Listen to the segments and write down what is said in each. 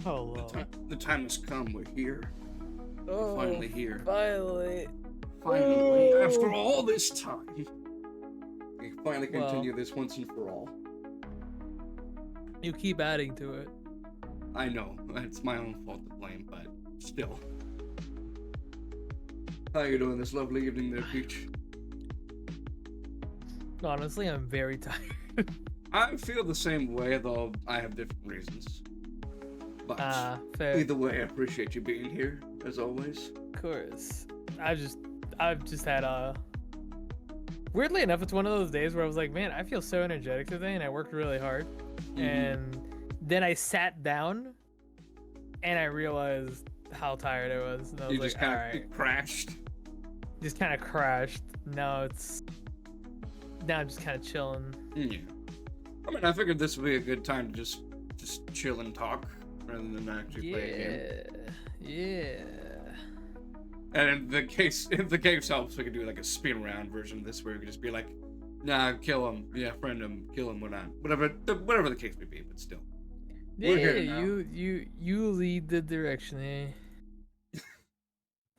Hello. The time has come. We're here. Oh, Finally here. Finally. Finally, Oh. after all this time, we finally continue this once and for all. You keep adding to it. I know, it's my own fault to blame, but still. How you doing this lovely evening there, Peach? Honestly, I'm very tired. I feel the same way, though I have different reasons. But fair. either way, I appreciate you being here, as always. Of course. I've just had weirdly enough, it's one of those days where I was like, man, I feel so energetic today, and I worked really hard. Mm-hmm. And then I sat down, and I realized how tired I was. And I was you like, just kind of right. crashed. Just kind of crashed. Now I'm just kind of chilling. Yeah. I mean, I figured this would be a good time to just chill and talk rather than actually play a game. Yeah. And if the case helps, we could do like a spin around version of this where we could just be like, nah, kill him, yeah, friend him, kill him, whatever the case may be, but still. Yeah, you lead the direction,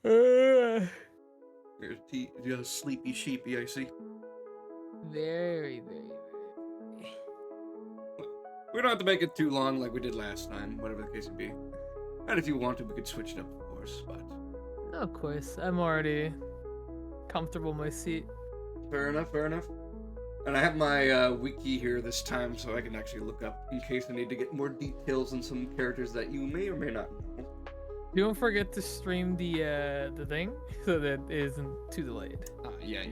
You're sleepy sheepy, I see. Very. We don't have to make it too long like we did last time, whatever the case may be. And if you wanted, we could switch it up, of course, but... Of course, I'm already comfortable in my seat. Fair enough. And I have my wiki here this time, so I can actually look up in case I need to get more details on some characters that you may or may not know. Don't forget to stream the thing, so that it isn't too delayed. Yeah.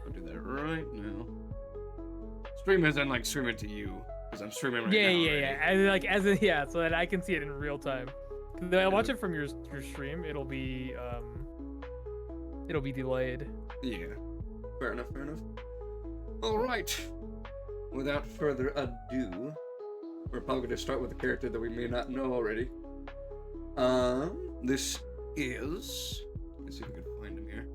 I'll do that right now. Stream as in, like, stream it to you. because I'm streaming right Yeah, now. yeah, already. yeah. As, like as in, yeah, so that I can see it in real time. 'Cause I watch it from your stream. It'll be delayed. Yeah. Fair enough. Fair enough. All right. Without further ado, we're probably going to start with a character that we may not know already. This is. Let's see if we can find him here.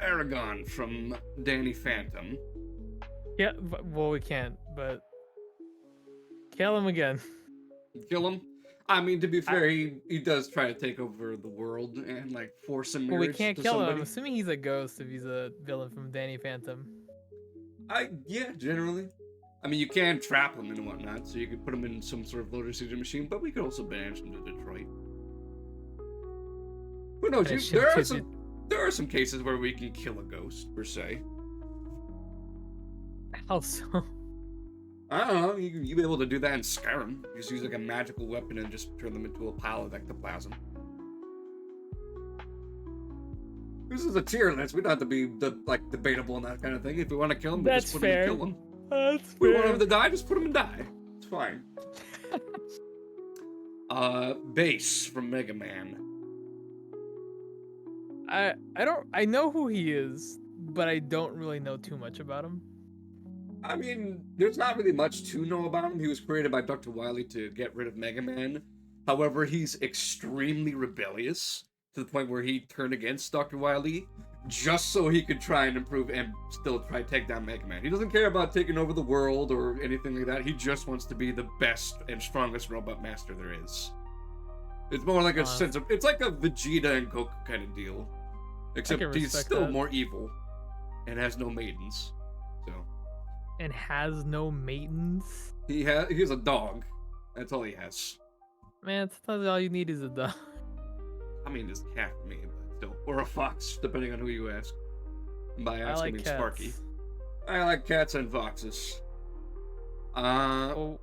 Aragon from Danny Phantom. Yeah, well we can't, but kill him again. Kill him. I mean, to be fair, he does try to take over the world and like force a Well, we marriage can't to kill somebody. him. Assuming he's a ghost if he's a villain from Danny Phantom. Yeah, generally. I mean, you can trap him and whatnot, so you could put him in some sort of loader season machine, but we could also banish him to Detroit. Who knows? Banish him There are some cases where we can kill a ghost per se. How so? I don't know. You'd be able to do that in Skyrim. You just use like a magical weapon and just turn them into a pile of ectoplasm. This is a tier list. We don't have to be debatable and that kind of thing. If we want to kill him, we That's just put fair. him and kill him. That's We want him to die, just put him and die. It's fine. Base from Mega Man. I know who he is, but I don't really know too much about him. I mean, there's not really much to know about him. He was created by Dr. Wily to get rid of Mega Man. However, he's extremely rebellious to the point where he turned against Dr. Wily just so he could try and improve and still try to take down Mega Man. He doesn't care about taking over the world or anything like that. He just wants to be the best and strongest robot master there is. It's more like a sense of... It's like a Vegeta and Goku kind of deal. Except he's still more evil and has no maidens. So... And has no maidens? He has a dog. That's all he has. Man, sometimes all you need is a dog. I mean, it's a cat for me, but still. Or a fox, depending on who you ask. And by asking, I like means cats. Sparky. I like cats and foxes. Oh,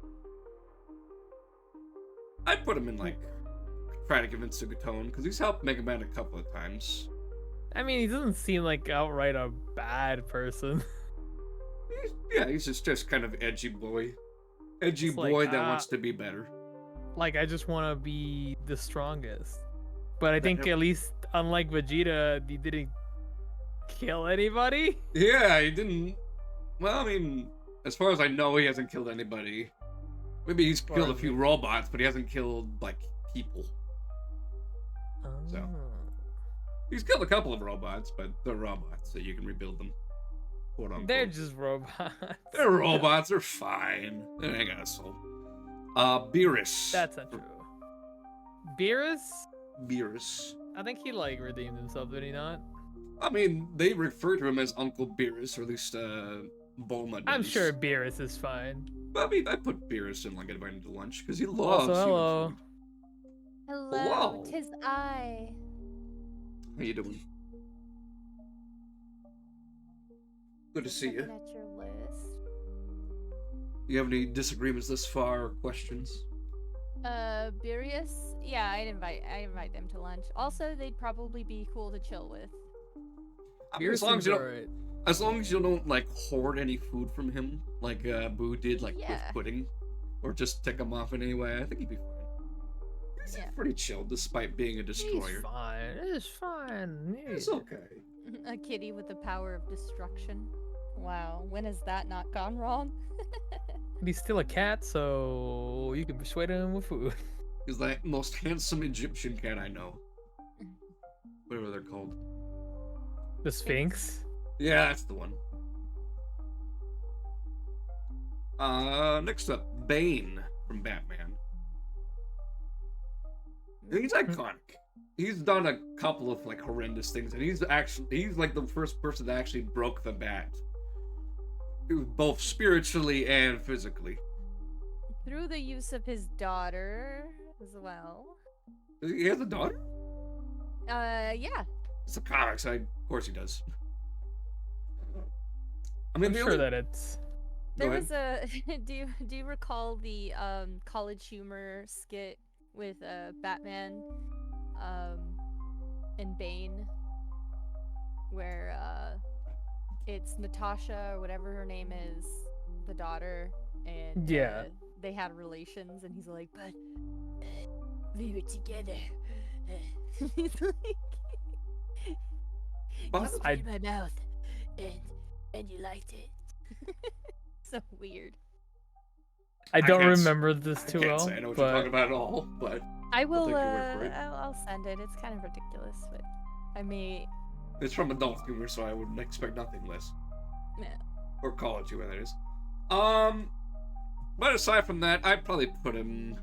I'd put him in, like, try to convince Sugatone, because he's helped Mega Man a couple of times. I mean, he doesn't seem like outright a bad person. He's just kind of edgy boy. Edgy It's boy like, that wants to be better. Like, I just want to be the strongest. But I think at least, unlike Vegeta, he didn't kill anybody. Yeah, he didn't. Well, I mean, as far as I know, he hasn't killed anybody. Maybe he's killed a few robots, but he hasn't killed, like, people. So. He's killed a couple of robots, but they're robots, so you can rebuild them. Quote unquote. They're just robots. They're robots, they're fine. They ain't got a soul. Beerus. That's not true. Beerus? Beerus. I think he, like, redeemed himself, did he not? I mean, they refer to him as Uncle Beerus, or at least, Bulma does. I'm sure Beerus is fine. But I mean, I put Beerus in, like, invited to lunch, because he loves Also, human hello. food. Hello, 'tis I. How you doing? Good to see you. Looking at your list. You have any disagreements this far or questions? Beerus? Yeah, I invite them to lunch. Also, they'd probably be cool to chill with. I mean, as long as you don't like hoard any food from him, like Boo did, like with pudding, or just tick him off in any way, I think he'd be fine. He's pretty chill despite being a destroyer. He's fine. It's fine. Yeah. It's okay. A kitty with the power of destruction. Wow, when has that not gone wrong? He's still a cat, so you can persuade him with food. He's the most handsome Egyptian cat I know. Whatever they're called. The Sphinx? Yeah, that's the one. Next up, Bane from Batman. He's iconic. He's done a couple of like horrendous things, and he's like the first person that actually broke the bat, both spiritually and physically. Through the use of his daughter as well. He has a daughter? Yeah. It's the comics. Of course he does. I mean, I'm sure that it's. There was a. do you recall the College Humor skit with Batman, and Bane, where it's Natasha or whatever her name is, the daughter, and Yeah. they had relations, and he's like, but we were together. He's like, you But spit I- in my mouth, and you liked it. So weird. I don't can't s- remember this I too can't well, say I know what you're but talking about at all, but I will. take your word for it. I'll send it. It's kind of ridiculous, but I may. it's from adult humor, so I would expect nothing less. Yeah. Or college humor, that is. But aside from that, I'd probably put him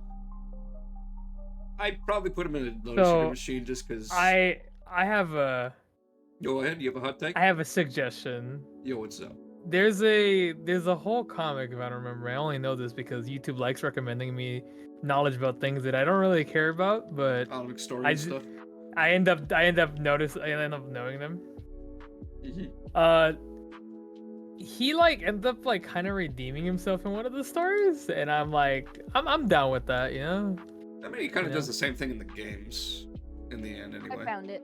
in a low So, sugar machine just because. I have a Go ahead, you have a hot take? I have a suggestion. Yo, what's up? There's a whole comic, if I don't remember. I only know this because YouTube likes recommending me knowledge about things that I don't really care about, but Comic story I and d- stuff. I end up knowing them. Mhm. He like ends up like kind of redeeming himself in one of the stories, and I'm like, I'm down with that, you know? I mean, he kind of Yeah. does the same thing in the games, in the end, I anyway. found it.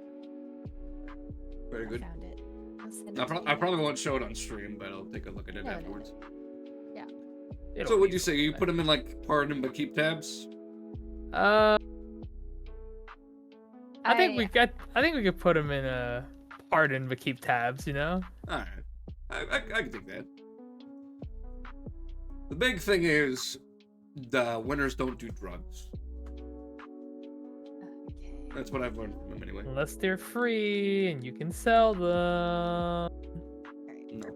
Very good. I found it. I'll send I, it to I you. probably won't show it on stream, but I'll take a look at it No, no, no. afterwards. It'll So, what'd be you say? You put him in like pardon but keep tabs? I think we could put him in a pardon but keep tabs, you know? All right, I can think that. The big thing is, the winners don't do drugs. Okay. That's what I've learned from him anyway. Unless they're free and you can sell them. Alright, No.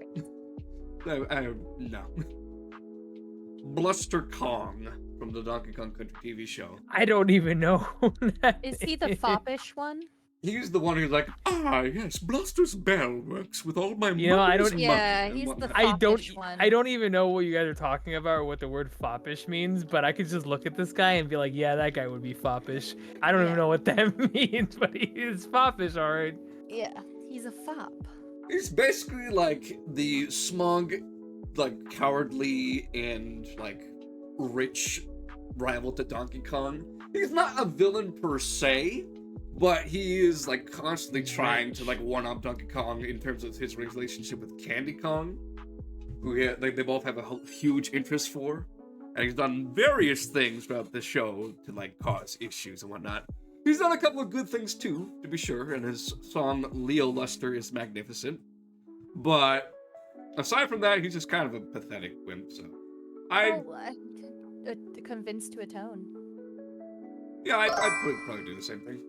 perfect. No. Bluster Kong from the Donkey Kong Country TV show. I don't even know who that Is he the foppish one? He's the one who's like, yes, Bluster's bell works with all my You know, I mother's don't- money Yeah, and he's the whatnot." foppish one. I don't even know what you guys are talking about or what the word foppish means, but I could just look at this guy and be like, yeah, that guy would be foppish. I don't Yeah. even know what that means, but he is foppish, alright. Yeah, he's a fop. He's basically like the smug, like cowardly and like rich rival to Donkey Kong. He's not a villain per se, but he is like constantly trying to like one-up Donkey Kong in terms of his relationship with Candy Kong, who they both have a huge interest for, and he's done various things throughout the show to like cause issues and whatnot. He's done a couple of good things too, to be sure, and his song Leo Luster is magnificent. But aside from that, he's just kind of a pathetic wimp. So, I'm convinced to atone. I'd probably do the same thing.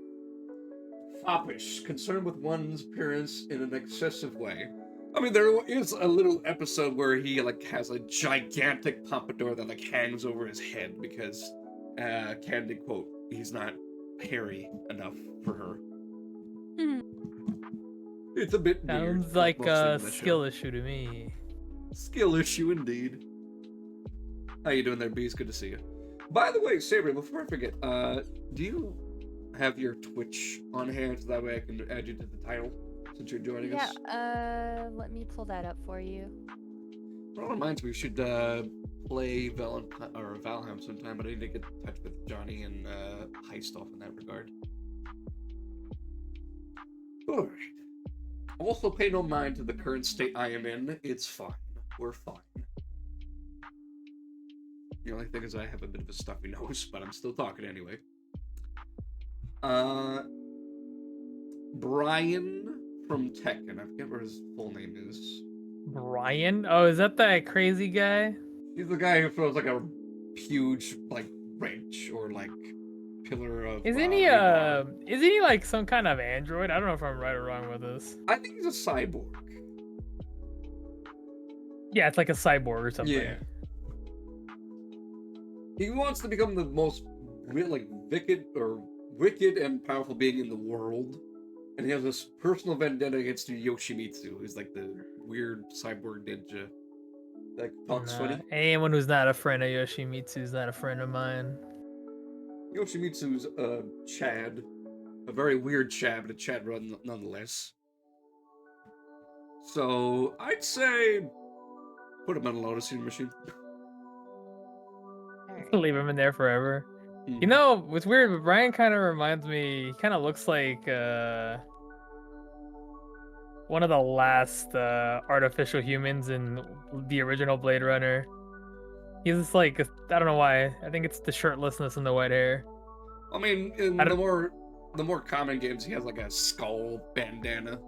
Foppish, concerned with one's appearance in an excessive way. I mean, there is a little episode where he like has a gigantic pompadour that like hangs over his head because Candy quote, he's not hairy enough for her. It's a bit weird. Sounds like mostly a in the show. skill issue to me. Skill issue indeed. How you doing there, Bees? Good to see you. By the way, Saber, before I forget, do you have your Twitch on hand so that way I can add you to the title since you're joining Yeah, us? let me pull that up for you. Well, it reminds me we should play Valheim sometime, but I need to get in touch with Johnny and Heist off in that regard. Alright. Also, pay no mind to the current state I am in. It's fine. We're fine. The only thing is I have a bit of a stuffy nose, but I'm still talking anyway. Brian from Tekken. I forget what his full name is. Brian? Oh, is that crazy guy? He's the guy who throws like a huge like wrench or like pillar of. Isn't he like some kind of android? I don't know if I'm right or wrong with this. I think he's a cyborg. Yeah, it's like a cyborg or something. Yeah. He wants to become the most wicked and powerful being in the world, and he has this personal vendetta against Yoshimitsu, who's like the weird cyborg ninja that talks funny. Anyone who's not a friend of Yoshimitsu is not a friend of mine. Yoshimitsu's Chad, a very weird Chad, but a Chad run nonetheless. So I'd say put him on a Lotus Eating Machine. Alright. Leave him in there forever. You know, what's weird, but Brian kind of reminds me, he kind of looks like one of the last artificial humans in the original Blade Runner. He's just like, I don't know why. I think it's the shirtlessness and the white hair. I mean, in I the don't- more common games, he has like a skull bandana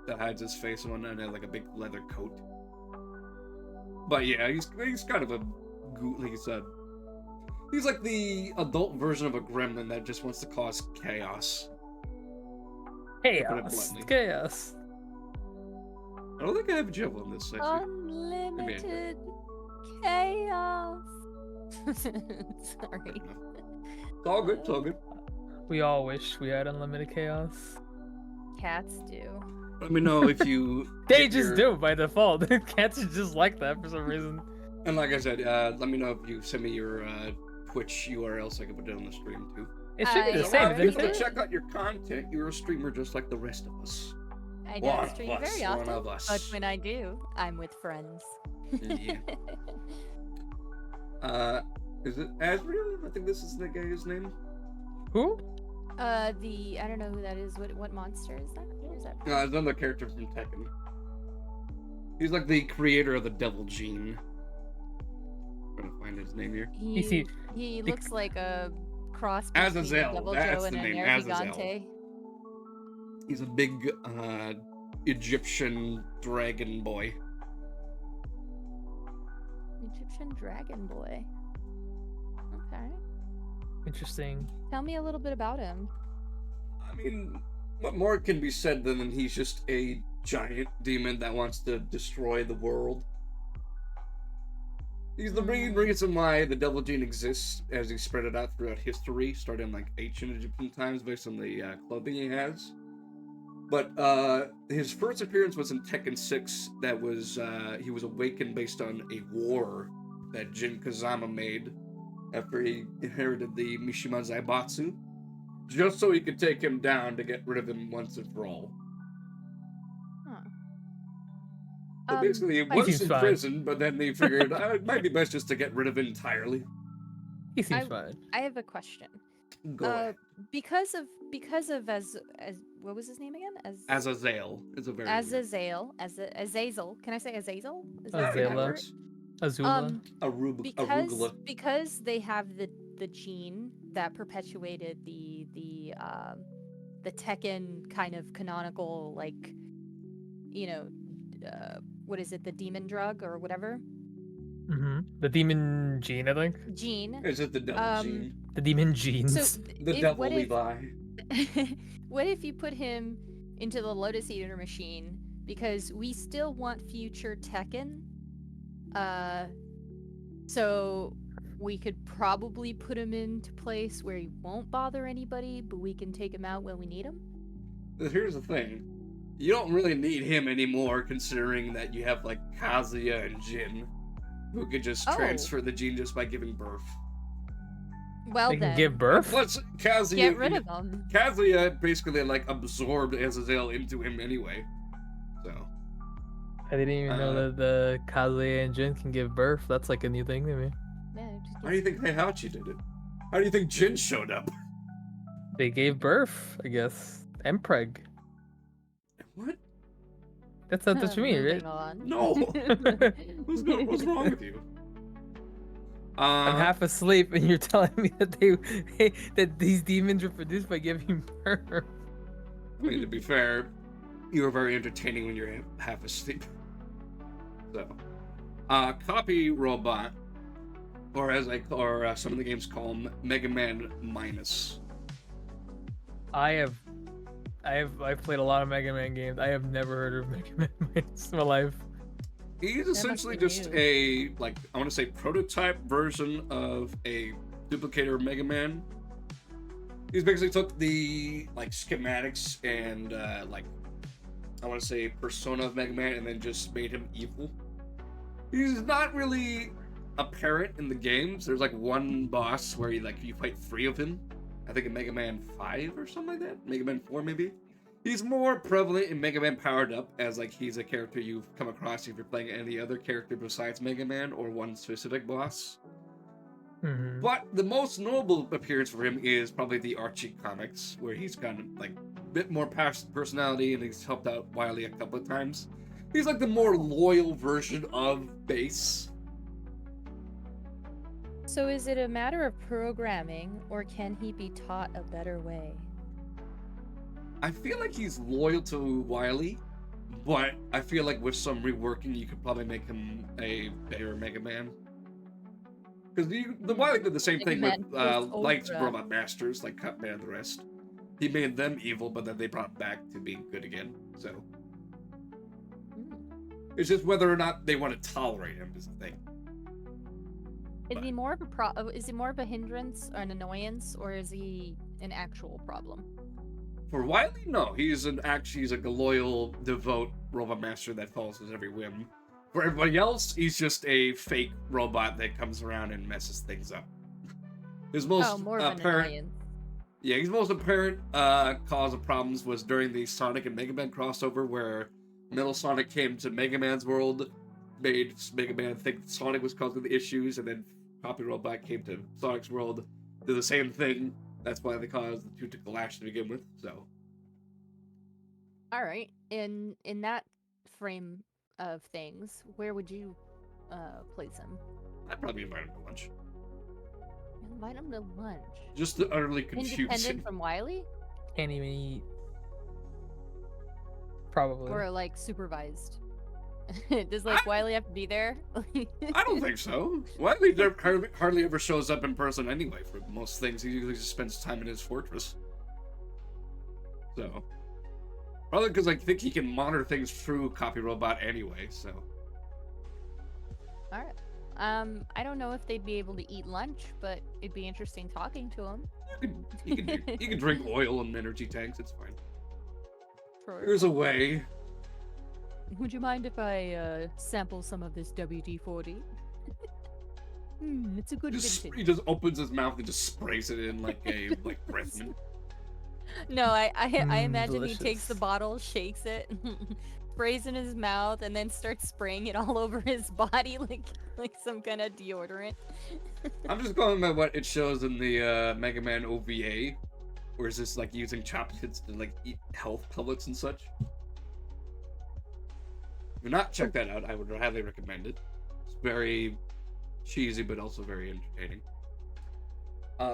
that hides his face and whatnot, and has like a big leather coat. But yeah, he's kind of a he's like the adult version of a gremlin that just wants to cause chaos. put it Chaos. bluntly. Chaos. I don't think I have a Jevil in this Oh. section. Unlimited chaos. Sorry. It's all good. It's all good. We all wish we had unlimited chaos. Cats do. Let me know if you. They get just your- do by default. Cats are just like that for some reason. And like I said, let me know if you send me your Twitch URL so I can put it on the stream too. It should be I the A same, lot of already people isn't to it? check out your content. You're a streamer just like the rest of us. I One don't of stream us, very one often, of us. but when I do, I'm with friends. Yeah. Is it Asriel? I think this is the guy's name. Who? I don't know who that is. What monster is that? Who is that? It's another character from Tekken. He's like the creator of the Devil Gene. I'm trying to find his name here. You see, He bec- looks like a cross between Azazel, Devil that's Joe and the a name, Nergigante. He's a big Egyptian dragon boy. Egyptian dragon boy. Okay. interesting. Tell me a little bit about him. I mean, what more can be said than he's just a giant demon that wants to destroy the world? He's the main reason why the Devil Gene exists, as he spread it out throughout history, starting in like ancient Egyptian times based on the clothing he has. But his first appearance was in Tekken 6. That was he was awakened based on a war that Jin Kazama made after he inherited the Mishima Zaibatsu, just so he could take him down to get rid of him once and for all. So basically, he I- was Seems in fine. prison, but then they figured it might be best just to get rid of it entirely. He seems I- fine. I have a question. Go ahead. Because of as what was his name again? Azazel is a very Azazel. Can I say Azazel? Is Azala. that word? Azula. Arugula. Because they have the gene that perpetuated the Tekken kind of canonical, like, you know, what is it, the demon drug or whatever The demon gene, I think. gene. Is it the Devil Gene? The demon genes. So The if- Devil what if- Levi. what if you put him into the Lotus Eater machine? Because we still want future Tekken. So we could probably put him into place where he won't bother anybody, but we can take him out when we need him. But here's the thing. You don't really need him anymore, considering that you have, like, Kazuya and Jin, who could just Oh. transfer the gene just by giving birth. Well They can then, give birth? Plus, Kazuya... get rid of him. Kazuya basically, like, absorbed Azazel into him anyway. So... I didn't even know that the Kazuya and Jin can give birth. That's like a new thing to me. Yeah, just How do you think Heihachi did it? How do you think Jin showed up? They gave birth, I guess. Empreg. What? That's what you mean, right? moving on. No! What's wrong with you? I'm half asleep, and you're telling me that that these demons were produced by giving birth. I mean, to be fair, you were very entertaining when you're half asleep. So, Copy Robot, or as some of the games call him, Mega Man Minus. I've played a lot of Mega Man games. I have never heard of Mega Man Minus in my life. He's must essentially be just new. a, like, I want to say prototype version of a duplicator of Mega Man. He's basically took the, like, schematics and, like, I want to say persona of Mega Man and then just made him evil. He's not really apparent in the games. There's, like, one boss where you fight 3 of him. I think in Mega Man 5 or something like that. Mega Man 4 maybe. He's more prevalent in Mega Man Powered Up, as like he's a character you've come across if you're playing any other character besides Mega Man or one specific boss. Mhm. But the most notable appearance for him is probably the Archie comics, where he's got like a bit more personality and he's helped out Wily a couple of times. He's like the more loyal version of Base. So is it a matter of programming, or can he be taught a better way? I feel like he's loyal to Wily, but I feel like with some reworking, you could probably make him a better Mega Man. Because the Wily did the same Mega thing Man with takes Light over. Robot Masters, like Cutman and the rest. He made them evil, but then they brought back to being good again. So it's just whether or not they want to tolerate him is the thing. Is he more of a is he more of a hindrance or an annoyance, or is he an actual problem? For Wily, no, he's a loyal, devout robot master that follows his every whim. For everybody else, he's just a fake robot that comes around and messes things up. His most more of an apparent, annoyance. yeah, his most apparent cause of problems was during the Sonic and Mega Man crossover, where Metal Sonic came to Mega Man's world, made Mega Man think Sonic was causing the issues, and then Copy Robot came to Sonic's world, did the same thing. That's why they caused the two to clash to begin with. So, All right. In that frame of things, where would you place him? I'd probably invite him to lunch. Invite him to lunch. Just to utterly confuse him. Independent from Wily, Can't even eat. Probably. or like supervised? Does like Wily have to be there? I don't think so. Wily hardly ever shows up in person anyway. For most things, he usually just spends time in his fortress. So, probably because I think he can monitor things through Copy Robot anyway. So, All right. I don't know if they'd be able to eat lunch, but it'd be interesting talking to him. you can drink oil and energy tanks. It's fine. For... There's a way. Would you mind if I sample some of this WD-40? It's a good vintage. He just opens his mouth and just sprays it in like a breath mint. No, I imagine he takes the delicious. bottle, shakes it, sprays in his mouth, and then starts spraying it all over his body like some kind of deodorant. I'm just going by what it shows in the Mega Man OVA, where it's just like using chopsticks to like eat health pellets and such. If you've not checked that out, I would highly recommend it. It's very cheesy, but also very entertaining.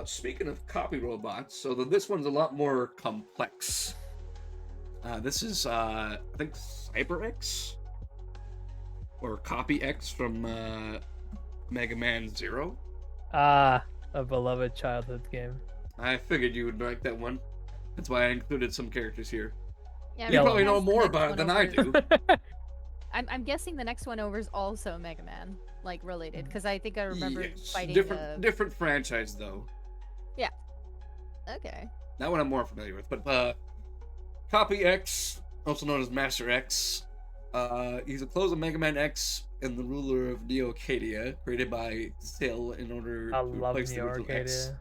Speaking of copy robots, so this one's a lot more complex. This is, I think, CyberX? Or Copy X from Mega Man Zero. Ah, a beloved childhood game. I figured you would like that one. That's why I included some characters here. Yeah, You I probably guess know the more next about it one than I over- do. I'm guessing the next one over is also Mega Man, like related, because I think I remember Yes. fighting. Different franchise though. Okay. That one I'm more familiar with, but Copy X, also known as Master X, he's a clone of Mega Man X and the ruler of Neo Arcadia, created by Cell in order I to love replace the Neo original X Arcadia.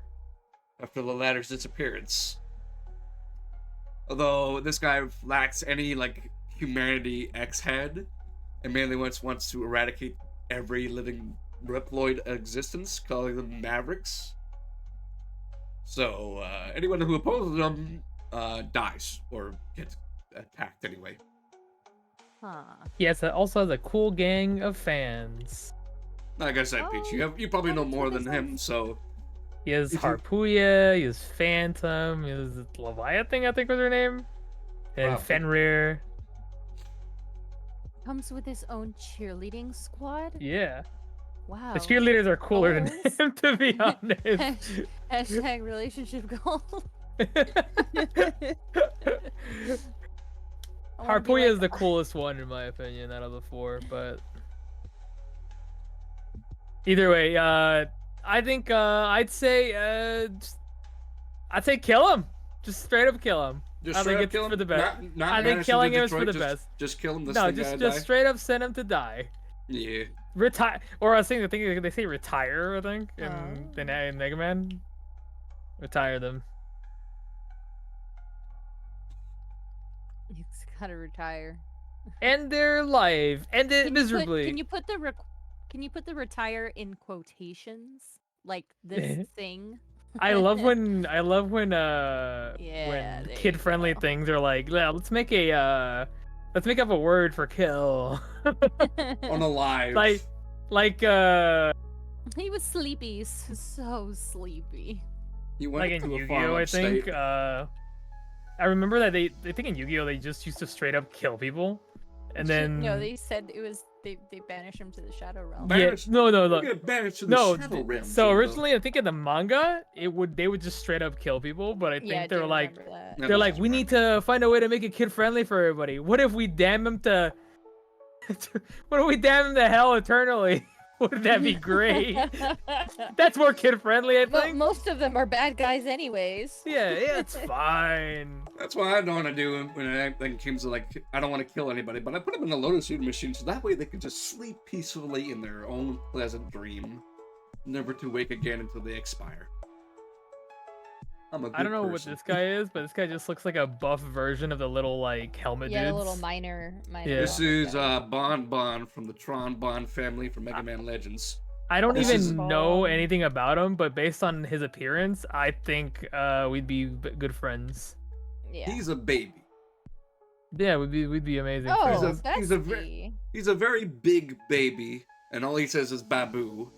after the latter's disappearance. Although this guy lacks any like humanity X had, and mainly wants to eradicate every living Reploid existence, calling them Mavericks. So anyone who opposes them dies or gets attacked anyway. Huh. He also has a cool gang of fans. Like I said, Peach, you probably know more than him, so He has If you- Harpooya, he has Phantom, he has Leviathan, I think was her name, and Wow. Fenrir. Comes with his own cheerleading squad. Yeah, Wow. the cheerleaders are cooler than Goals? him, to be honest. Hashtag relationship goal. Harpooya is the coolest one in my opinion out of the four, but either way, I think I'd say kill him. Just straight up kill him. just I straight think up it's kill for him. the best. Not I think banish him to killing him is for Detroit, the just- best. Just kill him. This No, thing just gotta just die. straight up send him to die. Yeah. Retire, or I think they say retire. I think in Oh. in Mega Man, retire them. He's gotta retire. End their life. End it miserably. Can you put the retire in quotations like this thing? I love when Yeah, there you kid friendly go. things are like, "Yeah, let's make up a word for kill. On alive. like He was sleepy, so sleepy. He went Like in to a Yu-Gi-Oh, farm I think. upstate. I remember that they think in Yu-Gi-Oh they just used to straight up kill people, and then No, they said it was they banished him to the Shadow Realm. yeah, Banished- no, Look at banished to the no. Shadow Realm. So Jimbo. originally, I think in the manga, they would just straight up kill people, but I think Yeah, I they were do like, remember that. Yeah, they're this like, is we right. need to find a way to make it kid friendly for everybody. What if we damn him to what if we damn him to hell eternally? Wouldn't that be great? That's more kid friendly, I But think. most of them are bad guys anyways. Yeah, it's fine. That's what I don't want to do when it comes to like, I don't want to kill anybody, but I put them in the Lotus Suit machine so that way they can just sleep peacefully in their own pleasant dream, never to wake again until they expire. I'm a good I don't know what person. this guy is, but this guy just looks like a buff version of the little like helmet Yeah, dudes. the little minor. Yeah. This Walker is guy. Bon from the Tron Bon family from Mega Man Legends. I don't This even is- know anything about him, but based on his appearance, I think we'd be good friends. Yeah. He's a baby. Yeah, we'd be amazing Oh, friends. he's a bestie. He's a very big baby, and all he says is Babu.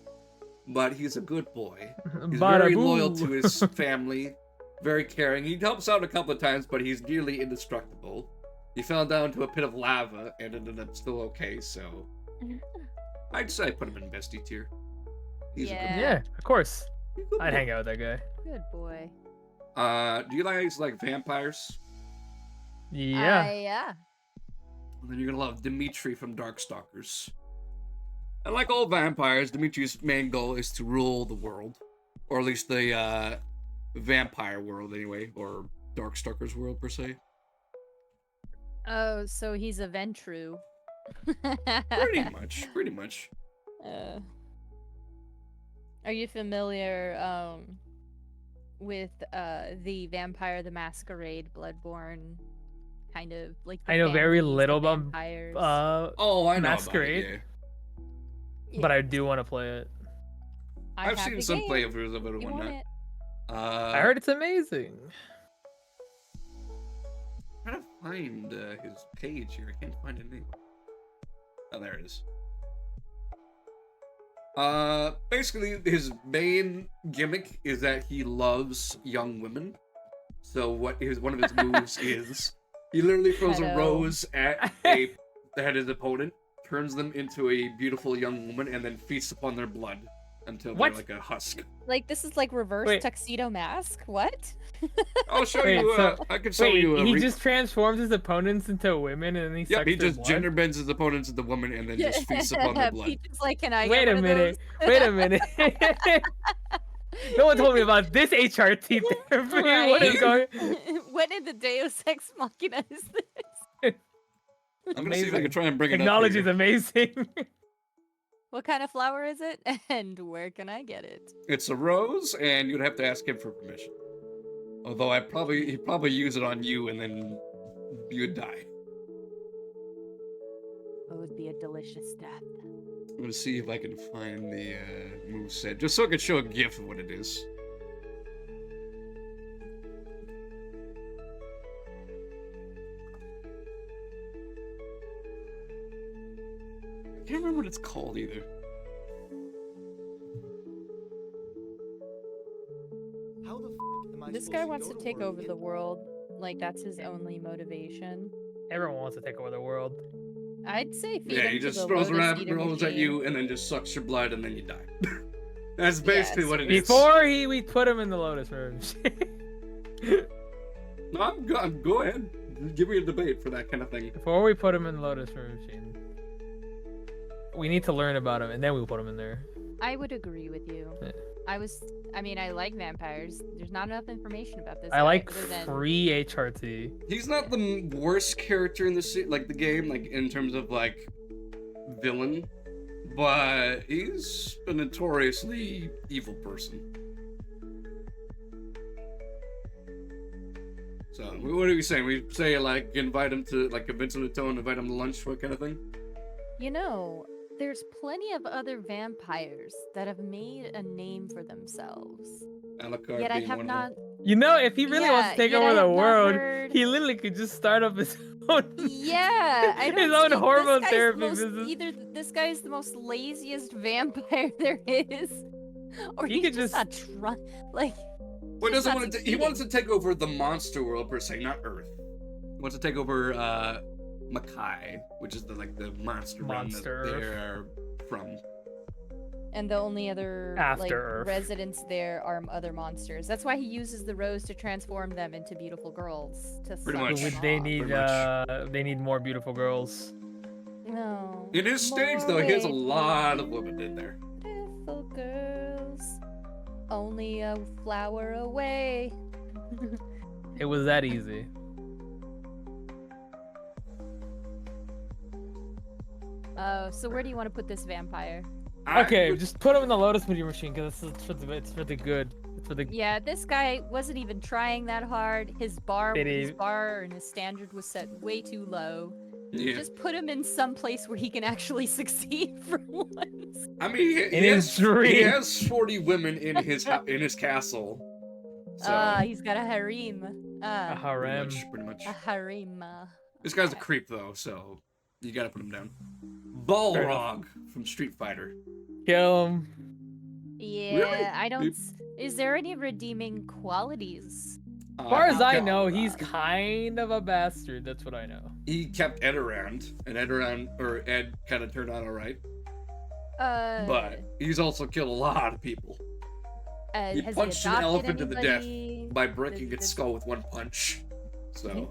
But he's a good boy. He's very Bada loyal boo. to his family, very caring. He helps out a couple of times, but he's nearly indestructible. He fell down to a pit of lava and ended up still okay, so I'd say I put him in bestie tier. He's Yeah. Yeah, of course. a good I'd boy. hang out with that guy. Good boy. Do you guys like vampires? Yeah. Yeah. And then you're gonna love Dimitri from Darkstalkers. And like all vampires, Dimitri's main goal is to rule the world. Or at least the vampire world anyway, or Darkstalkers world per se. Oh, so he's a Ventru. Pretty much. Are you familiar with the Vampire the Masquerade Bloodborne kind of like the I know very families, the little about vampires? Oh, I know Masquerade? about it, but I Yes. do want to play it. I yeah. I've have seen the some game. playthroughs of it and You want whatnot. it? I heard it's amazing. I'm trying to find his page here. I can't find it anywhere. Oh, there it is. Basically, his main gimmick is that he loves young women. So one of his moves is he literally throws a Pedo. rose at his opponent, turns them into a beautiful young woman, and then feasts upon their blood until What? they're like a husk. Like this is like reverse Wait. Tuxedo Mask. What? I'll show Wait, you. so- I can show Wait, you. he just transforms his opponents into women and then he Yep, sucks he their just blood? gender bends his opponents into women and then just feasts upon their blood. Peach is like, can I Wait get a one minute. Of Wait a minute. No one told me about this HRT therapy. What is going? those? What in the Deus Ex Machina is this? I'm gonna see if I Amazing. can try and bring it up. Technology is here. amazing. What kind of flower is it? And where can I get it? It's a rose, and you'd have to ask him for permission. Although he'd probably use it on you, and then you'd die. It would be a delicious death. I'm gonna see if I can find the moveset, just so I can show a gif of what it is. I can't remember what it's called either. How the f am I This supposed guy to wants go to take work over in- the world. Like that's his only motivation. Everyone wants to take over the world. I'd say feed Yeah, him he to just the throws a Lotus rabbit Eater rolls at machine. you, and then just sucks your blood, and then you die. That's basically Yes. what it is. Before we put him in the Lotus room. No, go ahead. Give me a debate for that kind of thing. Before we put him in the Lotus room machine, we need to learn about him, and then we'll put him in there. I would agree with you. Yeah. I mean, I like vampires. There's not enough information about this. I guy like other than- free HRT. He's not the worst character in the game, like in terms of like villain, but he's a notoriously evil person. So, what are we saying? We say like invite him to like convince him to tell him, invite him to lunch, what kind of thing? You know, there's plenty of other vampires that have made a name for themselves. Alucard Yet I being have one not. of them. You know, if he really wants to take yet I over have the not world, heard- he literally could just start up his Yeah, I don't his own see- hormone this guy's the therapy most- business. Either this guy's the most laziest vampire there is, or He he's could just not just- trying. Like, Well, he just doesn't not want to. He succeeding. wants to take over the monster world per se, not Earth. He wants to take over Makai, which is the monster realm that Monster they Earth. are from. And the only other After like Earth. residents there are other monsters. That's why he uses the rose to transform them into beautiful girls. To Pretty suck much. them They off. need much. they need more beautiful girls. No. In his stage, though, he has a lot of women in there. Beautiful girls, only a flower away. It was that easy. So where do you want to put this vampire? Okay, just put him in the Lotus Meteor Machine because it's for the good. It's for the Yeah, this guy wasn't even trying that hard. His bar It and his standard was set way too low. Yeah. Just put him in some place where he can actually succeed for once. I mean, he In his dream. has 40 women in his castle. So, He's got a harem. a harem. pretty much. A harem. This guy's a creep, though, so you gotta put him down. Fair Balrog from Street Fighter. Kill him. Yeah, I don't. Is there any redeeming qualities? As far as I God, know, he's kind of a bastard. That's what I know. He kept Ed around, and Ed kind of turned out alright. But he's also killed a lot of people he has punched an adopted elephant to the death anybody? by breaking its Does- skull with one punch. So,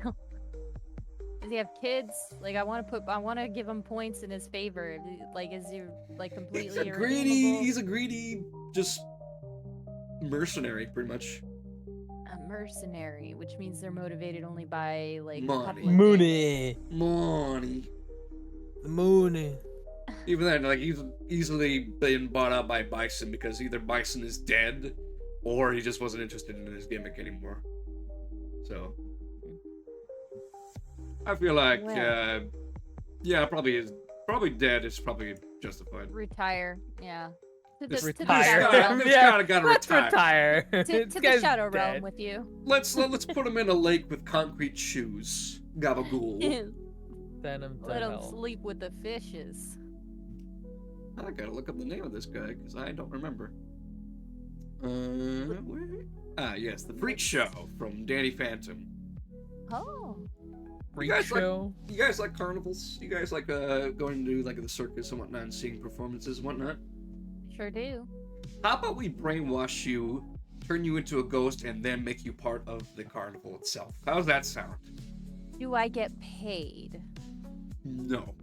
Does he have kids? Like, I want to give him points in his favor. Like, is he like completely irredeemable? he's a greedy, just mercenary, pretty much. A mercenary, which means they're motivated only by like a Money. couple of Mooney. Money. Mooney. Even then, like, he's easily been bought out by Bison because either Bison is dead or he just wasn't interested in his gimmick anymore. So, I feel like, Well. yeah, probably dead is probably justified. retire. Yeah. To the, Just to the retire. shadow This realm. guy- Yeah, gotta Let's retire. retire. To This the guy's shadow realm dead. with you. Let's put him in a lake with concrete shoes. Gabagool. Send him to Let him hell. sleep with the fishes. I gotta look up the name of this guy because I don't remember. Yes, the Freak Show from Danny Phantom. Oh. Freak guys like- show. You guys like carnivals? You guys like going to like the circus and whatnot and seeing performances and whatnot? Sure do. How about we brainwash you, turn you into a ghost, and then make you part of the carnival itself? How's that sound? Do I get paid? No.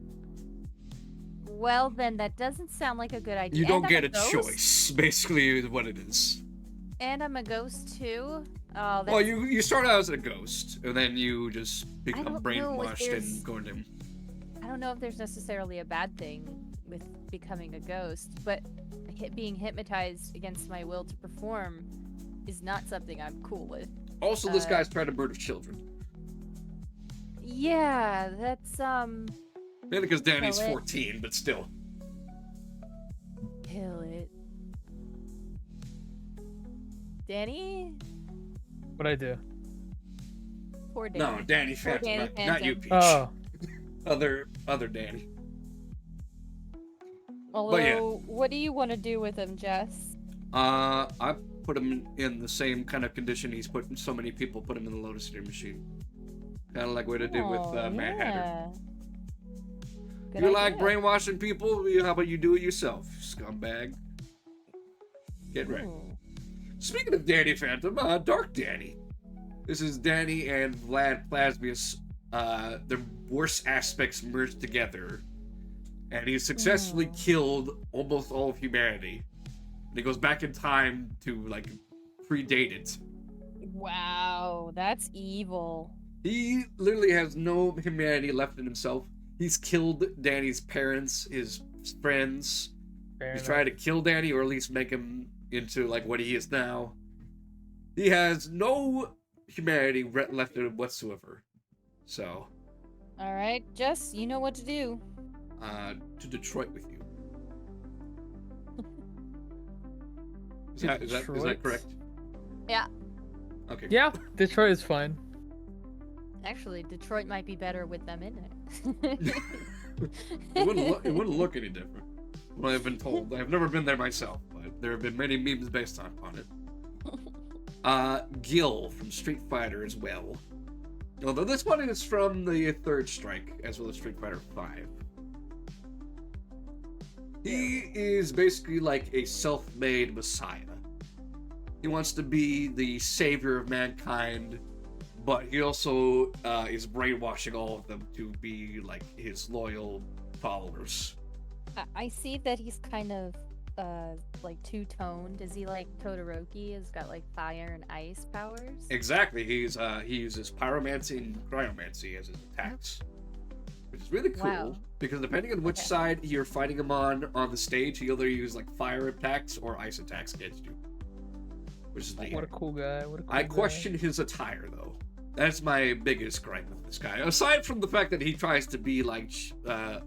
Well, then that doesn't sound like a good idea. You don't And I'm get a ghost? choice, basically, is what it is. And I'm a ghost too. Oh, that's Well, you start out as a ghost, and then you just don't become know if brainwashed there's- and go into. I don't know if there's necessarily a bad thing with becoming a ghost, but being hypnotized against my will to perform is not something I'm cool with. Also, this guy's trying to murder children. Yeah, that's Mainly because Danny's Kill it. 14, but still. kill it. Danny? What'd I do? Poor Danny. No, Danny Phantom, Danny not you, Phantom. Peach. Oh, Other Danny. Although, yeah. what do you want to do with him, Jess? I put him in the same kind of condition he's put so many people put him in the Lotus Steer machine. Kind of like what I did with Mad Hatter. Good You like idea. brainwashing people? How about you do it yourself, scumbag? Get right. Ooh. Speaking of Danny Phantom, Dark Danny. This is Danny and Vlad Plasmius, their worst aspects merged together. And he successfully killed almost all of humanity. And he goes back in time to, like, predate it. Wow, that's evil. He literally has no humanity left in himself. He's killed Danny's parents, his friends. fair He's enough. trying to kill Danny, or at least make him into like what he is now. He has no humanity left in him whatsoever. So, All right, Jess, you know what to do. to Detroit with you. Is that Detroit? correct? Yeah. Okay. Yeah, Detroit is fine. Actually, Detroit might be better with them in it. It wouldn't look any different. What I've been told. I've never been there myself, but there have been many memes based on it. Gil from Street Fighter as well. Although this one is from the Third Strike, as well as Street Fighter V. He is basically like a self-made messiah. He wants to be the savior of mankind, but he also is brainwashing all of them to be like his loyal followers. I see that he's kind of like two-toned. Is he like Todoroki? Has got like fire and ice powers? Exactly. He uses pyromancy and cryomancy as his attacks, which is really cool. Wow. Because depending on which side you're fighting him on the stage, he'll either use like fire attacks or ice attacks against you, which is neat. What a cool guy. What a cool I guy. question his attire though. That's my biggest gripe with this guy. Aside from the fact that he tries to be like the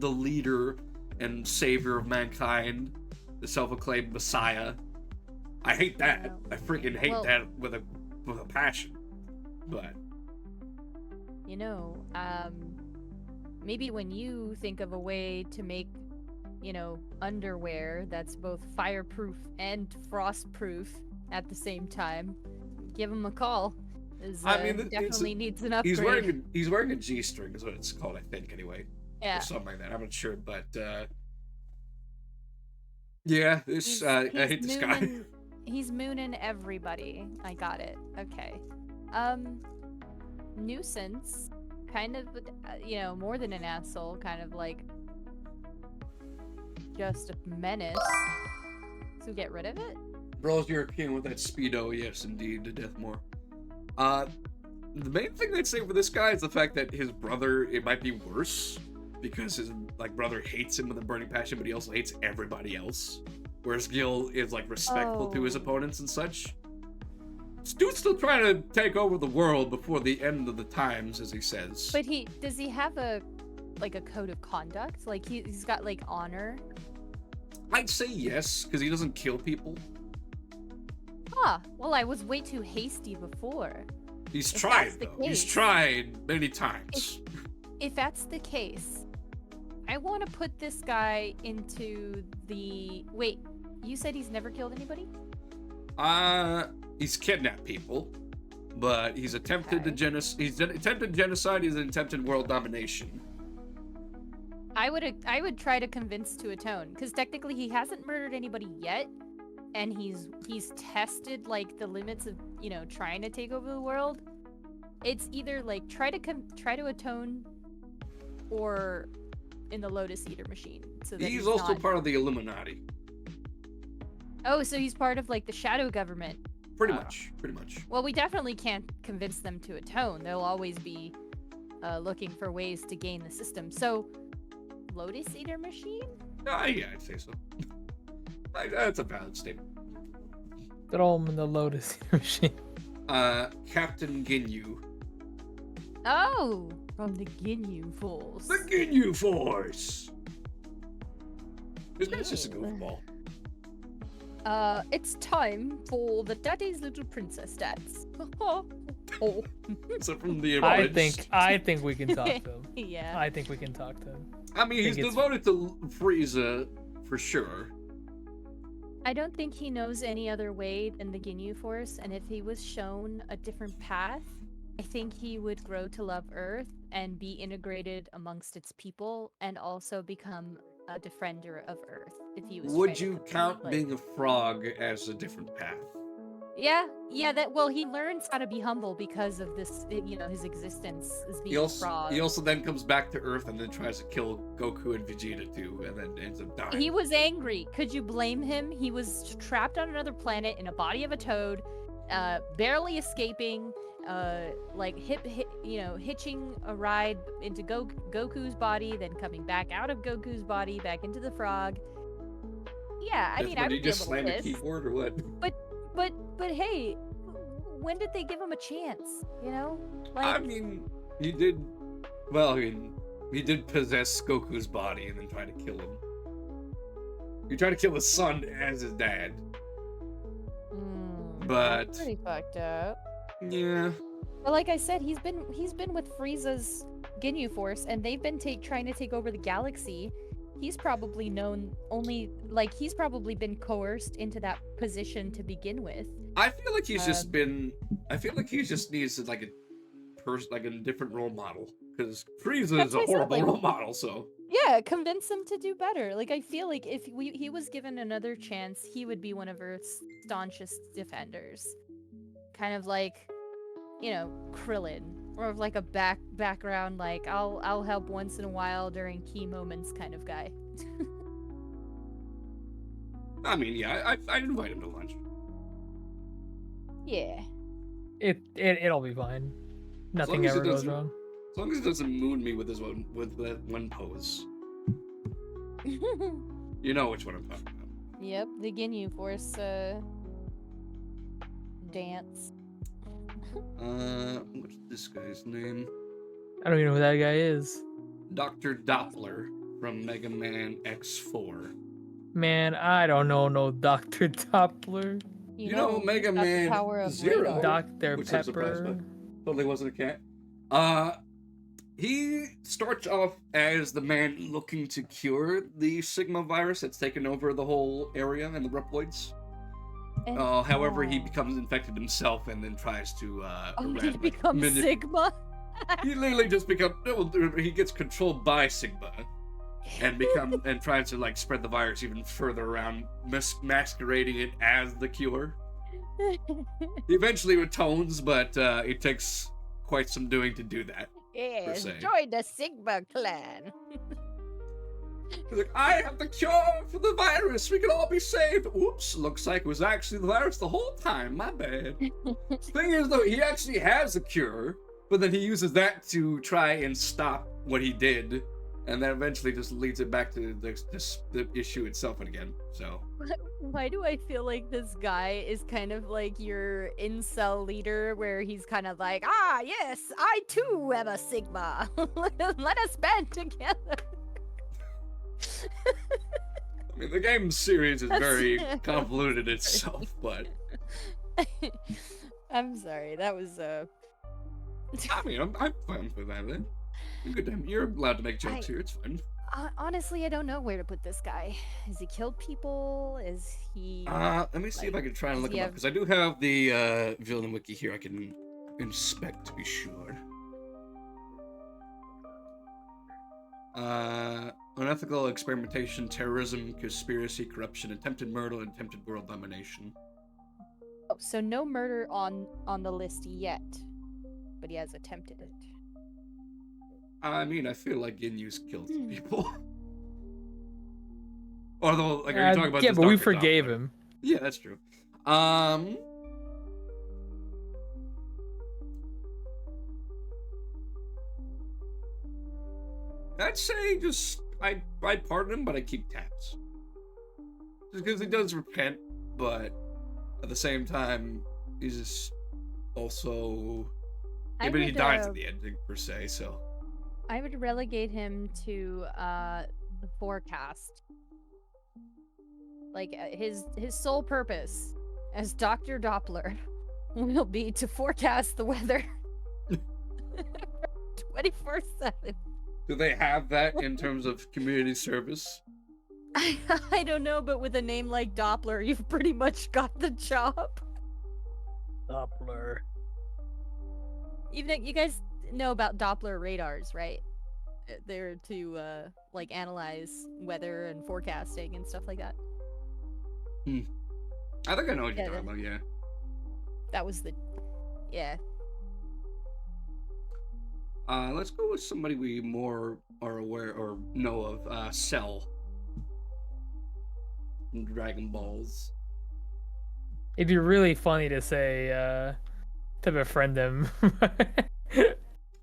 leader and savior of mankind, the self-acclaimed messiah. I hate that. I freaking hate that with a passion. But You know, maybe when you think of a way to make, you know, underwear that's both fireproof and frostproof at the same time, give him a call. I mean, definitely needs an upgrade. he's wearing a G-string is what it's called, I think, anyway. Yeah. Or something like that. I'm not sure, but yeah, this I hate this guy. He's mooning everybody. I got it. Okay. Nuisance, kind of, you know, more than an asshole, kind of like just a menace. So get rid of it. Brawl's European with that speedo, yes, indeed, to Deathmore. The main thing I'd say for this guy is the fact that his brother, it might be worse, because his brother hates him with a burning passion, but he also hates everybody else. Whereas Gil is like respectful to his opponents and such. This dude's still trying to take over the world before the end of the times, as he says. But does he have a code of conduct? Like he's got like honor? I'd say yes, because he doesn't kill people. Ah, well, I was way too hasty before. He's If tried, that's the though. He's case- tried many times. If that's the case, I want to put this guy into the... Wait, you said he's never killed anybody? He's kidnapped people, but he's attempted he's attempted genocide, he's attempted world domination. I would try to convince to atone, because technically he hasn't murdered anybody yet, and he's tested like the limits of, you know, trying to take over the world. It's either like try to atone, or in the Lotus Eater machine. So that He's also not... part of the Illuminati. Oh, so he's part of like the shadow government. Pretty much. Well, we definitely can't convince them to atone. They'll always be looking for ways to gain the system. So, Lotus Eater machine? Yeah, I'd say so. That's a valid statement. Throw him in the Lotus machine. Captain Ginyu. Oh, from the Ginyu Force. The Ginyu Force! This guy's just a goofball. It's time for the Daddy's Little Princess stats. Oh. So from the I think we can talk to him. Yeah. I think we can talk to him. I mean, he's think it's- devoted to Frieza for sure. I don't think he knows any other way than the Ginyu Force, and if he was shown a different path, I think he would grow to love Earth and be integrated amongst its people, and also become a defender of Earth. If he was. Would trying to you complete, count like- being a frog as a different path? Yeah. That well, he learns how to be humble because of this. You know, his existence as being a frog. He also then comes back to Earth and then tries to kill Goku and Vegeta too, and then ends up dying. He was angry. Could you blame him? He was trapped on another planet in a body of a toad, barely escaping. Hitching a ride into Goku's body, then coming back out of Goku's body, back into the frog. Yeah, I mean, I would Did you be a just little slam a pissed. keyboard or what? But hey, when did they give him a chance? You know, like I mean, he did. Well, I mean, he did possess Goku's body and then try to kill him. He tried to kill his son as his dad. mm, but- that's pretty fucked up. Yeah, But like I said, he's been with Frieza's Ginyu Force, and they've been trying to take over the galaxy. He's probably known only like he's probably been coerced into that position to begin with. I feel like he's just been. I feel like he just needs like a different role model, because Frieza That's is a what I said, horrible like- role model. So Yeah, convince him to do better. Like I feel like if he was given another chance, he would be one of our staunchest defenders. Kind of like, you know, Krillin, or of like a background, like I'll help once in a while during key moments kind of guy. I mean, yeah, I'd invite him to lunch. Yeah. It'll be fine. Nothing as it ever goes doesn't- wrong. As long as it doesn't moon me with that one pose. You know which one I'm talking about. Yep, the Ginyu Force dance. What's this guy's name? I don't even know who that guy is. Dr. Doppler from Mega Man X4. Man, I don't know no Dr. Doppler. You know, Mega he's got the Man power of Zero. radar. Dr. Which I'm surprised Pepper. Totally wasn't a cat. He starts off as the man looking to cure the Sigma virus that's taken over the whole area and the Reploids. And- However, he oh. becomes infected himself and then tries to He becomes Sigma. He literally just becomes. He gets controlled by Sigma and tries to like spread the virus even further around, masquerading it as the cure. He eventually atones, but it takes quite some doing to do that. Yes, se. join the Sigma clan. He's like, I have the cure for the virus. We can all be saved. Oops, looks like it was actually the virus the whole time. My bad. Thing is, though, he actually has a cure, but then he uses that to try and stop what he did, and that eventually just leads it back to the issue itself again. So Why do I feel like this guy is kind of like your incel leader, where he's kind of like, ah, yes, I too am a Sigma. Let us band together. I mean, the game series is very convoluted itself, but I'm sorry, that was I mean, I'm fine with that. Then good time. You're allowed to make jokes here. It's fine. honestly, I don't know where to put this guy. Has he killed people? Is he? Let me see if I can try and does look he him up, have- because I do have the villain wiki here I can inspect to be sure. Unethical experimentation, terrorism, conspiracy, corruption, attempted murder, and attempted world domination. Oh, so no murder on the list yet, but he has attempted it. I mean, I feel like Ginyu's killed people. Although, like, are you talking about yeah, this but we Dr. forgave Doppler? him. Yeah, that's true. I'd say just I'd pardon him, but I keep tabs. Just because he does repent, but at the same time, he's just also. Yeah, I but he would, dies at the end per se. So I would relegate him to the forecast. Like his sole purpose as Dr. Doppler will be to forecast the weather 24/7. do they have that in terms of community service? I don't know, but with a name like Doppler, you've pretty much got the job. Doppler. Even you guys know about Doppler radars, right? They're to like analyze weather and forecasting and stuff like that. I think I know what Yeah, you're talking about. Yeah. That was the yeah. Let's go with somebody we more are aware or know of. Cell. From Dragon Balls. It'd be really funny to say, to befriend him.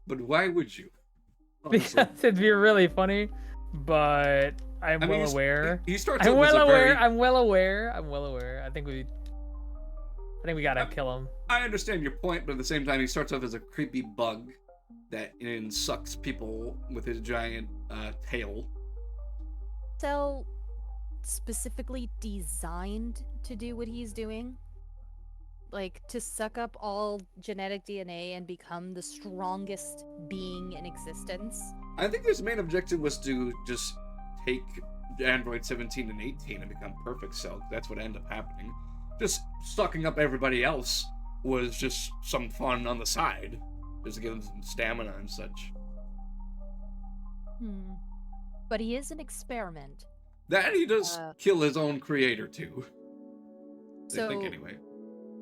But why would you? Honestly. Because it'd be really funny, but I'm I mean, well he's- aware. He starts I'm off as well a aware. very. I'm well aware. I think we gotta kill him. I understand your point, but at the same time, he starts off as a creepy bug that sucks people with his giant tail. Cell specifically designed to do what he's doing. like to suck up all genetic DNA and become the strongest being in existence. I think his main objective was to just take Android 17 and 18 and become perfect cell. That's what ended up happening. Just sucking up everybody else was just some fun on the side, just to give them some stamina and such. But he is an experiment. That he does kill his own creator too. So I think anyway.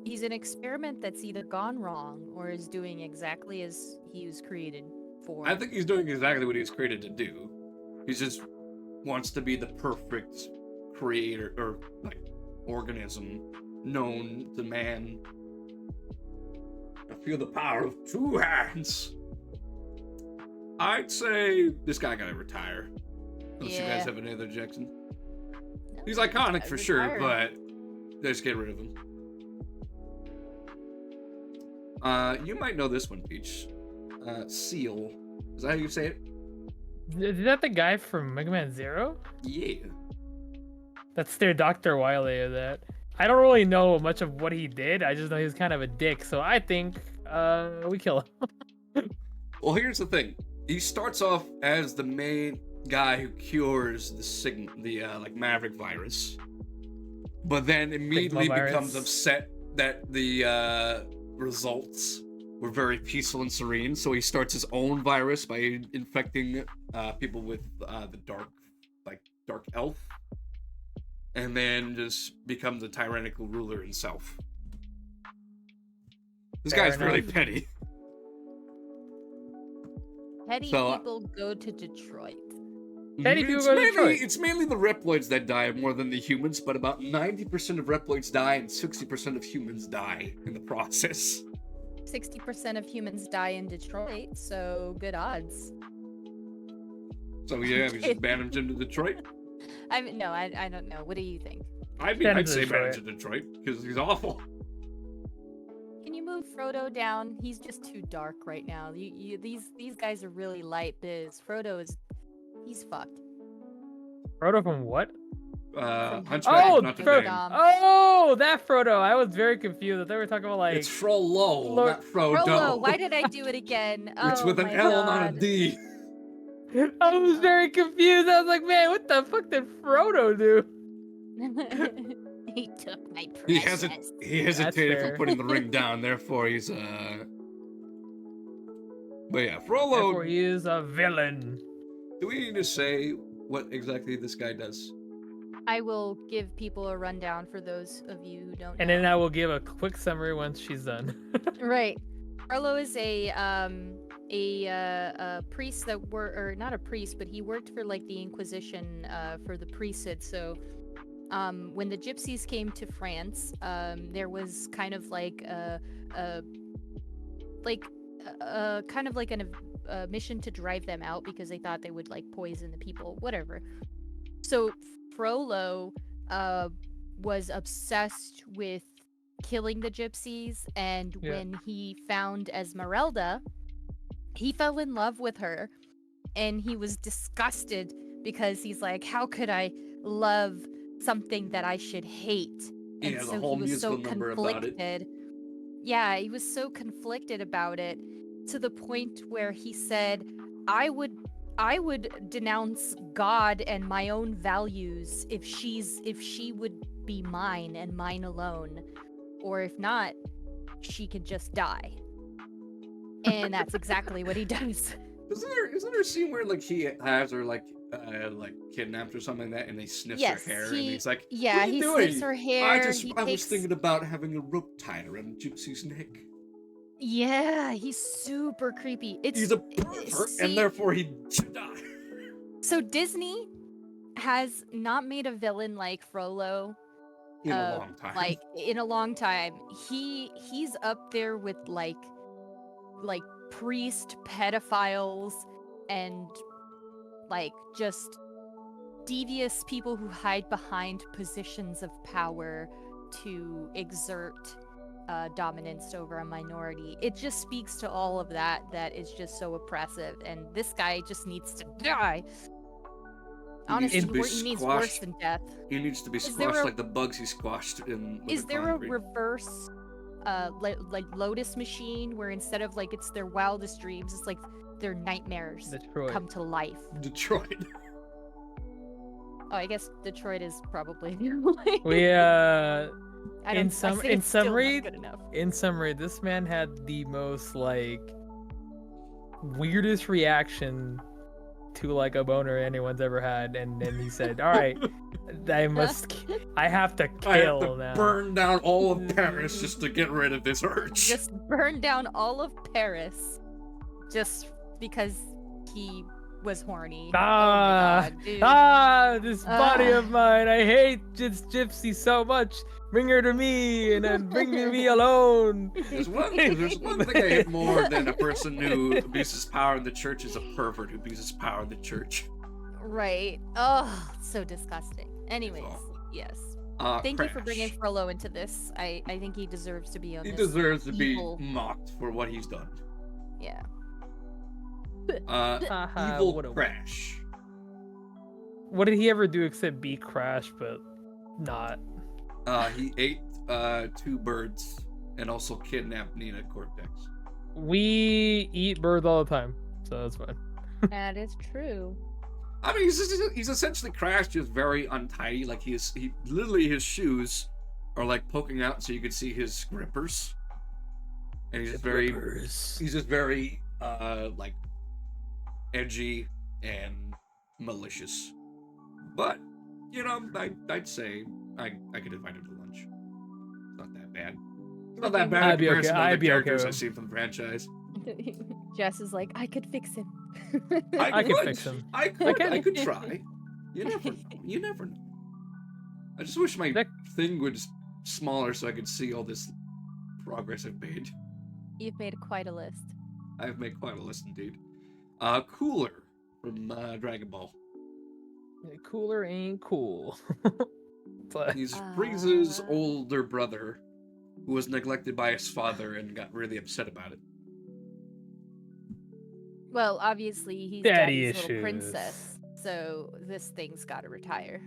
he's an experiment that's either gone wrong or is doing exactly as he was created for. I think he's doing exactly what he was created to do. He just wants to be the perfect creator or like organism known to man. I feel the power of two hands. I'd say this guy gotta retire. Unless you guys Yeah. have any other objections. No, He's iconic gotta for sure, retire. but let's get rid of him. You might know this one, Peach. Seal. Is that how you say it? Is that the guy from Mega Man Zero? Yeah. That's their Dr. Wily of that. I don't really know much of what he did. I just know he's kind of a dick. So I think we kill him. Well, here's the thing. He starts off as the main guy who cures the like Maverick virus, but then immediately virus. becomes upset that the results were very peaceful and serene. So he starts his own virus by infecting people with the dark elf, and then just becomes a tyrannical ruler himself. This Fair guy's really enough. petty. Petty So, people go to Detroit. Petty people go to Detroit. It's mainly the Reploids that die more than the humans, but about 90% of Reploids die and 60% of humans die in the process. 60% of humans die in Detroit, so good odds. So yeah, we just banish him to Detroit. I mean, no, I don't know. What do you think? I'd Banish say to banish to Detroit because he's awful. Can you move Frodo down? He's just too dark right now. These guys are really light biz. He's fucked. Frodo from what? Hunchback Oh, of Notre Frodo. Dame. Oh, that Frodo. I was very confused. I thought we were talking about like. It's Frollo, Lord- not Frodo. Frollo, why did I do it again? It's Oh with an my L, not a God. D. I was very confused. I was like, man, what the fuck did Frodo do? He took my He precious. hesitated fair. from putting the ring down. Therefore, he's But yeah, Frollo. Therefore, he is a villain. Do we need to say what exactly this guy does? I will give people a rundown for those of you who don't And know. then I will give a quick summary once she's done. Right. Frollo is a priest that or not a priest, but he worked for like the Inquisition for the priesthood. So when the gypsies came to France, there was kind of like a mission to drive them out because they thought they would like poison the people, whatever. So Frollo was obsessed with killing the gypsies, and Yeah. when he found Esmeralda, he fell in love with her, and he was disgusted because he's like, how could I love something that I should hate? He And has so a whole he was so musical number about it. conflicted. Yeah, he was so conflicted about it to the point where he said, I would denounce God and my own values if she would be mine and mine alone, or if not, she could just die. And that's exactly what he does. Isn't there a scene where like he has her like kidnapped or something like that, and he sniffs Yes, her hair, and he's like, Yeah, "What are you he doing? sniffs her hair. I he was takes... thinking about having a rope tied around a gypsy's neck. Yeah, he's super creepy. He's a pervert, and therefore he should die." So Disney has not made a villain like Frollo In a long time. like in a long time. He's up there with like priest pedophiles and like just devious people who hide behind positions of power to exert dominance over a minority. It just speaks to all of that is just so oppressive, and this guy just needs to die. Honestly, to be he needs worse squashed. than death. He needs to be Is there squashed a- like the bugs he squashed in. Is there a concrete. reverse like Lotus Machine, where instead of like it's their wildest dreams, it's like their nightmares Detroit. come to life. Detroit. Oh, I guess Detroit is probably the only. We I don't, in I sum- say in it's still not summary- good enough. in summary, this man had the most like weirdest reaction to like a boner anyone's ever had, and then he said, "All right, I have to I have kill to now." burn down all of Paris just to get rid of this urge. Just burn down all of Paris, just because he was horny. Ah, oh my God, dude. This body of mine, I hate Gypsy so much. Bring her to me, and then bring me alone. There's one thing I hate more than a person who abuses power in the church is a pervert who abuses power in the church. Right. Oh, so disgusting. Anyways, awful. yes. Thank you for bringing Crash. Frollo into this. I think he deserves to be on He this. deserves to evil- be mocked for what he's done. Yeah. Haha, Evil what a- Crash. What did he ever do except be Crash, but not? He ate 2 birds and also kidnapped Nina Cortex. We eat birds all the time, so that's fine. That is true. I mean, he's essentially Crash, just very untidy. Like he literally his shoes are like poking out so you can see his grippers, and he's just very like edgy and malicious. But you know, I'd say I could invite him to lunch. It's not that bad. It's not that bad in I'd be okay- comparison to I'd the be okay characters with I've him. seen from the franchise. Jess is like, I could fix him. I could would. fix him. I could. can. I could try. You never know. You never know. I just wish my That- thing was smaller so I could see all this progress I've made. You've made quite a list. I've made quite a list indeed. Cooler from Dragon Ball. Cooler ain't cool. But He's Frieza's Uh. older brother, who was neglected by his father and got really upset about it. Well, obviously he's Daddy Daddy's little issues. princess, so this thing's got to retire.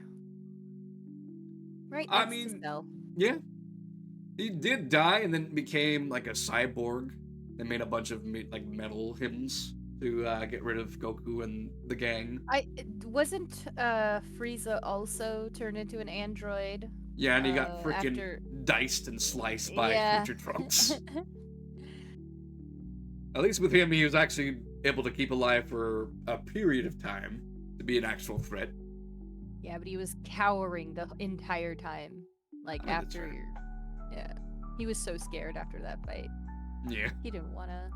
Right? I That's the mean- spell. Yeah. He did die and then became like a cyborg and made a bunch of metal hymns to get rid of Goku and the gang. Wasn't Frieza also turned into an android? Yeah, and he got freaking after- diced and sliced by Yeah. Future Trunks. At least with him, he was actually able to keep alive for a period of time to be an actual threat. Yeah, but he was cowering the entire time. Like Oh, that's after right. Yeah. He was so scared after that fight. Yeah. He didn't wanna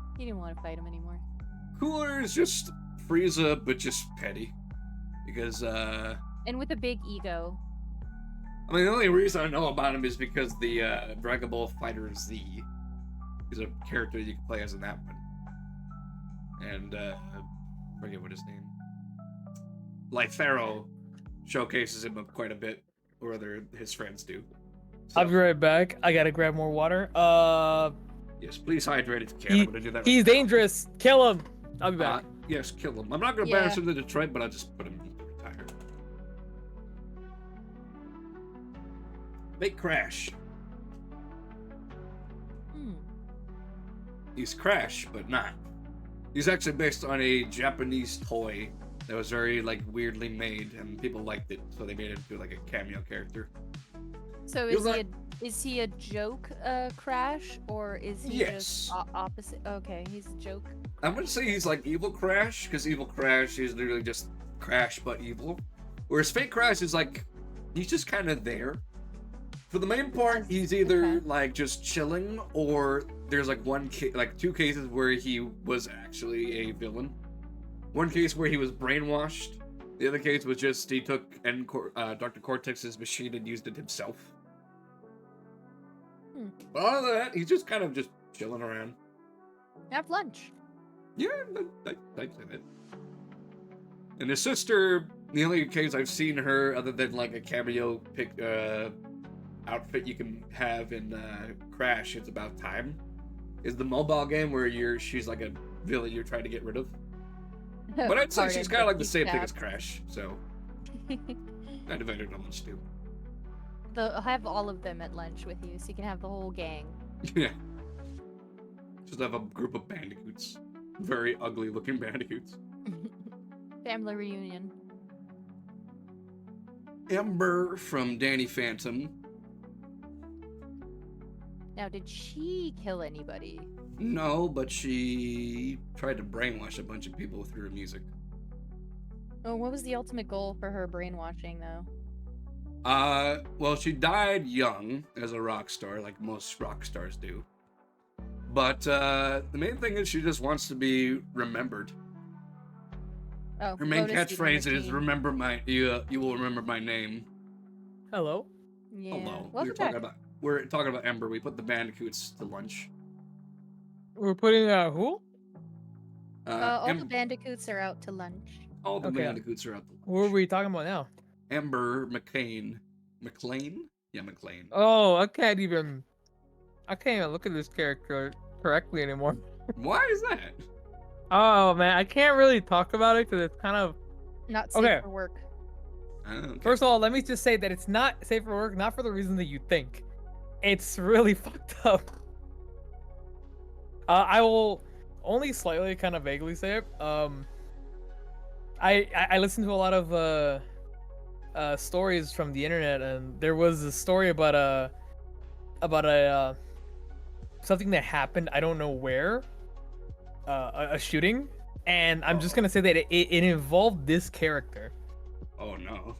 fight him anymore. Cooler is just Frieza, but just petty. Because, And with a big ego. I mean, the only reason I know about him is because the Dragon Ball Fighter Z is a character you can play as in that one. And, forget what his name. Lytharo showcases him quite a bit, or rather, his friends do. So, I'll be right back. I gotta grab more water. yes, please hydrate if you can. I'm gonna do that. He's right now. dangerous. Kill him. I'll be back. Yes, kill him. I'm not gonna Yeah. banish him to Detroit, but I'll just put him to retire. Make Crash. Hmm. He's Crash, but not. He's actually based on a Japanese toy that was very weirdly made, and people liked it, so they made it into a cameo character. So You're is right. is he a joke Crash, or is he Yes. just opposite? Okay, he's a joke. I'm gonna say he's like Evil Crash, because Evil Crash is literally just Crash but evil. Whereas Fake Crash is he's just kind of there. For the main part, he's either Okay. just chilling, or there's two cases where he was actually a villain. One case where he was brainwashed. The other case was just he took Dr. Cortex's machine and used it himself. Hmm. But other than that, he's just kind of just chilling around. Have lunch. Yeah, I'd say that. And his sister, the only case I've seen her, other than a cameo outfit you can have in Crash, It's About Time, is the mobile game where she's like a villain you're trying to get rid of. But I'd say she's kind of the same thing as Crash, so I'd invite her to lunch too. I'll have all of them at lunch with you, so you can have the whole gang. Yeah. Just have a group of bandicoots. Very ugly looking bandicoots. Family reunion. Ember from Danny Phantom. Now, did she kill anybody? No, but she tried to brainwash a bunch of people through her music. Oh, what was the ultimate goal for her brainwashing, though? Well, she died young as a rock star, like most rock stars do. But the main thing is she just wants to be remembered. Oh, Her main Lotus Eater catchphrase is Machine. "Remember my you will remember my name." Hello. Yeah. Hello. Welcome back. We're talking about Ember. We put the bandicoots to lunch. We're putting who? All the Em- bandicoots are out to lunch. all the Okay. bandicoots are out the Who are lunch. we talking about now? Ember McClain. McLean? Yeah, McLean. Oh, I can't even look at this character correctly anymore. Why is that? Oh man, I can't really talk about it because it's kind of. Not safe Okay. for work. Oh, okay. First of all, let me just say that it's not safe for work, not for the reason that you think. It's really fucked up. I will only slightly, kind of vaguely say it. I listened to a lot of stories from the internet, and there was a story about a something that happened. I don't know where. A shooting, and I'm just gonna say that it involved this character. Oh no.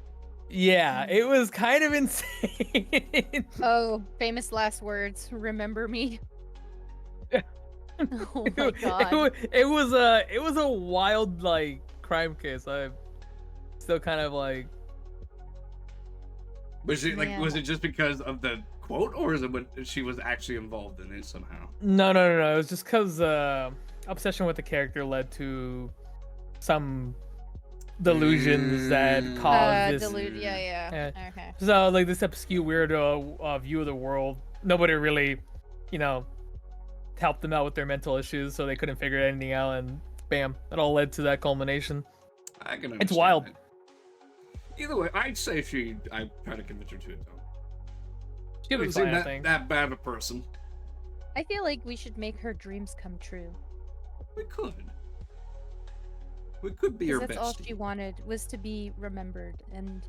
Yeah, it was kind of insane. Oh, famous last words. Remember me. Oh my god. It was a wild like crime case. I'm still kind of like Was it like Man. was it just because of the quote, or is it when she was actually involved in it somehow? no. It was just because obsession with the character led to some delusions that caused this. Yeah. Okay. So like this obscure weirdo view of the world. Nobody really, helped them out with their mental issues, so they couldn't figure anything out, and bam, it all led to that culmination. I can. It's understand wild. that. Either way, I'd say I try to convince her to atone. She'll be Doesn't fine, I seem think. that bad of a person. I feel like we should make her dreams come true. We could. We could be 'Cause her that's all bestie. she wanted was to be remembered, and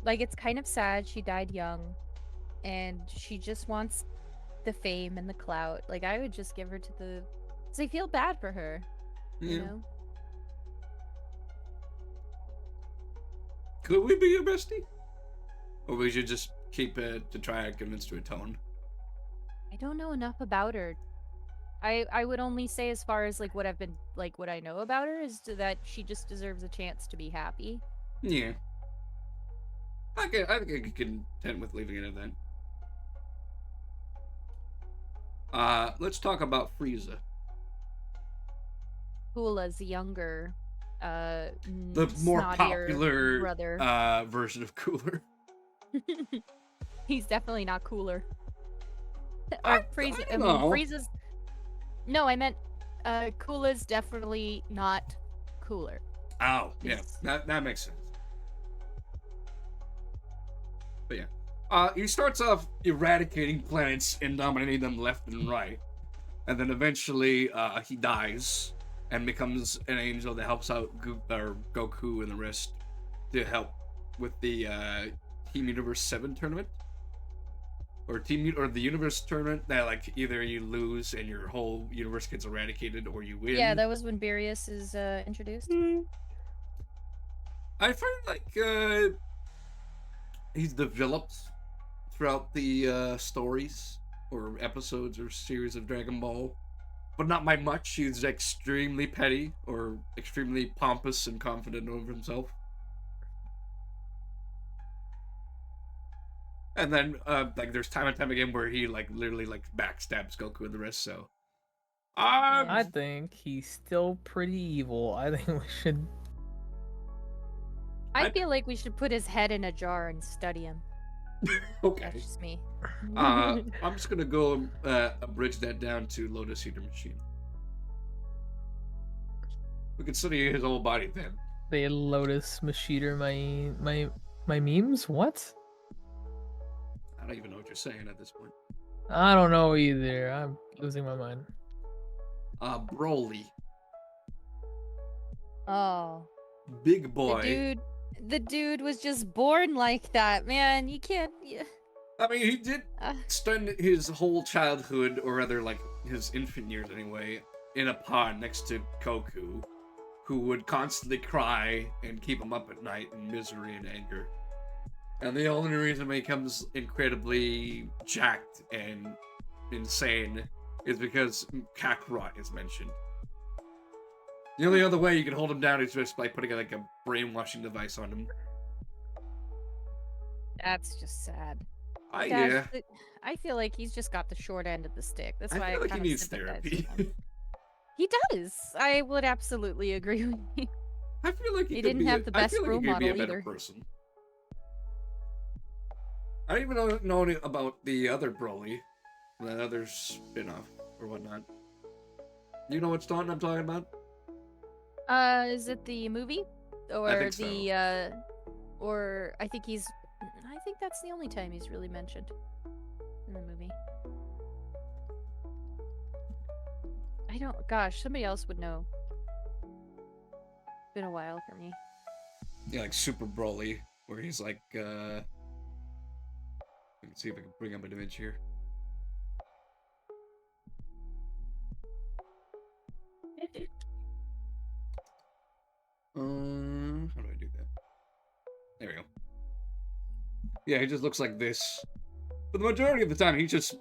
like it's kind of sad she died young, and she just wants the fame and the clout. Like I would just give her to the, 'cause I feel bad for her. You Yeah. know. Could we be your bestie? Or we should just keep it to try and convince to atone? I don't know enough about her. I would only say as far as like what I know about her is that she just deserves a chance to be happy. Yeah. I think I could content with leaving it at that. Let's talk about Frieza. Kula's younger, The more snottier popular brother. version of Cooler. He's definitely not cooler. I Or Frieza. I don't mean, know. Frieza's. No, I meant Kula's definitely not cooler. Oh, yeah, He's- that makes sense. But yeah, he starts off eradicating planets and dominating them left and right, and then eventually he dies and becomes an angel that helps out Goku and the rest to help with the Team Universe 7 tournament. Or the universe tournament that like either you lose and your whole universe gets eradicated, or you win. Yeah, that was when Beerus is introduced. I find like he's developed throughout the stories or episodes or series of Dragon Ball, but not by much. He's extremely petty or extremely pompous and confident over himself. And then like there's time and time again where he like literally like backstabs Goku and the rest. So I think he's still pretty evil. I think we should. I I- feel like we should put his head in a jar and study him. okay. That's just me. I'm just gonna go abridge that down to Lotus Eater Machine. We can study his whole body then. The Lotus Macheater, my memes. What? I don't even know what you're saying at this point. I don't know either. I'm losing my mind. Broly, Oh, big the boy. dude was just born like that, man. You can't. Yeah. I mean, he did Uh, spend his whole childhood, or rather, like his infant years anyway, in a pond next to Goku, who would constantly cry and keep him up at night in misery and anger. And the only reason he becomes incredibly jacked and insane is because Kakarot is mentioned. The only other way you can hold him down is just by putting like a brainwashing device on him. that's just sad. Dash, Yeah. I feel like he's just got the short end of the stick. That's I why feel like he kinda needs sympathize therapy. with him. He does. I would absolutely agree with you. I feel like He could didn't be have the I best feel like role he could be a model better either. person. I don't even know about the other Broly, that other spin-off or whatnot. You know what Staunton I'm talking about? Is it the movie? Or think so. or I think that's the only time he's really mentioned in the movie. I don't, gosh, somebody else would know. Been a while for me. Yeah, like Super Broly, where he's like, let me see if I can bring up an image here. How do I do that? There we go. Yeah, he just looks like this. But the majority of the time, he's just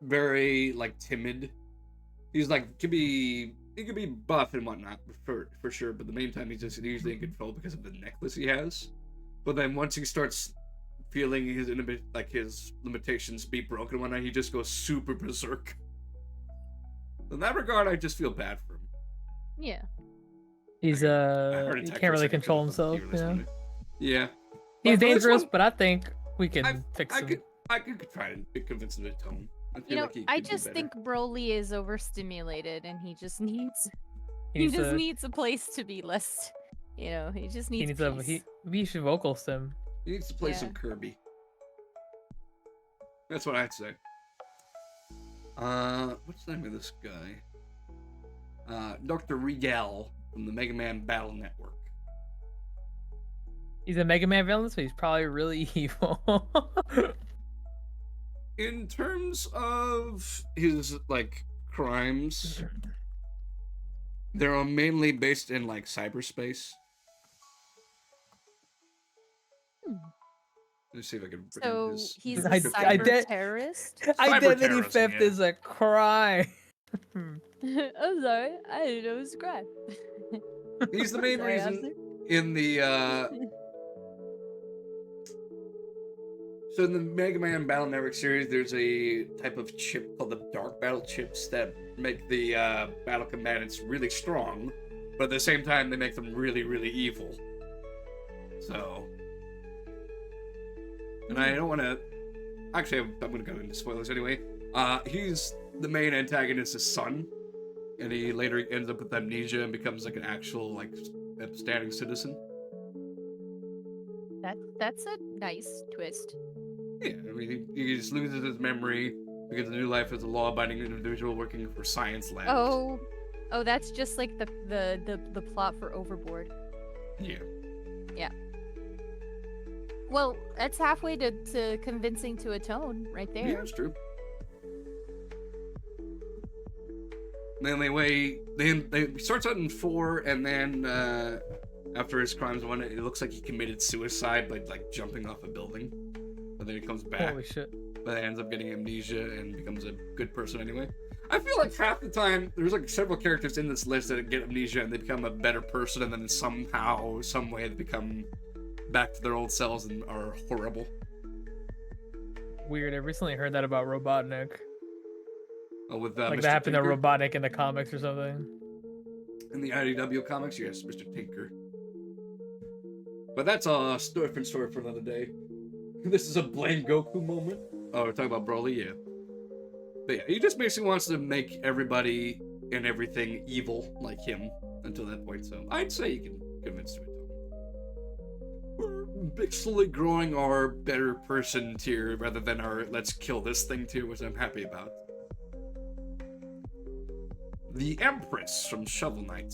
very, like, timid. He's like, he could be buff and whatnot, for sure, but the main time he's just usually in control because of the necklace he has. But then once he starts feeling his his limitations be broken and whatnot, he just goes super berserk. In that regard, I just feel bad for him. Yeah. He's I heard he attack for can't a really second, control feel himself. like You you were know? listening. Yeah. He's But for this dangerous, one, but I think we can fix him. I could try and convince him to tone. I feel You know, like he I could do just better. think Broly is overstimulated and he just needs He needs to. needs a place to be less, he just He needs needs peace. we should vocal sim. He needs to play Yeah. some Kirby. That's what I'd say. What's the name of this guy? Dr. Regal from the Mega Man Battle Network. He's a Mega Man villain, so he's probably really evil. In terms of his, like, crimes, they're mainly based in, like, cyberspace. Hmm. Let's see if I can bring So his he's a I cyber did- terrorist? Identity terrorism, theft yeah. is a crime. I'm sorry, I didn't know it was a crime. He's the main Sorry, reason officer. in the, So in the Mega Man Battle Network series, there's a type of chip called the Dark Battle Chips that make the battle combatants really strong, but at the same time they make them really, really evil. So, and I don't want to. Actually, I'm going to go into spoilers anyway. He's the main antagonist's son, and he later ends up with amnesia and becomes like an actual like upstanding citizen. That's a nice twist. Yeah, I mean, he just loses his memory because the new life is a law-abiding individual working for science labs. Oh, that's just like the plot for Overboard. Yeah. Well, that's halfway to convincing to atone right Yeah, there. that's true. Then they starts out in 4, and then after his crimes, it looks like he committed suicide by like jumping off a building. But then he comes back, Holy shit. but then ends up getting amnesia and becomes a good person anyway. I feel like half the time there's like several characters in this list that get amnesia and they become a better person, and then somehow, some way, they become back to their old selves and are horrible. Weird. I recently heard that about Robotnik. With Like Mr. that happened Tinker. to Robotnik in the comics or something. In the IDW comics, yes, Mr. Tinker. But that's a different story for another day. This is a blame Goku moment. Oh, we're talking about Broly, yeah. But yeah, he just basically wants to make everybody and everything evil like him until that point. So I'd say you can convince him. slowly growing our better person tier rather than our let's kill this thing tier, which I'm happy about. The Empress from Shovel Knight.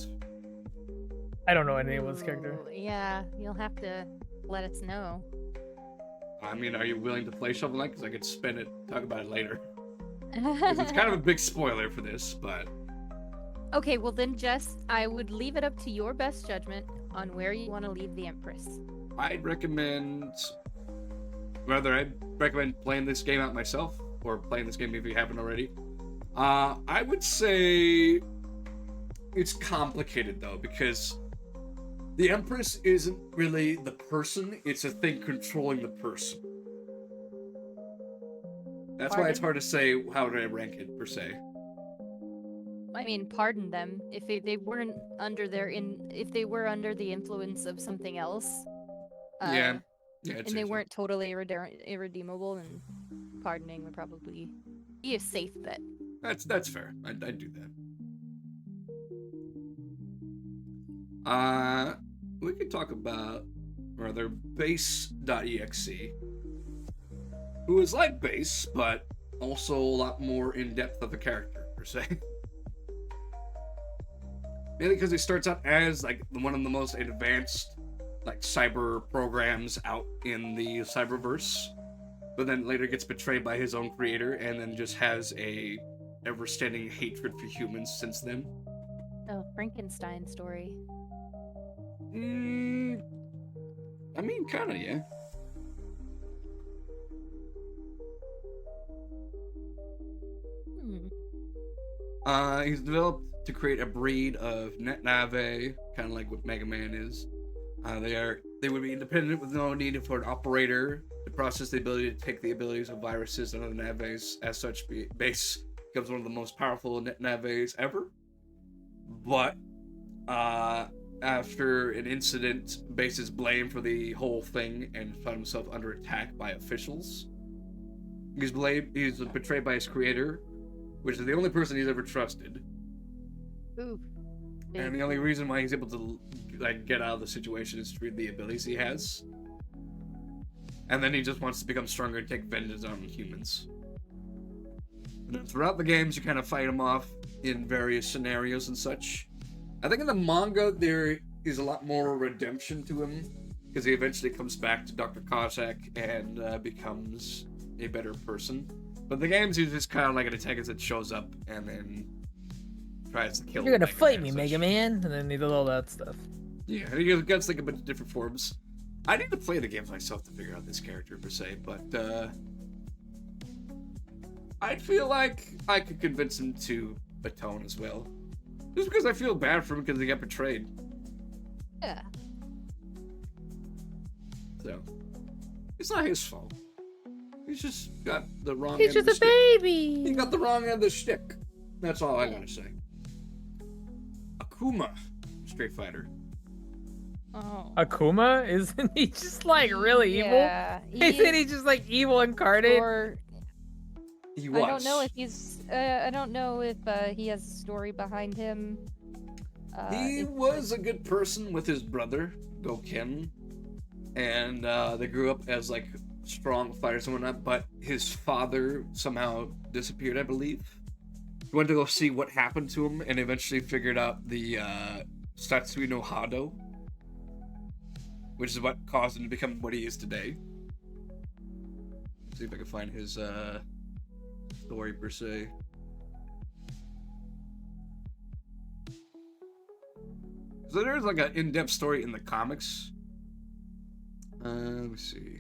I don't know anyone's character. Ooh, yeah, you'll have to let us know. I mean, are you willing to play Shovel Knight? Because I could spin it, talk about it later. 'Cause it's kind of a big spoiler for this, but... Okay, well then, Jess, I would leave it up to your best judgment on where you want to leave the Empress. I'd recommend playing this game out myself, or playing this game if you haven't already. I would say it's complicated though, because the Empress isn't really the person, it's a thing controlling the person. That's why it's hard to say how to rank it per se. I mean, pardon them if they weren't under if they were under the influence of something else. Yeah, and they weren't totally irredeemable, and pardoning would probably be a safe bet. That's fair. I'd do that. We could talk about rather Base.exe, who is like Base, but also a lot more in depth of a character per se. Mainly because he starts out as like one of the most advanced like cyber programs out in the cyberverse, but then later gets betrayed by his own creator, and then just has a ever-standing hatred for humans since then. Oh, Frankenstein story. I mean, kind of, yeah. He's developed to create a breed of Netnave, kind of like what Mega Man is. They would be independent with no need for an operator to process the ability to take the abilities of viruses and other Naves. As such, Base becomes one of the most powerful Naves ever. But after an incident, Base is blamed for the whole thing and found himself under attack by officials. He's betrayed by his creator, which is the only person he's ever trusted. Ooh. And the only reason why he's able to get out of the situation is through the abilities he has. And then he just wants to become stronger and take vengeance on humans. And then throughout the games, you kind of fight him off in various scenarios and such. I think in the manga there is a lot more redemption to him, because he eventually comes back to Dr. Cossack and becomes a better person. But the games, he's just kind of like an antagonist that shows up and then tries to kill him. You're gonna fight me, Mega Man, and then he does all that stuff. Yeah, he gets like a bunch of different forms. I need to play the games myself to figure out this character per se, but I feel like I could convince him to atone as well. Just because I feel bad for him because he got betrayed. Yeah. So, it's not his fault. He's just got the wrong He's end of just the a stick. baby. He got the wrong end of the stick. That's all I gotta say. Akuma, Street Fighter. Oh. Akuma? Isn't he just like really evil? Yeah. Isn't he just like evil incarnate? Or He was. I don't know if he's. I don't know if he has a story behind him. He was a good person with his brother, Goken, and they grew up as like strong fighters and whatnot, but his father somehow disappeared, I believe. He went to go see what happened to him and eventually figured out the Satsui no Hado, which is what caused him to become what he is today. Let's see if I can find his story per se. So there's like an in-depth story in the comics. Let me see.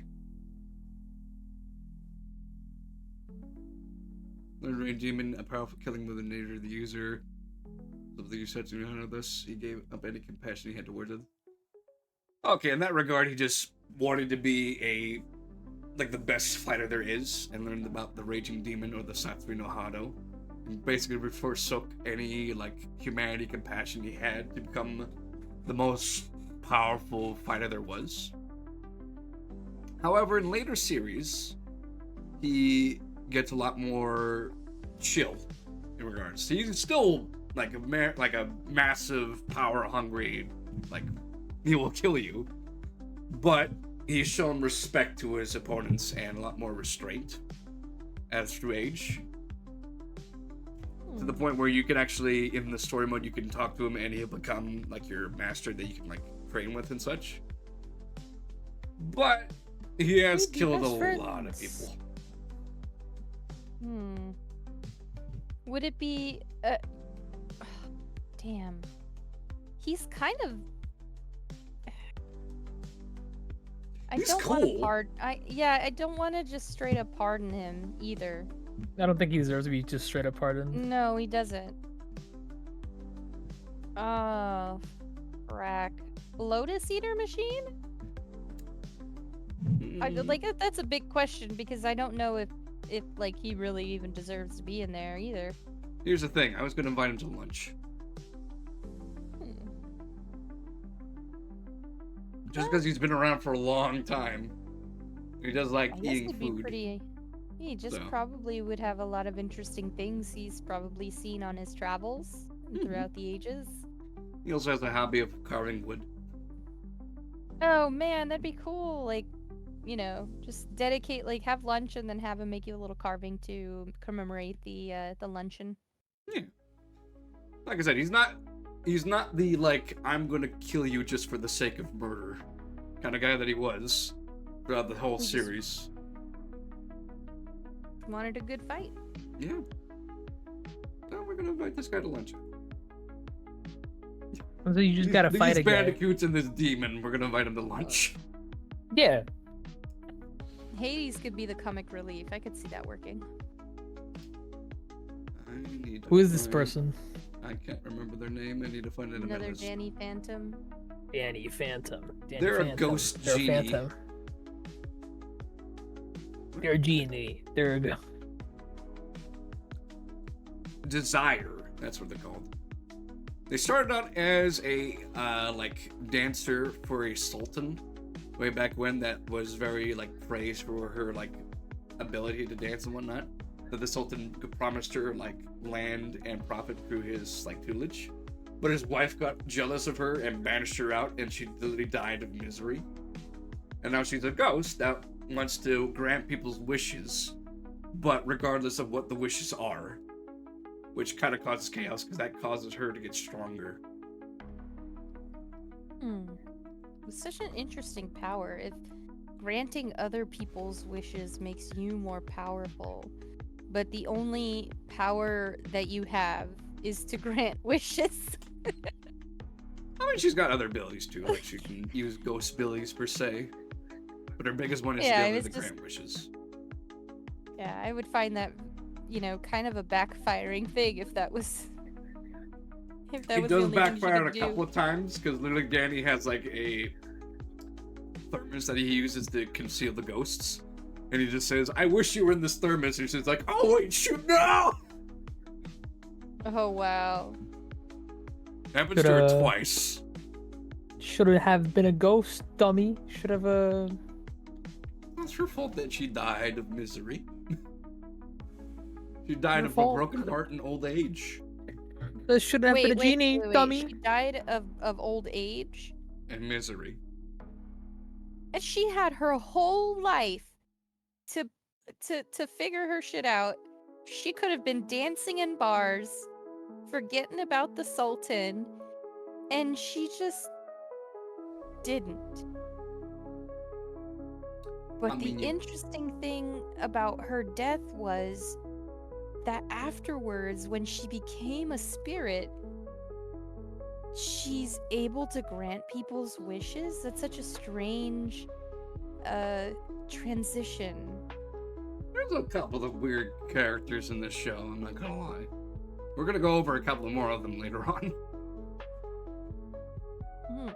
Learned Rain Demon, a powerful killing move in nature of the user. Of the user to know this, he gave up any compassion he had towards it. Okay, in that regard, he just wanted to be like the best fighter there is, and learned about the Raging Demon or the Satsui no Hado. And basically forsook any like humanity, compassion he had to become the most powerful fighter there was. However, in later series, he gets a lot more chill in regards. He's still like a massive, power-hungry, like he will kill you, but he's shown respect to his opponents and a lot more restraint as through age. To the point where you can actually, in the story mode, you can talk to him and he'll become like your master that you can like train with and such. But he has We'd be killed a best lot of friends. people. Would it be damn. He's kind of He's don't want to cool. I don't want to just straight up pardon him either. I don't think he deserves to be just straight up pardoned. No, he doesn't. Oh, frack. Lotus Eater machine? Like that's a big question because I don't know if like he really even deserves to be in there either. Here's the thing, I was gonna invite him to lunch. Hmm. Just because he's been around for a long time. He does like I guess eating he'd be food. pretty. He just So. probably would have a lot of interesting things he's probably seen on his travels and throughout the ages. He also has a hobby of carving wood. Oh man, that'd be cool. Like, you know, just dedicate, like, have lunch and then have him make you a little carving to commemorate the luncheon. Yeah. Like I said, he's not the like I'm gonna kill you just for the sake of murder kind of guy that he was throughout the whole He just- series. Wanted a good fight. Yeah. So we're gonna invite this guy to lunch. So you just gotta fight These a guy. bandicoots and this demon, we're gonna invite him to lunch. Yeah. Hades could be the comic relief. I could see that working. I need to Who is this find- person? I can't remember their name. I need to find it in my Another list. Danny Phantom. Danny Phantom. Danny They're a Phantom. ghost They're genie. a phantom. They're a genie. They're a Desire. That's what they're called. They started out as a like dancer for a sultan way back when that was very like praised for her like ability to dance and whatnot. That the sultan promised her like land and profit through his like tutelage. But his wife got jealous of her and banished her out, and she literally died of misery. And now she's a ghost that wants to grant people's wishes, but regardless of what the wishes are. Which kind of causes chaos because that causes her to get stronger. It's such an interesting power. If granting other people's wishes makes you more powerful, but the only power that you have is to grant wishes. I mean, she's got other abilities too, like she can use ghost abilities per se. But her biggest one is Yeah, to be able it's to just- grant wishes. Yeah, I would find that, you know, kind of a backfiring thing if that was. If that It was the does only thing she backfire could a couple of times because literally Danny has like a thermos that he uses to conceal the ghosts. And he just says, I wish you were in this thermos. And she's like, oh, wait, shoot, no! Oh wow. Happens to her Shoulda- twice. should have been a ghost, dummy. Should have It's her fault that she died of misery. She died Her of fault. a broken heart and old age. This should have been a genie, dummy. She died of old age, And misery. and she had her whole life to figure her shit out. She could have been dancing in bars, forgetting about the Sultan, and she just didn't. But I mean, the you- interesting thing about her death was that afterwards, when she became a spirit, she's able to grant people's wishes. That's such a strange transition. There's a couple of weird characters in this show, I'm not gonna lie. We're gonna go over a couple more of them later on. Hmm.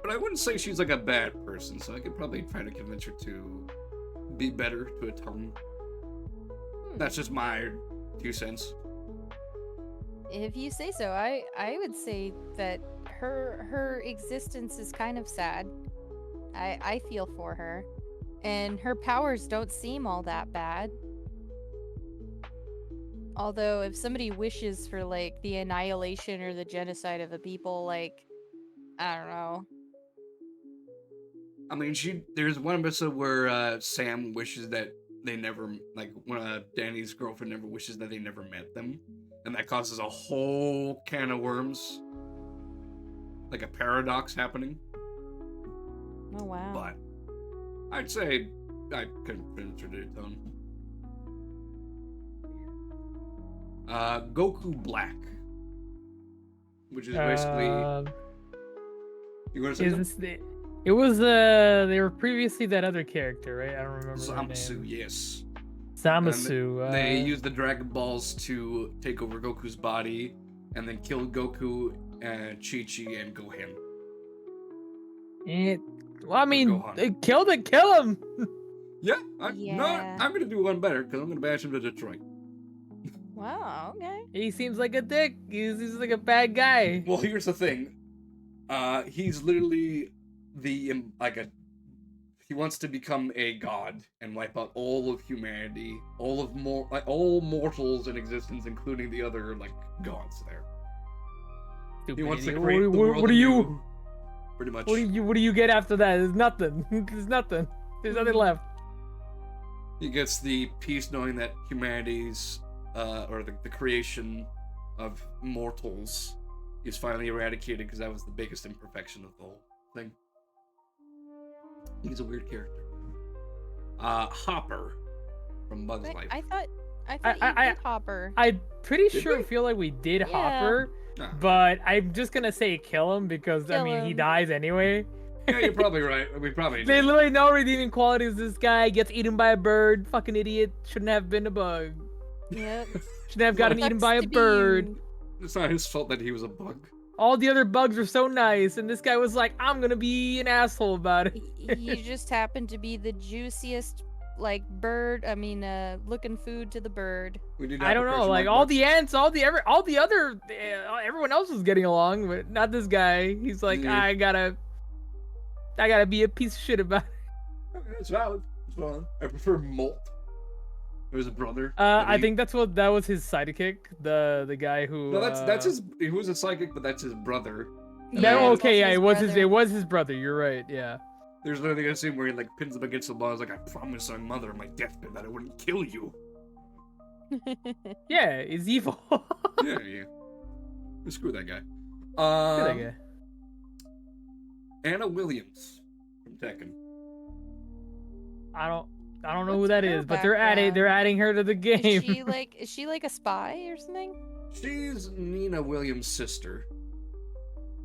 But I wouldn't say she's like a bad person, so I could probably try to convince her to be better, to atone. That's just my 2 cents. If you say so, I would say that her existence is kind of sad. I feel for her, and her powers don't seem all that bad. Although, if somebody wishes for like the annihilation or the genocide of a people, like I don't know. I mean, there's one episode where Sam wishes that they never, like, when Danny's girlfriend never wishes that they never met them. And that causes a whole can of worms. Like a paradox happening. Oh wow. But I'd say I couldn't finish her to tone. Goku Black. Which is basically... you want to say Is something? this it was they were previously that other character, right? I don't remember their Zamasu, name. yes. Zamasu. They use the Dragon Balls to take over Goku's body and then kill Goku and Chi-Chi and Gohan. Well, I mean, Gohan. they kill him. Yeah, Yeah. I'm gonna do one better because I'm gonna bash him to Detroit. Wow. Okay. He seems like a dick. He seems like a bad guy. Well, here's the thing. He's literally he wants to become a god and wipe out all of humanity, all mortals in existence, including the other gods there. Stupid He wants to idiot. create the world What do you? anew, pretty much. What do you get after that? There's nothing. There's nothing. There's nothing left. He gets the peace knowing that humanity's or the creation of mortals is finally eradicated because that was the biggest imperfection of the whole thing. He's a weird character. Hopper from Bugs Wait, Life. I thought you did Hopper. I'm pretty Did sure we? feel like we did Yeah. Hopper, Ah. but I'm just gonna say kill him because I Kill mean he him. dies anyway. Yeah, you're probably right. We probably There's did. literally no redeeming qualities. This guy gets eaten by a bird. Fucking idiot. Shouldn't have been a bug. Yep. Shouldn't have gotten eaten Sucks by a to be bird. you. It's not his fault that he was a bug. All the other bugs were so nice, and this guy was like, I'm gonna be an asshole about it. You just happened to be the juiciest, bird. I mean, looking food to the bird. We did I don't know, like all the ants, all the other, everyone else was getting along, but not this guy. He's like, Yeah. I gotta be a piece of shit about it. It's valid. It's valid. I prefer Molt. There's a brother. I think that was his sidekick, the guy who. No, that's his. He was a psychic, but that's his brother. That, Yeah, it's okay, also yeah, his it brother. was his brother. You're right. Yeah. There's another scene where he pins him against the wall. He's like, I promised my mother on my deathbed that I wouldn't kill you. Yeah, he's evil. Yeah. Screw that guy. That guy. Anna Williams from Tekken. I don't know who What's that her is, but they're adding her to the game. Is she like a spy or something? She's Nina Williams' sister,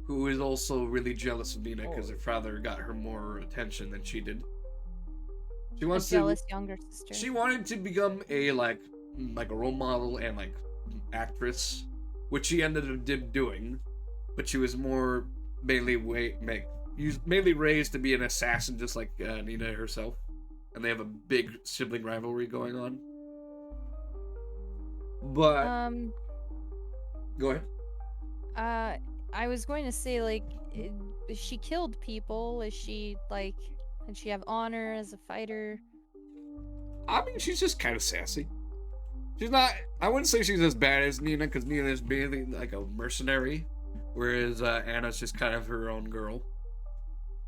who is also really jealous of Nina because her father got her more attention than she did. She A wants jealous younger sister. She wanted to become a a role model and actress, which she ended up doing, but she was more mainly raised to be an assassin, just like Nina herself, and they have a big sibling rivalry going on. But go ahead. I was going to say she killed people. Is she did she have honor as a fighter? I mean, she's just kind of sassy. She's not. I wouldn't say she's as bad as Nina, because Nina is mainly like a mercenary, whereas Anna's just kind of her own girl.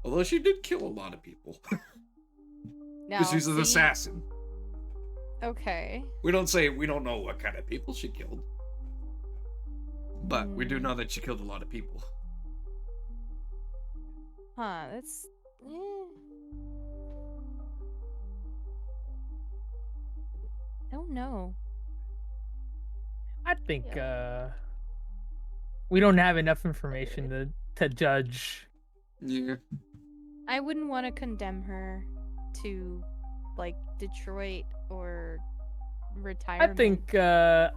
Although she did kill a lot of people, Now, because she's an see- assassin. Okay. We don't know what kind of people she killed, but we do know that she killed a lot of people. Huh. That's. Don't know. I think we don't have enough information to judge. Yeah. I wouldn't want to condemn her to Detroit or retirement. I think to-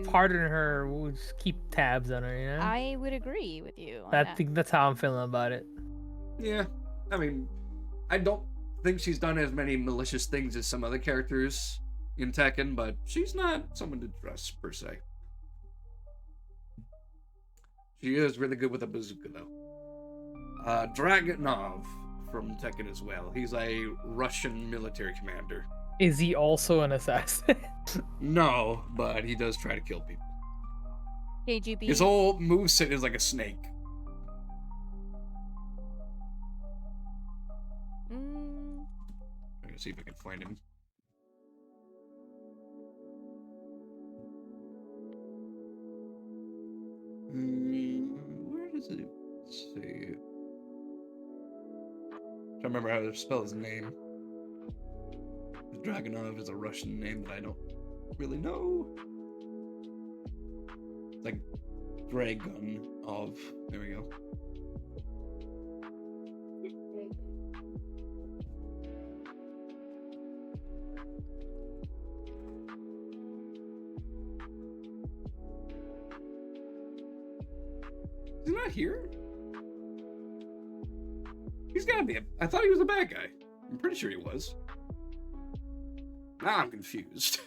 pardon her will just keep tabs on her. You know. I would agree with you on I that. think that's how I'm feeling about it. Yeah. I mean, I don't think she's done as many malicious things as some other characters in Tekken, but she's not someone to trust per se. She is really good with a bazooka, though. Dragunov from Tekken as well. He's a Russian military commander. Is he also an assassin? No, but he does try to kill people. KGB. His whole moveset is like a snake. to see if I can find him. Where does it say? I don't remember how to spell his name. Dragunov is a Russian name that I don't really know. It's like Dragunov. There we go. He's not here? He's gotta be I thought he was a bad guy. I'm pretty sure he was. Now I'm confused.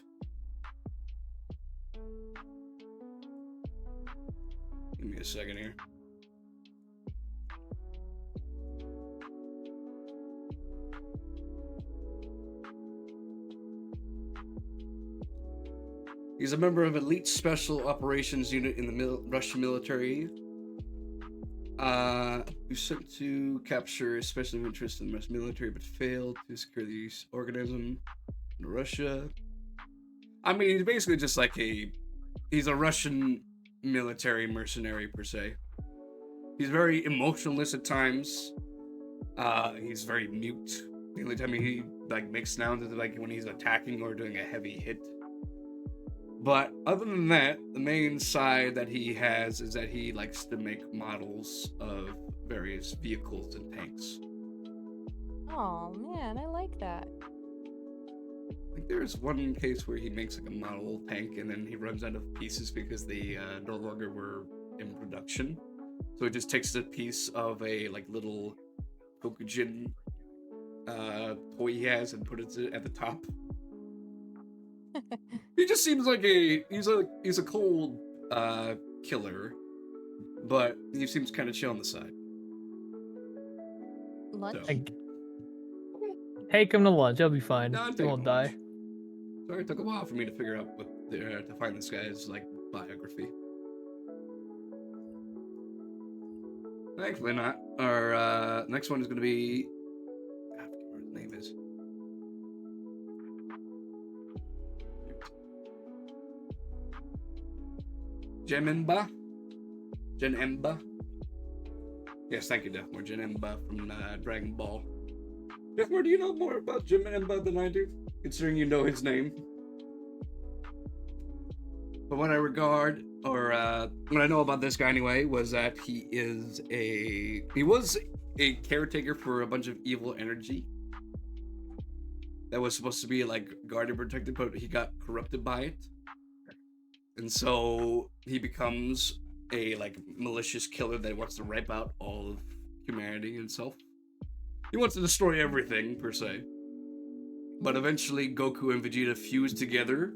Give me a second here. He's a member of Elite Special Operations Unit in the Russian military. Who sent to capture especially of interest in the Russian military, but failed to secure the organism in Russia. I mean, he's basically just like he's a Russian military mercenary per se. He's very emotionless at times. He's very mute. The only time he like makes sounds is like when he's attacking or doing a heavy hit. But other than that, the main side that he has is that he likes to make models of various vehicles and tanks. Oh man, I like that. I think there's one case where he makes like a model tank and then he runs out of pieces because they no longer were in production. So he just takes a piece of a like little Kokujin toy he has and puts it at the top. He just seems like he's a cold killer, but he seems kind of chill on the side. Lunch? So. Take him to lunch. He'll be fine. No, He won't die. Sorry, it took a while for me to figure out what to find this guy's like biography. Thankfully not. Our next one is going to be. I forget what his name is. Janemba. Yes, thank you, Deathmore. Janemba from Dragon Ball. Deathmore, do you know more about Janemba than I do? Considering you know his name. But what I regard, or what I know about this guy anyway, was that he was a caretaker for a bunch of evil energy that was supposed to be like guarded, protected, but he got corrupted by it. And so he becomes a like malicious killer that wants to wipe out all of humanity himself. He wants to destroy everything per se. But eventually Goku and Vegeta fuse together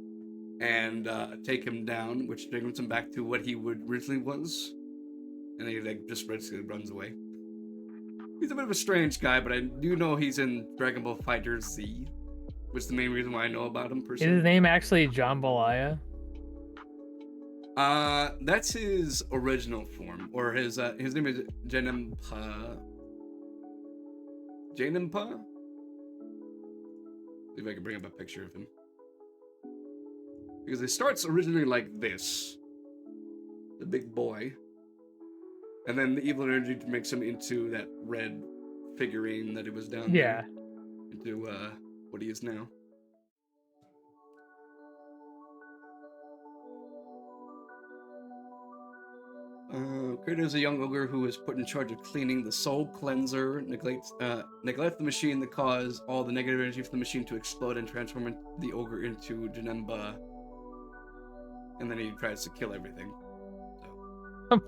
and take him down, which brings him back to what he originally was. And he like just basically runs away. He's a bit of a strange guy, but I do know he's in Dragon Ball FighterZ, which is the main reason why I know about him per se. Is his name actually John Balaya? That's his original form, or his name is Janempa. Janempa? See if I can bring up a picture of him. Because it starts originally like this. The big boy. And then the evil energy makes him into that red figurine that it was down there. Into, what he is now. Kratos is a young ogre who is put in charge of cleaning the soul cleanser, neglect the machine that caused all the negative energy from the machine to explode and transform the ogre into Janemba. And then he tries to kill everything. So.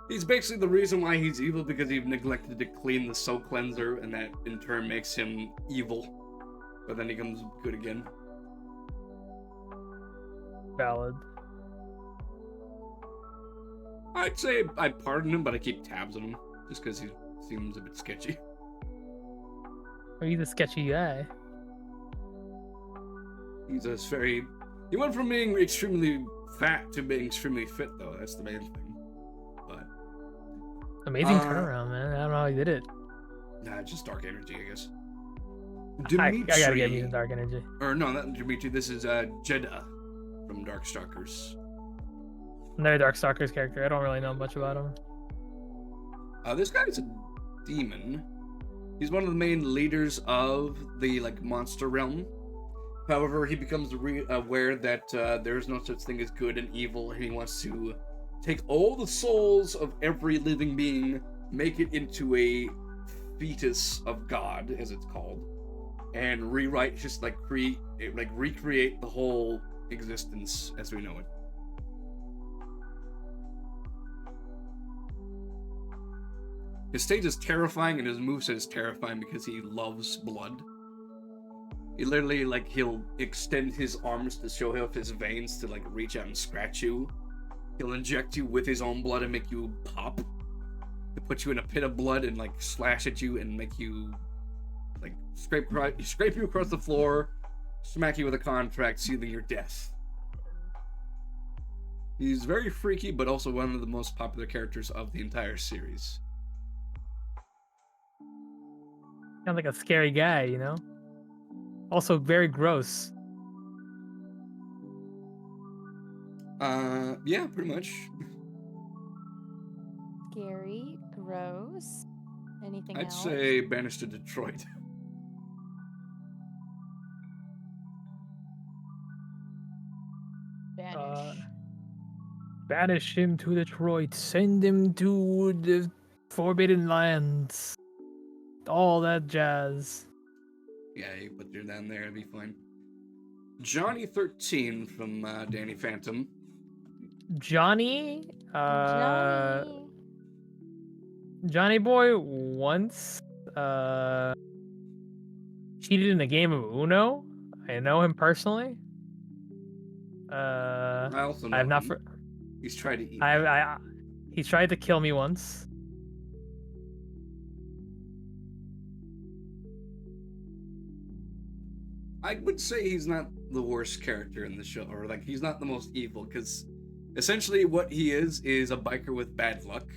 He's basically the reason why he's evil, because he neglected to clean the soul cleanser, and that in turn makes him evil. But then he comes good again. Valid. I'd say I pardon him, but I keep tabs on him just because he seems a bit sketchy. He's a sketchy guy. He's just very. He went from being extremely fat to being extremely fit, though. That's the main thing. But Amazing turnaround, man. I don't know how he did it. Nah, just dark energy, I guess. I gotta get me some dark energy. Or no, not Dimitri. This is Jeddah from Darkstalkers. Another Darkstalkers character. I don't really know much about him. This guy's a demon. He's one of the main leaders of the monster realm. However, he becomes aware that there is no such thing as good and evil, and he wants to take all the souls of every living being, make it into a fetus of God, as it's called, and rewrite, just recreate the whole existence as we know it. His stage is terrifying, and his moveset is terrifying because he loves blood. He literally, he'll extend his arms to show off his veins to, reach out and scratch you. He'll inject you with his own blood and make you pop. To put you in a pit of blood and, slash at you and make you, scrape you across the floor, smack you with a contract, sealing your death. He's very freaky, but also one of the most popular characters of the entire series. Sounds like a scary guy, you know? Also very gross. Yeah, pretty much. Scary, gross. Anything I'd else? say banished to Detroit. Banish. Banish him to Detroit. Send him to the Forbidden Lands. All that jazz. Yeah, you put her down there, it'd be fine. Johnny 13 from Danny Phantom. Johnny Johnny. Johnny Boy once cheated in a game of Uno. I know him personally. I also know I've not him. He's tried to eat. He's tried to kill me once. I would say he's not the worst character in the show, or he's not the most evil, because essentially what he is a biker with bad luck.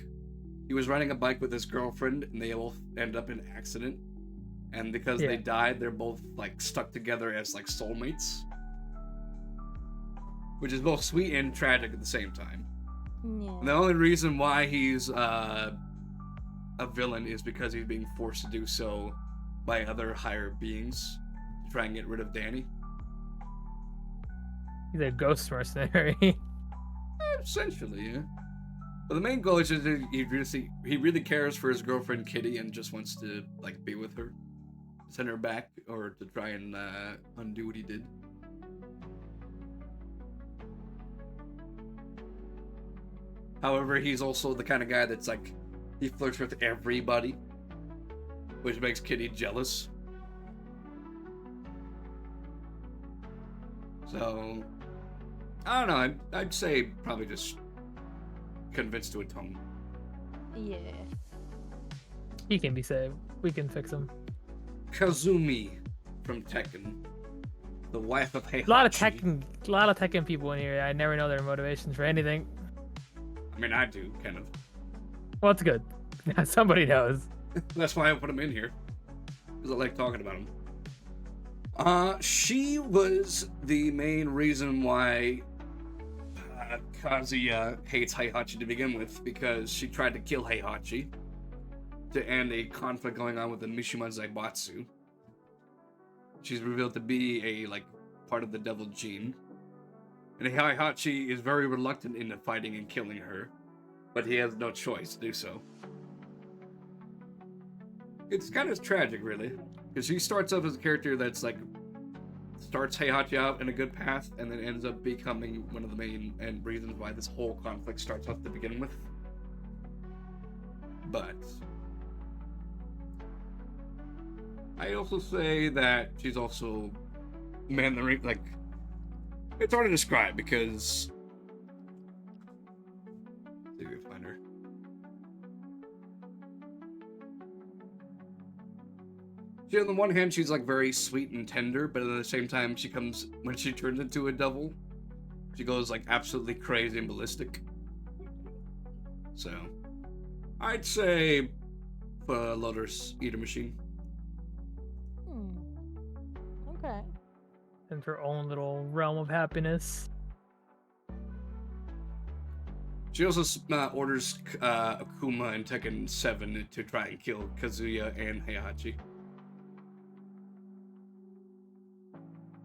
He was riding a bike with his girlfriend, and they both end up in an accident. And because they died, they're both stuck together as soulmates, which is both sweet and tragic at the same time. Yeah. And the only reason why he's a villain is because he's being forced to do so by other higher beings to try and get rid of Danny. He's a ghost mercenary. Essentially, yeah. But the main goal is just he really cares for his girlfriend Kitty and just wants to be with her, send her back, or to try and undo what he did. However, he's also the kind of guy that's he flirts with everybody, which makes Kitty jealous. So, I don't know. I'd say probably just convinced to atone. Yeah. He can be saved. We can fix him. Kazumi from Tekken, the wife of Heihachi. A lot of Tekken people in here. I never know their motivations for anything. I mean, I do, kind of. Well, it's good. Somebody knows. That's why I put him in here, because I like talking about him. She was the main reason why Kazuya hates Heihachi to begin with, because she tried to kill Heihachi to end a conflict going on with the Mishima Zaibatsu. She's revealed to be a part of the Devil Gene, and Heihachi is very reluctant into fighting and killing her, but he has no choice to do so. It's kind of tragic, really, because she starts off as a character that's starts Heihachi out in a good path, and then ends up becoming one of the main reasons why this whole conflict starts off to begin with. But I also say that she's also it's hard to describe because let's see if we can find her. She, on the one hand, she's very sweet and tender, but at the same time, when she turns into a devil, she goes absolutely crazy and ballistic. So, I'd say Loader's eater machine. Okay. into her own little realm of happiness. She also orders Akuma and Tekken 7 to try and kill Kazuya and Heihachi.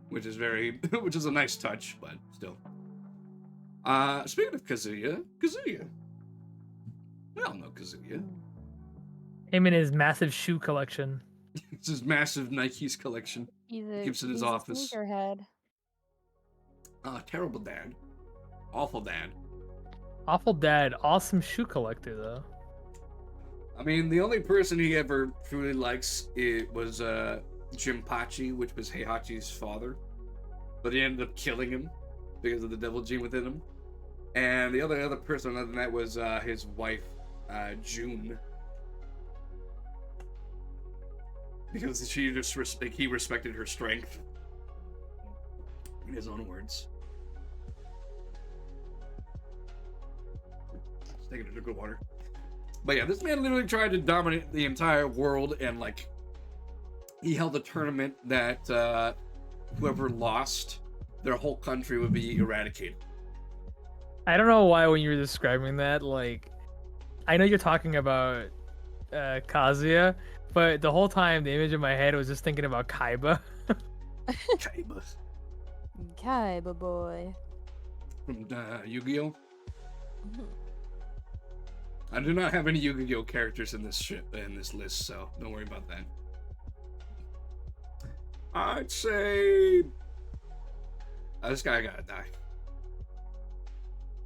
Which is which is a nice touch, but still. Speaking of Kazuya. We all know Kazuya. Him and his massive shoe collection. It's his massive Nikes collection. Keeps in his office. Sneakerhead. Terrible dad. Awful dad. Awful dad, awesome shoe collector though. I mean, the only person he ever truly likes was Jinpachi, which was Heihachi's father. But he ended up killing him because of the devil gene within him. And the other person other than that was his wife, June. Because he respected her strength. In his own words. Just taking a drink of water. But yeah, this man literally tried to dominate the entire world, and like, he held a tournament that whoever lost, their whole country would be eradicated. I don't know why when you were describing that, like, I know you're talking about Kazuya, but the whole time the image in my head was just thinking about Kaiba. Kaiba. Kaiba boy. From Yu-Gi-Oh! I do not have any Yu-Gi-Oh! Characters in this list, so don't worry about that. I'd say this guy gotta die.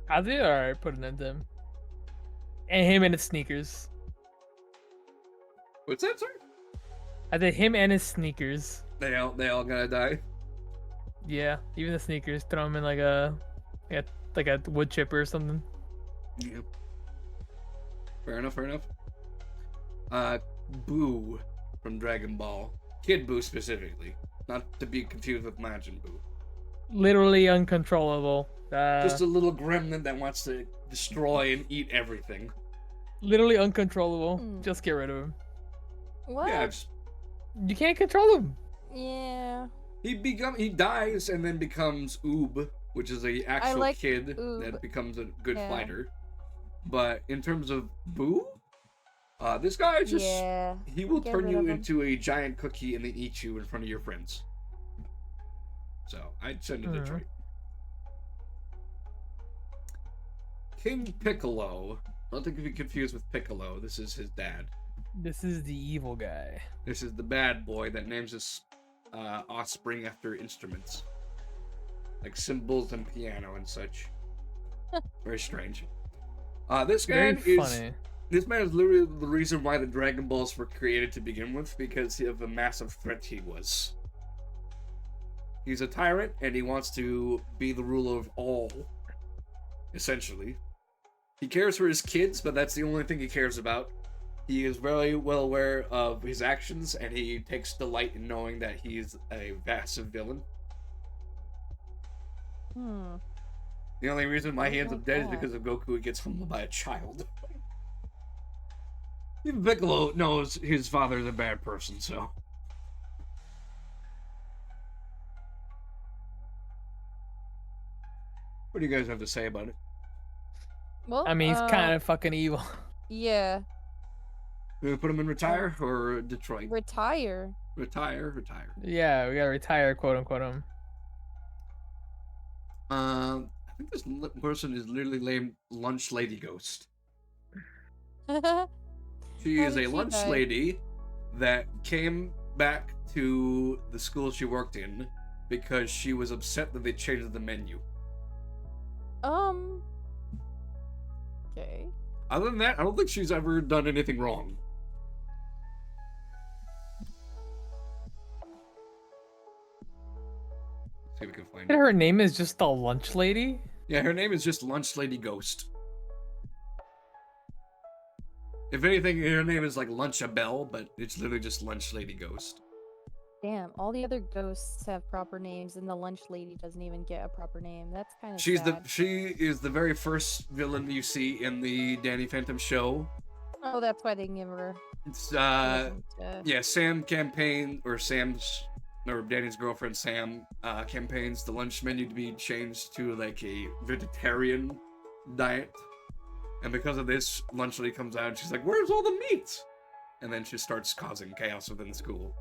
Kazuya, alright, put an end to him. And him and his sneakers. What's that, sir? I think him and his sneakers. They all gotta die. Yeah, even the sneakers. Throw them in like a wood chipper or something. Yeah. Fair enough. Boo from Dragon Ball. Kid Boo specifically. Not to be confused with Majin Buu. Literally uncontrollable. Just a little gremlin that wants to destroy and eat everything. Literally uncontrollable. Just get rid of him. What? Yeah, You can't control him. Yeah. he dies and then becomes Oob, which is a actual like kid Oob. that becomes a good Yeah. fighter. But in terms of Boo, this guy just Yeah. he will Get turn rid you of him. into a giant cookie and then eat you in front of your friends. So I'd send to Mhm. Detroit. King Piccolo. Don't think to be confused with Piccolo. This is his dad. This is the evil guy. This is the bad boy that names his offspring after instruments, like cymbals and piano and such. Very strange. This Very man is funny. this man is literally the reason why the Dragon Balls were created to begin with, because of the massive threat he was. He's a tyrant and he wants to be the ruler of all. Essentially, he cares for his kids, but that's the only thing he cares about. He is very well aware of his actions, and he takes delight in knowing that he is a massive villain. The only reason why he ends up dead is because of Goku gets humbled by a child. Even Piccolo knows his father is a bad person, so. What do you guys have to say about it? Well, I mean, he's kind of fucking evil. Yeah. Do we put him in retire or Detroit? Retire. Retire. Yeah, we gotta retire, quote unquote him. I think this person is literally named Lunch Lady Ghost. She How is did a she lunch die? lady that came back to the school she worked in because she was upset that they changed the menu. Okay. Other than that, I don't think she's ever done anything wrong. See if we can find And it. her name is just the lunch lady? Yeah, her name is just Lunch Lady Ghost. If anything, her name is like Lunchabelle, but it's literally just Lunch Lady Ghost. Damn, all the other ghosts have proper names, and the lunch lady doesn't even get a proper name. That's kind of She is the very first villain you see in the Danny Phantom show. Oh, that's why they give her It's wasn't, yeah, Sam's or Danny's girlfriend Sam campaigns the lunch menu to be changed to like a vegetarian diet. And because of this, lunch lady comes out and she's like, "Where's all the meat?" And then she starts causing chaos within the school.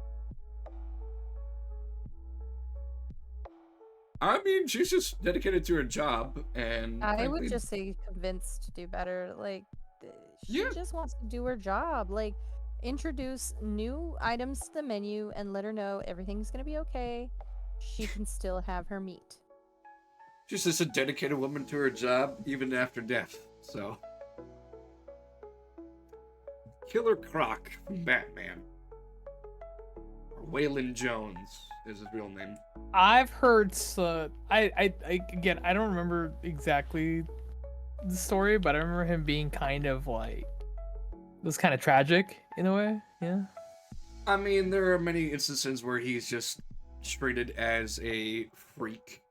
I mean, she's just dedicated to her job, and I frankly, would just say convinced to do better. Like, she Yeah. just wants to do her job. Like, introduce new items to the menu and let her know everything's gonna be okay. She can still have her meat. she's just a dedicated woman to her job, even after death. So, Killer Croc from Batman, or Waylon Jones is his real name. I've heard I again, I don't remember exactly the story, but I remember him being kind of like, it was kind of tragic in a way. Yeah. I mean, there are many instances where he's just treated as a freak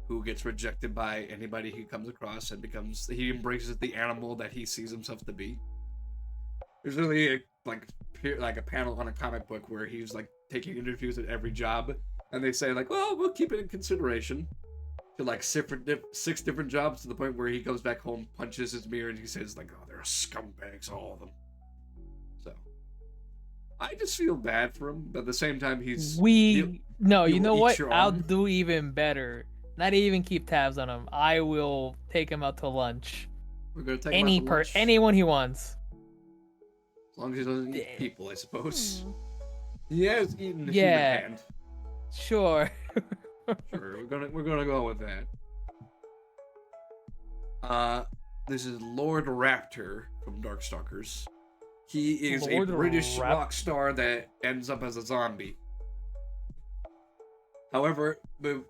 who gets rejected by anybody he comes across and he embraces the animal that he sees himself to be. There's really like a panel on a comic book where he's like taking interviews at every job, and they say like, "Well, we'll keep it in consideration." To like 6 different jobs, to the point where he goes back home, punches his mirror, and he says like, "Oh, they're scumbags, all of them." So I just feel bad for him, but at the same time, You you know will eat what? your I'll own. do even better. Not even keep tabs on him. I will take him out to lunch. We're gonna take him out to lunch. Anyone he wants. As long as he doesn't eat Yeah. people, I suppose. Hmm. He has eaten a Yeah. human hand. Sure. Sure, we're gonna go with that. This is Lord Raptor from Darkstalkers. He is Lord a British Rap- rock star that ends up as a zombie. However,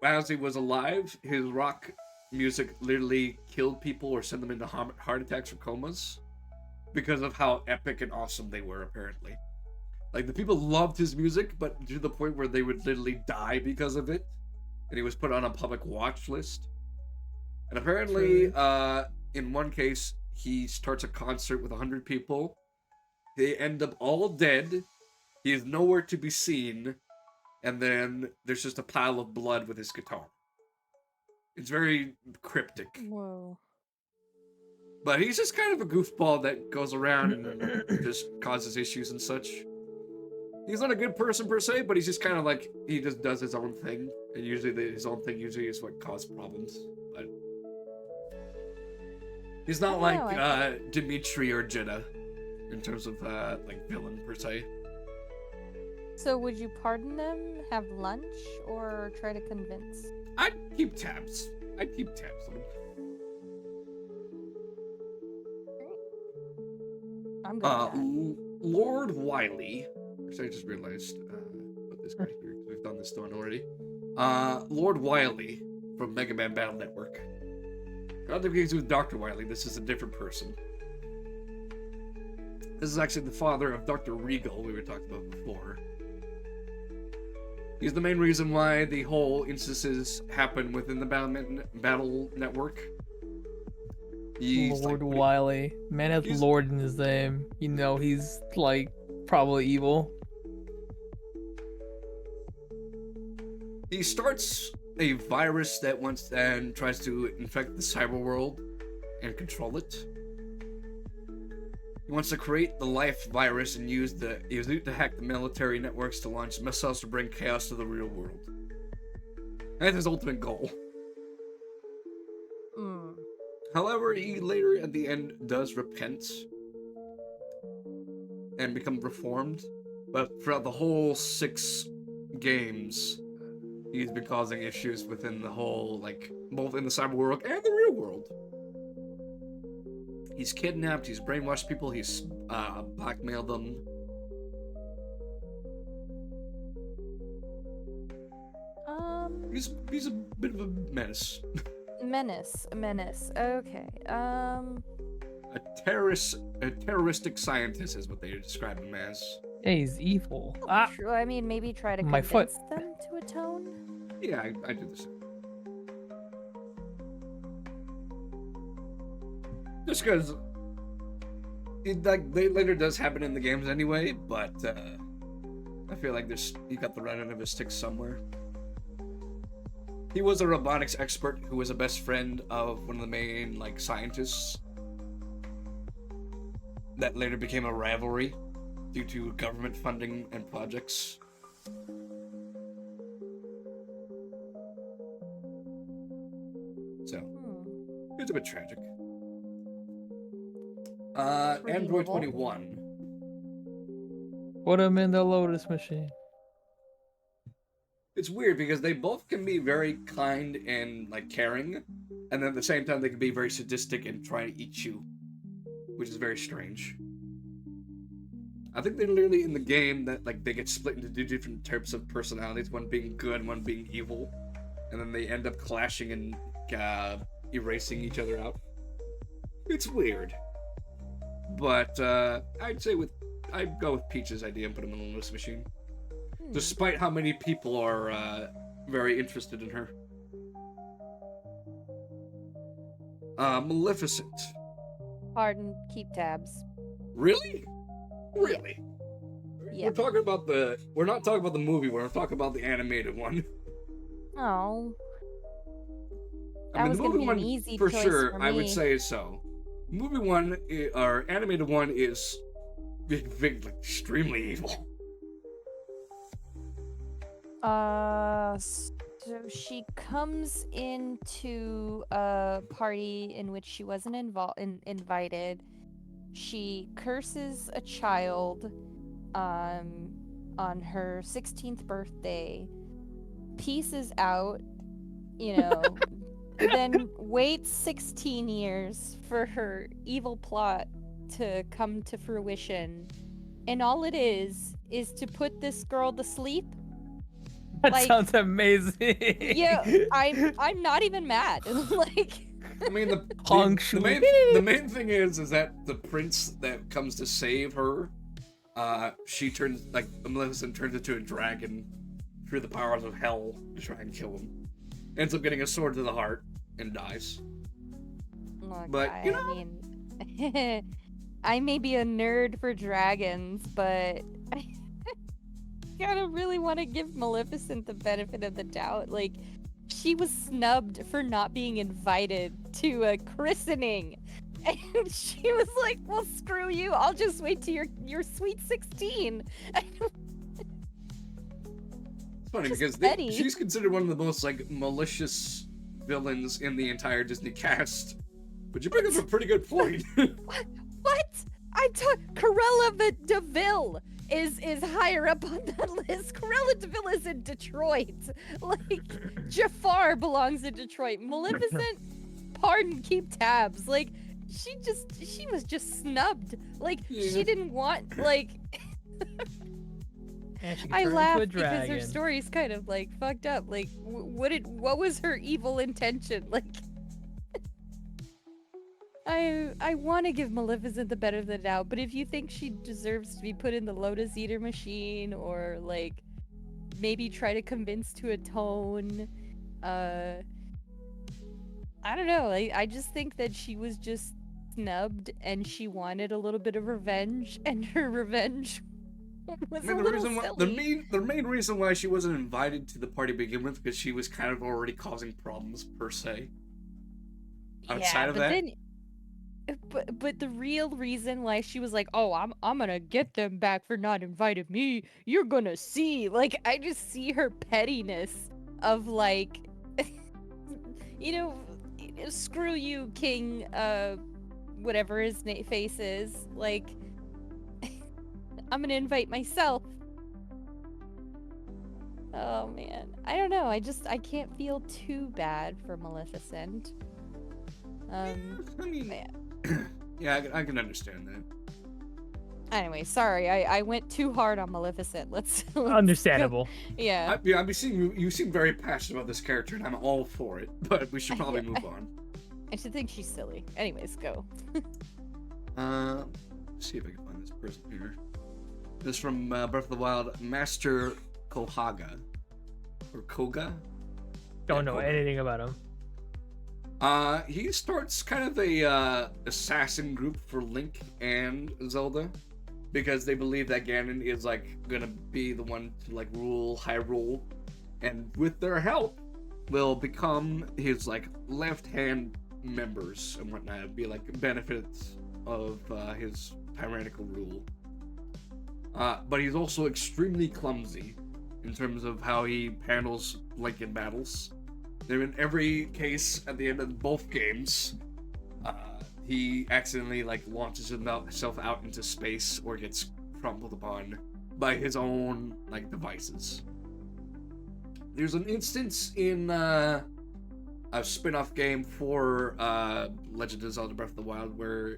as he was alive, his rock music literally killed people or sent them into heart attacks or comas because of how epic and awesome they were, apparently. Like, the people loved his music, but to the point where they would literally die because of it. And he was put on a public watch list. And apparently, in one case, he starts a concert with 100 people. They end up all dead. He is nowhere to be seen. And then there's just a pile of blood with his guitar. It's very cryptic. Whoa. But he's just kind of a goofball that goes around and just causes issues and such. He's not a good person per se, but he's just kind of like, he just does his own thing. And usually his own thing usually is what causes problems. But he's not I don't like know, Dimitri or Jenna in terms of like villain per se. So would you pardon them, have lunch, or try to convince? I'd keep tabs on him. I'm good with that. Lord Wiley. Actually, I just realized about this guy here, because we've done this one already. Lord Wiley from Mega Man Battle Network. Not the case with Dr. Wiley, this is a different person. This is actually the father of Dr. Regal we were talking about before. He's the main reason why the whole instances happen within the Battle Network. He's Lord like, Wiley. Man has he's- Lord in his name. You know he's like probably evil. he starts a virus that wants and tries to infect the cyber world and control it. He wants to create the life virus and use it to hack the military networks to launch missiles to bring chaos to the real world. That's his ultimate goal. Mm. However, he later at the end does repent and become reformed, but throughout the whole 6 games, he's been causing issues within the whole, like, both in the cyber world and the real world. He's kidnapped, he's brainwashed people, he's blackmailed them. He's a bit of a menace. Menace. Okay. A terroristic scientist is what they describe him as. Yeah, he's evil. True. I mean, maybe try to My foot. convince them to atone. Yeah, I do the same. Just because later does happen in the games anyway, but I feel like he got the right end of his stick somewhere. He was a robotics expert who was a best friend of one of the main scientists that later became a rivalry due to government funding and projects. So it's a bit tragic. Android 21. Put him in the Lotus machine. It's weird because they both can be very kind and caring, and then at the same time they can be very sadistic and try to eat you, which is very strange. I think they're literally in the game that they get split into 2 different types of personalities, one being good and one being evil, and then they end up clashing and erasing each other out. It's weird, but I'd go with Peach's idea and put him in the Lotus machine. Despite how many people are very interested in her. Maleficent. Pardon, keep tabs. Really? Really? Yeah. We're not talking about the movie, we're talking about the animated one. Oh. I mean, was the gonna movie be an one, easy for choice sure, for I would me. say so. Movie one, or animated one, is extremely evil. So she comes into a party in which she wasn't invited. She curses a child on her 16th birthday, pieces out, then waits 16 years for her evil plot to come to fruition. And all it is to put this girl to sleep. That sounds amazing. Yeah, I'm not even mad. I mean, the main thing is that the prince that comes to save her, Maleficent turns into a dragon through the powers of hell to try and kill him. Ends up getting a sword to the heart and dies. Look, But, I mean, I may be a nerd for dragons, but I gotta really want to give Maleficent the benefit of the doubt. She was snubbed for not being invited to a christening. And she was like, well, screw you. I'll just wait till your sweet 16. It's funny Just because she's considered one of the most malicious villains in the entire Disney cast. But you bring up a pretty good point. What? Cruella de Vil is higher up on that list. Cruella de Vil is in Detroit. Jafar belongs in Detroit. Maleficent, pardon, keep tabs. She was just snubbed. She didn't want I laugh because her story's kind of fucked up. What was her evil intention? I want to give Maleficent the benefit of the doubt, but if you think she deserves to be put in the Lotus Eater machine, or maybe try to convince to atone, I don't know. I just think that she was just snubbed and she wanted a little bit of revenge, and her revenge was a little silly. The main reason why she wasn't invited to the party to begin with, because she was kind of already causing problems per se. Outside of that. But the real reason why she was like, oh, I'm gonna get them back for not inviting me, you're gonna see. I just see her pettiness of screw you, King, whatever his face is. I'm gonna invite myself. Oh man, I don't know. I can't feel too bad for Maleficent. Yeah, I can understand that. Anyway, sorry, I went too hard on Maleficent. Let's Understandable. Go. Yeah. I'm seeing you seem very passionate about this character, and I'm all for it. But we should probably move on. I should think she's silly. Anyways, go. Let's see if I can find this person here. This is from Breath of the Wild, Master Kohaga. Or Koga? Don't know anything about him. He starts kind of a assassin group for Link and Zelda because they believe that Ganon is like gonna be the one to like rule Hyrule, and with their help, will become his like left hand members and whatnot. Be like benefits of his tyrannical rule. But he's also extremely clumsy in terms of how he handles Link in battles. In every case, at the end of both games, he accidentally like launches himself out into space or gets crumpled upon by his own like devices. There's an instance in a spin-off game for Legend of Zelda Breath of the Wild where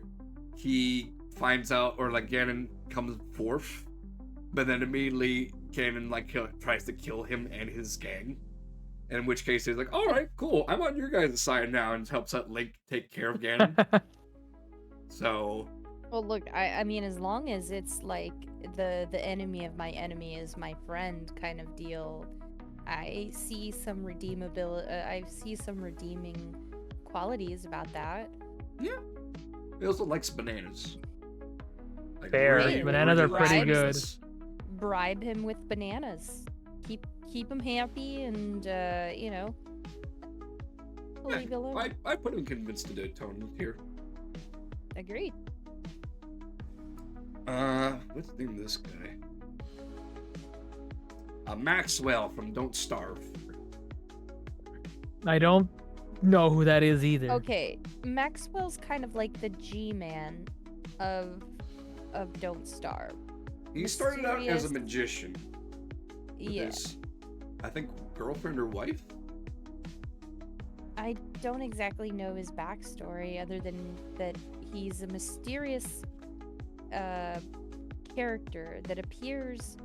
he finds out, or like Ganon comes forth, but then immediately Ganon like tries to kill him and his gang. In which case he's like, all right, cool, I'm on your guys' side now, and helps out Link take care of Ganon. So, Well, look, I mean, as long as it's like the enemy of my enemy is my friend kind of deal, I see some I see some redeeming qualities about that. yeah. He also likes bananas. Like, Fair. Really? Bananas are pretty good. delicious. Bribe him with bananas. Keep him happy, and you know, we'll Yeah, leave it alone. I put him convinced to do tone here. Agreed. What's the name of this guy? Maxwell from Don't Starve. I don't know who that is either. Okay, Maxwell's kind of like the G-man of Don't Starve. He started out as a Mysterious. magician. With Yeah. his, I think, girlfriend or wife? I don't exactly know his backstory other than that he's a mysterious character that appears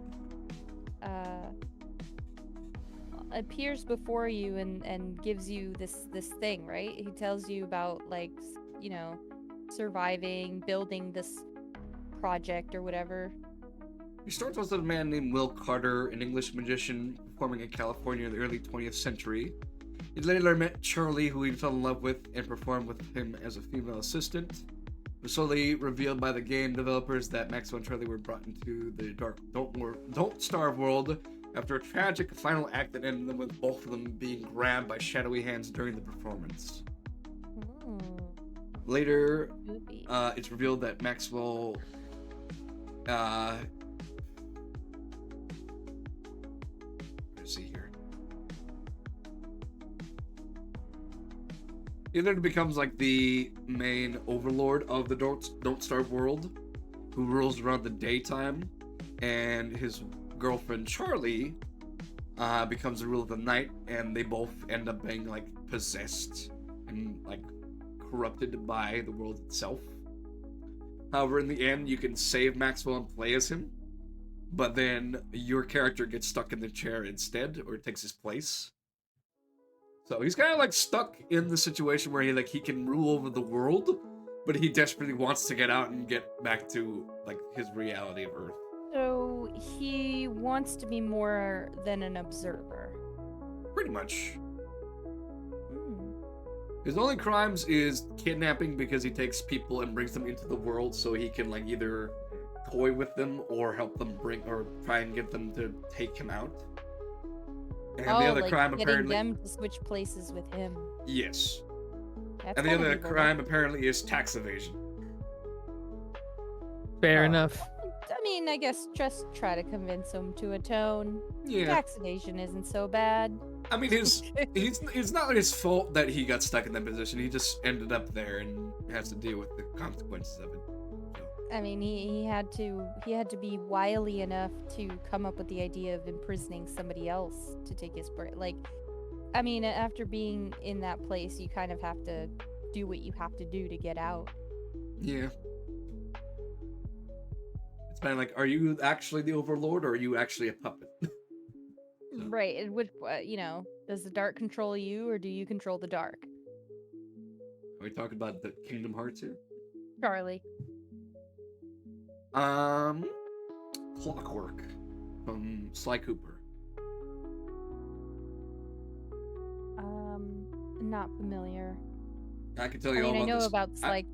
before you and gives you this thing, right? He tells you about like you know, surviving, building this project or whatever. He starts as a man named Will Carter, an English magician performing in California in the early 20th century. He later met Charlie, who he fell in love with, and performed with him as a female assistant. It was slowly revealed by the game developers that Maxwell and Charlie were brought into the dark Don't Starve world after a tragic final act that ended with both of them being grabbed by shadowy hands during the performance. Hmm, Later, spooky. it's revealed that Maxwell let's see here. He then becomes like the main overlord of the Don't Starve world, who rules around the daytime, and his girlfriend Charlie becomes the ruler of the night, and they both end up being like possessed and like corrupted by the world itself. However, in the end, you can save Maxwell and play as him, but then your character gets stuck in the chair instead, or takes his place. So he's kind of like stuck in the situation where he can rule over the world, but he desperately wants to get out and get back to like his reality of Earth. So he wants to be more than an observer. Pretty much. Hmm. His only crimes is kidnapping because he takes people and brings them into the world so he can like either toy with them or help them try and get them to take him out. And the other like crime getting apparently them to switch places with him. yes. That's And the kind of other evil, crime apparently is tax evasion. Fair Oh. enough. I mean, I guess just try to convince him to atone. Yeah. Tax evasion isn't so bad. I mean it's not his fault that he got stuck in that position. He just ended up there and has to deal with the consequences of it. I mean, he had to be wily enough to come up with the idea of imprisoning somebody else to take his break. Like, I mean, after being in that place, you kind of have to do what you have to do to get out. Yeah. It's kind of like, are you actually the overlord or are you actually a puppet? So- Right. It would, you know, does the dark control you or do you control the dark? Are we talking about the Kingdom Hearts here? Charlie. Clockwork from Sly Cooper. Not familiar. I can tell I you all mean, I about know this. about Sly.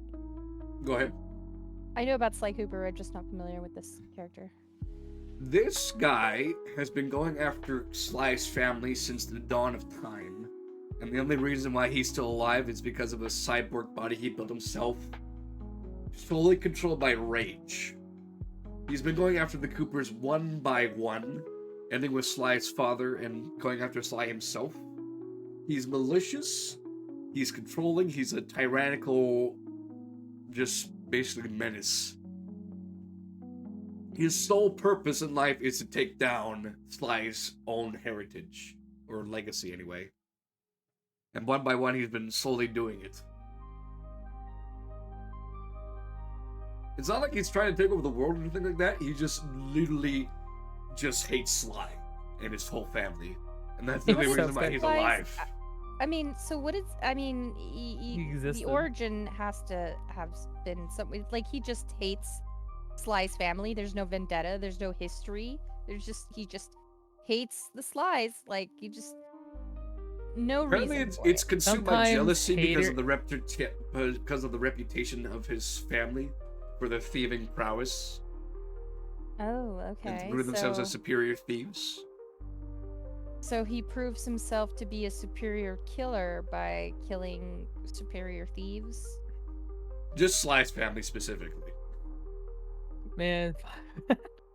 Go ahead. I know about Sly Cooper. I'm just not familiar with this character. This guy has been going after Sly's family since the dawn of time. And the only reason why he's still alive is because of a cyborg body he built himself, solely controlled by rage. He's been going after the Coopers one by one, ending with Sly's father and going after Sly himself. He's malicious, he's controlling, he's a tyrannical, just basically menace. His sole purpose in life is to take down Sly's own heritage, or legacy anyway. And one by one, he's been slowly doing it. It's not like he's trying to take over the world or anything like that. He just literally just hates Sly and his whole family. And that's the only reason why he's alive. I mean, so what is? I mean, He the existed. origin has to have been something like he just hates Sly's family. There's no vendetta. There's no history. He just hates the Slys. Like he just no Apparently, reason. it's consumed by Sometimes jealousy because hater- of the reputation of his family for their thieving prowess Oh, okay. and rule themselves as superior thieves. So he proves himself to be a superior killer by killing superior thieves. Just Sly's family specifically. Man,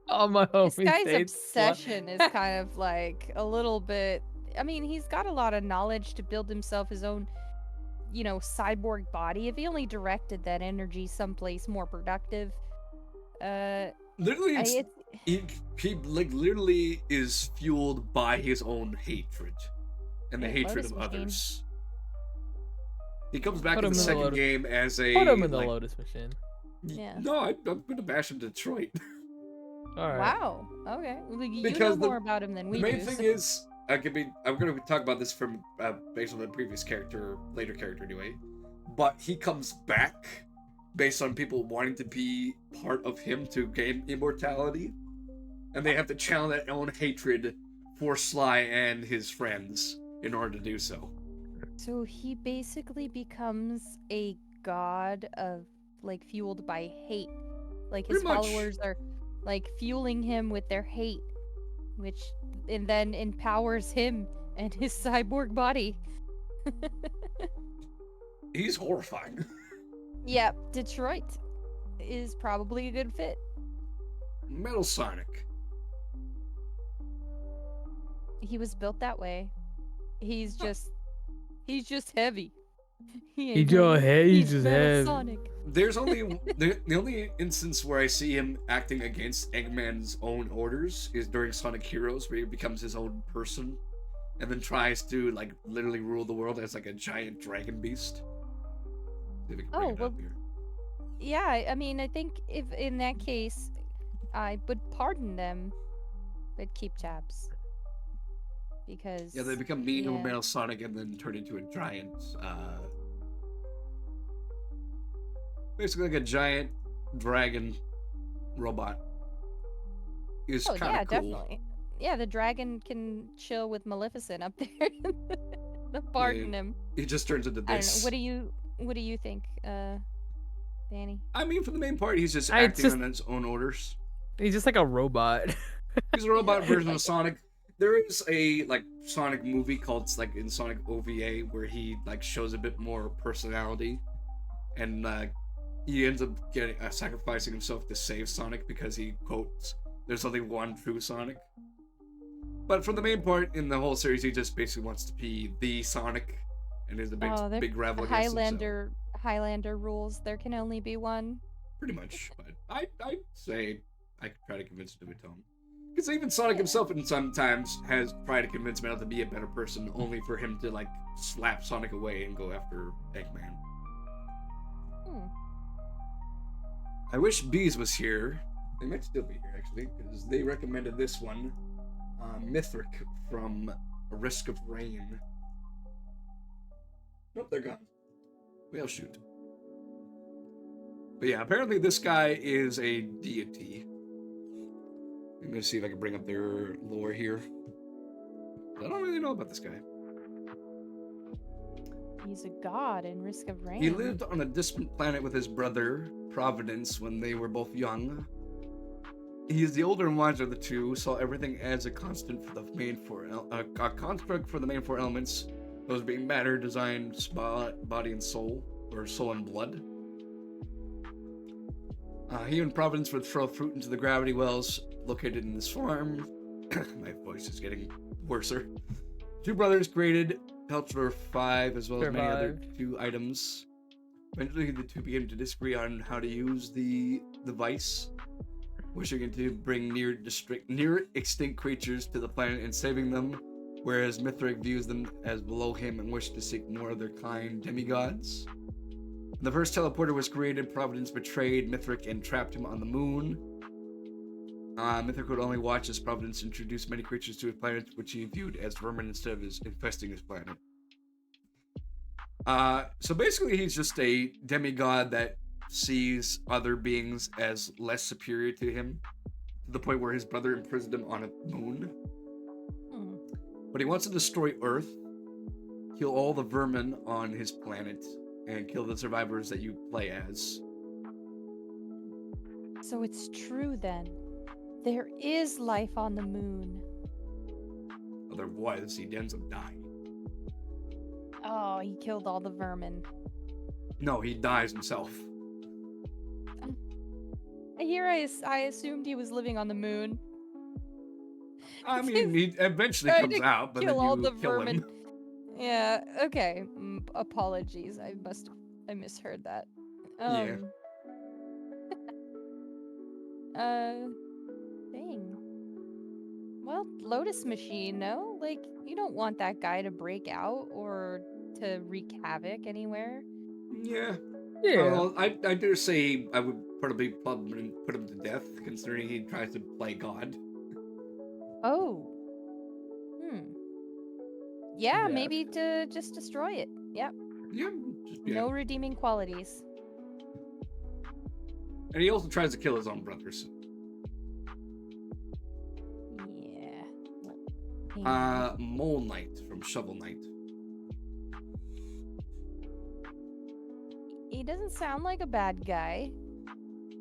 all my homies. This guy's hate Sly. obsession is kind of like a little bit. I mean, he's got a lot of knowledge to build himself his own, cyborg body. If he only directed that energy someplace more productive, Literally, he like literally is fueled by his own hatred and the Yeah, hatred Lotus of Machine. others. He comes back Put in him the in the second Lotus- game as a Put him in the like, Lotus Machine. Yeah. No, I'm gonna bash him to Detroit. All right. Wow. Okay. Well, you Because know more about him than we The main do. thing so- is, I'm gonna talk about this from based on the previous character, later character anyway. But he comes back based on people wanting to be part of him to gain immortality, and they have to channel their own hatred for Sly and his friends in order to do so. So he basically becomes a god of like fueled by hate. Like his Pretty much. followers are like fueling him with their hate, which and then empowers him and his cyborg body. He's horrifying. Yep, Detroit is probably a good fit. Metal Sonic. He was built that way. He's just heavy. He ain't just nothing. heavy, He's just Metal heavy. Sonic. There's only the only instance where I see him acting against Eggman's own orders is during Sonic Heroes, where he becomes his own person, and then tries to like literally rule the world as like a giant dragon beast. See if we can bring Oh, it well, up here. Yeah, I mean, I think if in that case, I would pardon them, but keep tabs. Because Yeah, they become mean to yeah. Metal Sonic and then turn into a giant, basically like a giant dragon robot. Is Oh kind yeah, of cool. definitely. Yeah, the dragon can chill with Maleficent up there. Pardon him. He just turns into I don't know. this. What do you think, Danny? I mean, for the main part, he's just I acting just- on his own orders. He's just like a robot. He's a robot version of Sonic. There is a like Sonic movie called like in Sonic OVA where he like shows a bit more personality, and he ends up getting sacrificing himself to save Sonic because he quotes, "There's only one true Sonic." But for the main part in the whole series, he just basically wants to be the Sonic, and is the they're big rival against himself. Highlander rules. There can only be one. Pretty much, but I'd say I could try to convince him to atone. Because even Sonic himself, and sometimes has tried to convince Metal to be a better person, only for him to like slap Sonic away and go after Eggman. Hmm. I wish Bees was here. They might still be here actually, because they recommended this one, Mithric from Risk of Rain. Nope, they're gone. Well, shoot. But yeah, apparently this guy is a deity. I'm gonna see if I can bring up their lore here. I don't really know about this guy. he's a god in Risk of Rain. He lived on a distant planet with his brother, Providence, when they were both young. He is the older and wiser of the two, saw everything as a constant for the main a construct for the main four elements, those being matter, design, body, and soul, or soul and blood. He and Providence would throw fruit into the gravity wells located in this farm. My voice is getting worser. Two brothers created Peltor 5 as well as many other two items. Eventually, the two began to disagree on how to use the device, wishing to bring near extinct creatures to the planet and saving them, whereas Mithric views them as below him and wished to seek more of their kind demigods. When the first teleporter was created, Providence betrayed Mithric and trapped him on the moon. Mithric would only watch as Providence introduced many creatures to his planet, which he viewed as vermin instead of infesting his planet. So basically, he's just a demigod that sees other beings as less superior to him, to the point where his brother imprisoned him on a moon. But he wants to destroy Earth, kill all the vermin on his planet, and kill the survivors that you play as. So it's true then. There is life on the moon. Otherwise, he ends up dying. Oh, he killed all the vermin. No, he dies himself. Here I assumed he was living on the moon. I mean, he eventually Tried comes to out, but then kill all you the kill vermin. him. Yeah, okay. Apologies. I misheard that. Yeah. Dang. Well, Lotus Machine, no? Like, you don't want that guy to break out or to wreak havoc anywhere. Yeah. Yeah. Well, I dare say I would probably put him to death, considering he tries to play God. Oh. Yeah, Yeah. maybe to just destroy it. Yep. Yeah. No redeeming qualities. And he also tries to kill his own brothers. Yeah. Mole Knight from Shovel Knight. He doesn't sound like a bad guy.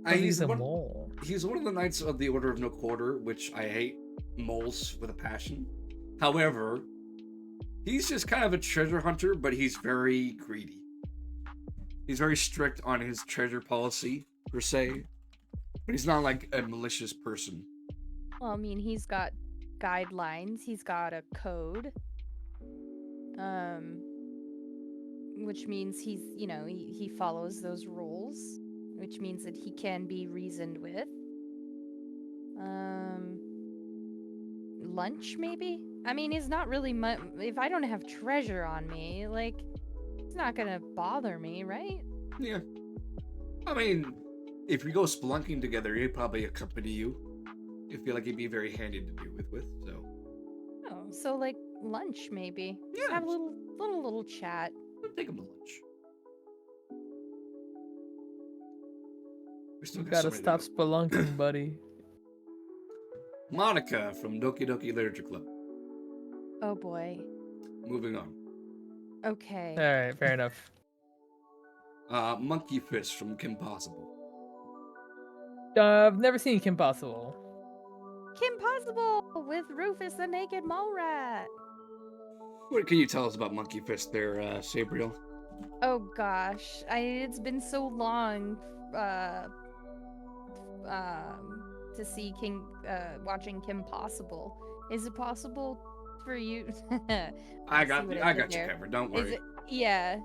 He's a mole. He's one of the Knights of the Order of No Quarter, which I hate moles with a passion. However, he's just kind of a treasure hunter, but he's very greedy. He's very strict on his treasure policy, per se. But he's not like a malicious person. Well, I mean, he's got guidelines. He's got a code. Which means he follows those rules, which means that he can be reasoned with. Lunch, maybe? I mean, he's not really if I don't have treasure on me, like, it's not gonna bother me, right? Yeah. I mean, if we go spelunking together, he'd probably accompany you. I feel like he'd be very handy to do with, so. Oh, so like lunch, maybe. Just Yeah. have a little chat. We'll take him to lunch. We still You got gotta so many stop to spelunking, buddy. go. Monica from Doki Doki Literature Club. Oh boy. Moving on. Okay. Alright, fair enough. Monkey Fist from Kim Possible. I've never seen Kim Possible. Kim Possible with Rufus the Naked Mole Rat. What can you tell us about Monkey Fist there, Sabriel? Oh gosh, it's been so long to see watching Kim Possible. Is it possible for you? I got see what you did there. covered. Don't Is worry. it? Yeah.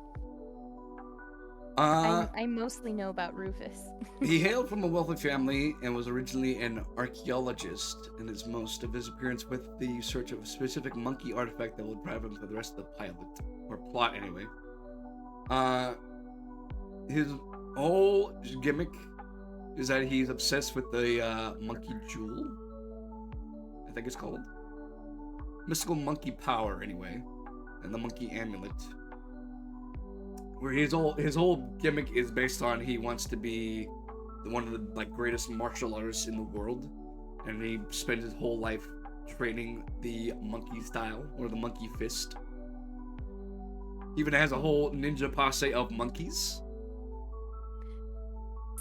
I mostly know about Rufus. He hailed from a wealthy family and was originally an archaeologist, and is most of his appearance with the search of a specific monkey artifact that will drive him for the rest of the pilot, or plot anyway. His whole gimmick is that he's obsessed with the monkey jewel, I think it's called. Mystical monkey power, anyway, and the monkey amulet. Where his whole gimmick is based on he wants to be one of the greatest martial artists in the world, and he spends his whole life training the monkey style or the monkey fist. Even has a whole ninja posse of monkeys.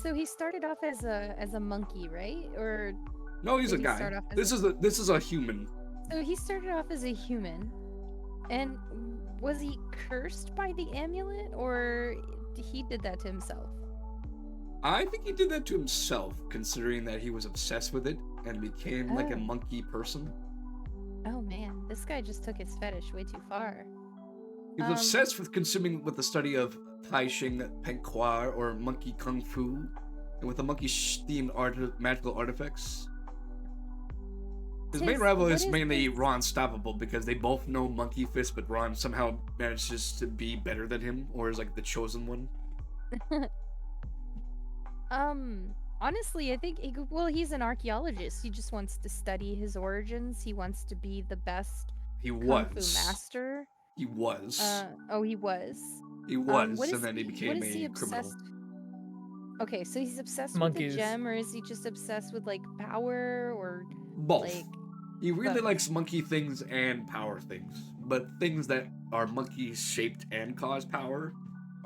So he started off as a monkey, right? Or No, he's a Did he guy. start off as This is a human. so he started off as a human, and was he cursed by the amulet, or he did that to himself? I think he did that to himself, considering that he was obsessed with it and became like a Oh. monkey person. Oh man, this guy just took his fetish way too far. He was obsessed with consuming with the study of Tai Ching Penqua or monkey kung fu, and with the monkey themed magical artifacts. His main rival What is is mainly this? Raw Unstoppable because they both know Monkey Fist, but Ron somehow manages to be better than him, or is like the chosen one. Honestly, I think he's an archaeologist. He just wants to study his origins. He wants to be the best He kung fu was. master. He was. He was. He was, What and is then he became what is he a criminal. obsessed? Okay, so he's obsessed Monkeys. with the gem, or is he just obsessed with like power, or Both. like? He really both. likes monkey things and power things, but things that are monkey shaped and cause power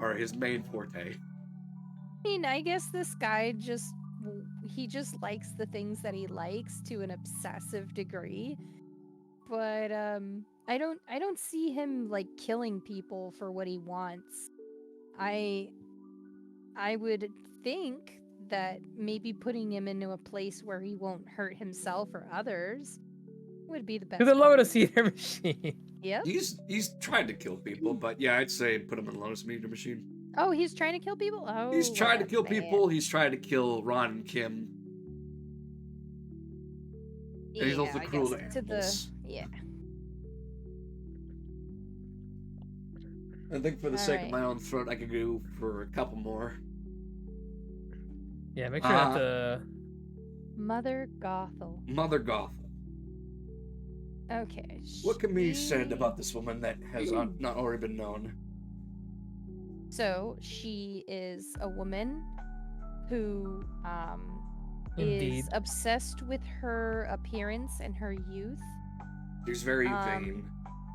are his main forte. I mean, I guess this guy he just likes the things that he likes to an obsessive degree. But I don't see him like killing people for what he wants. I would think that maybe putting him into a place where he won't hurt himself or others would be the best. To the Lotus course. Eater machine. Yep. He's tried to kill people, but yeah, I'd say put him in the Lotus Meter Machine. Oh, he's trying to kill people? Oh, He's tried to what a kill man. people. He's tried to kill Ron and Kim. And he's also I cruel to guess to the animals. yeah. I think for the sake of Alright. my own throat, I could go for a couple more. Yeah, make sure not to. Mother Gothel. Mother Gothel. Okay. What can be said she- about this woman that has not already been known? So she is a woman who Indeed. is obsessed with her appearance and her youth. She's very Um,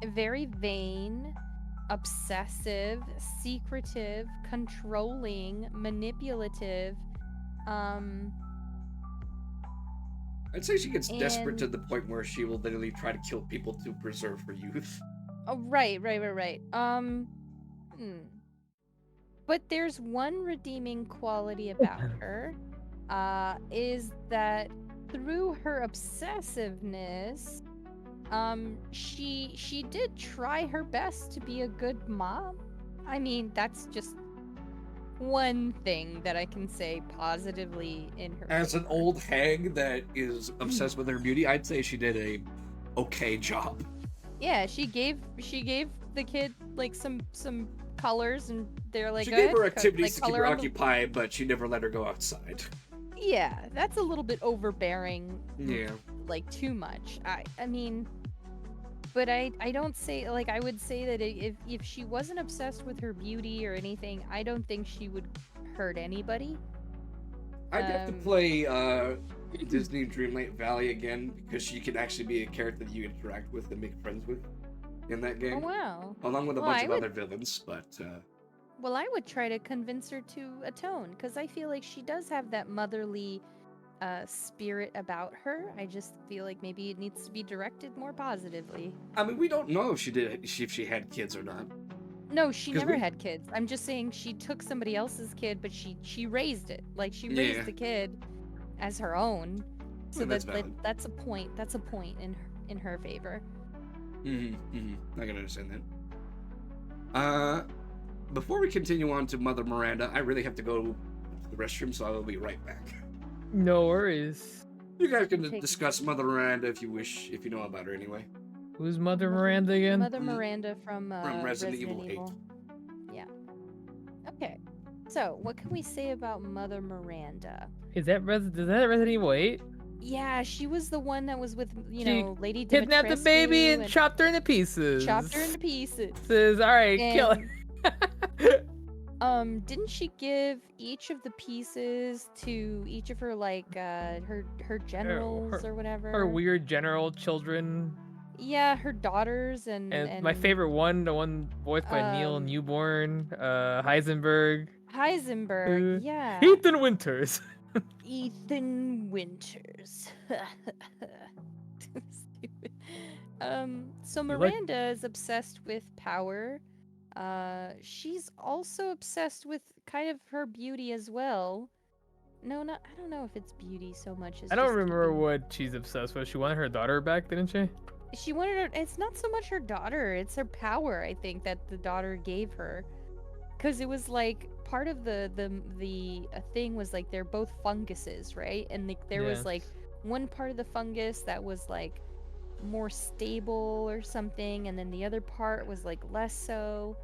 vain. Very vain, obsessive, secretive, controlling, manipulative. I'd say she gets desperate to and- the point where she will literally try to kill people to preserve her youth. Oh, right. But there's one redeeming quality about her, is that through her obsessiveness, she did try her best to be a good mom. I mean, that's just one thing that I can say positively in her. As an favor. old hag that is obsessed with her beauty, I'd say she did a okay job. Yeah, she gave the kid like some colors, and they're like, She "Go gave ahead, her activities to keep color her on the-" occupied, but she never let her go outside. Yeah, that's a little bit overbearing. Yeah. Like too much. I mean, but I don't say, like, I would say that if she wasn't obsessed with her beauty or anything, I don't think she would hurt anybody. I'd have to Um, play Disney Dreamlight Valley again because she could actually be a character that you interact with and make friends with in that Oh game, wow. along with a Well, bunch I of would- other villains. But Well, I would try to convince her to atone, because I feel like she does have that motherly spirit about her. I just feel like maybe it needs to be directed more positively. I mean, we don't know if she had kids or not. No, she 'Cause never we- had kids. I'm just saying she took somebody else's kid, but she raised it. Like she Yeah. raised the kid as her own. So mean, that's that valid. that's a point. That's a point in her favor. I can understand that. Before we continue on to Mother Miranda, I really have to go to the restroom, so I will be right back. No worries. You guys can Take- discuss Mother Miranda if you wish, if you know about her anyway. Who's Mother Miranda again? Mother Miranda from Resident Evil 8. Yeah. Okay. So, what can we say about Mother Miranda? Is that Resident Evil 8? Yeah, she was the one that was with, She Lady Kidnapped the baby Dimitrescu and chopped her into pieces. chopped her into pieces. Says, all right, kill And, it. didn't she give each of the pieces to each of her her generals or whatever? Her weird general children. Yeah, her daughters And my favorite one, the one voiced by Neil um, Newborn, Heisenberg, Heisenberg. Yeah, Ethan Winters. Ethan Winters. Stupid. So You like Miranda is obsessed with power. She's also obsessed with kind of her beauty as well. No, not I don't know if it's beauty so much as I don't just remember keeping. what she's obsessed with. She wanted her daughter back, didn't she? She wanted her. It's not so much her daughter; it's her power. I think that the daughter gave her, because it was like part of the thing was like they're both funguses, right? And like there Yeah. was like one part of the fungus that was like more stable or something, and then the other part was like less so,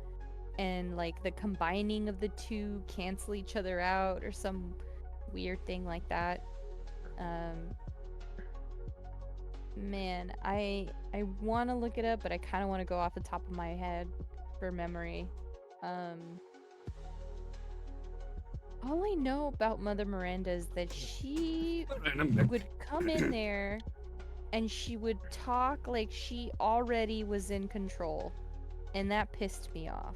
and like the combining of the two cancel each other out or some weird thing like that. Um, Man, I want to look it up, but I kind of want to go off the top of my head for memory. Um, all I know about Mother Miranda is that she would come in there and she would talk like she already was in control, and that pissed me off.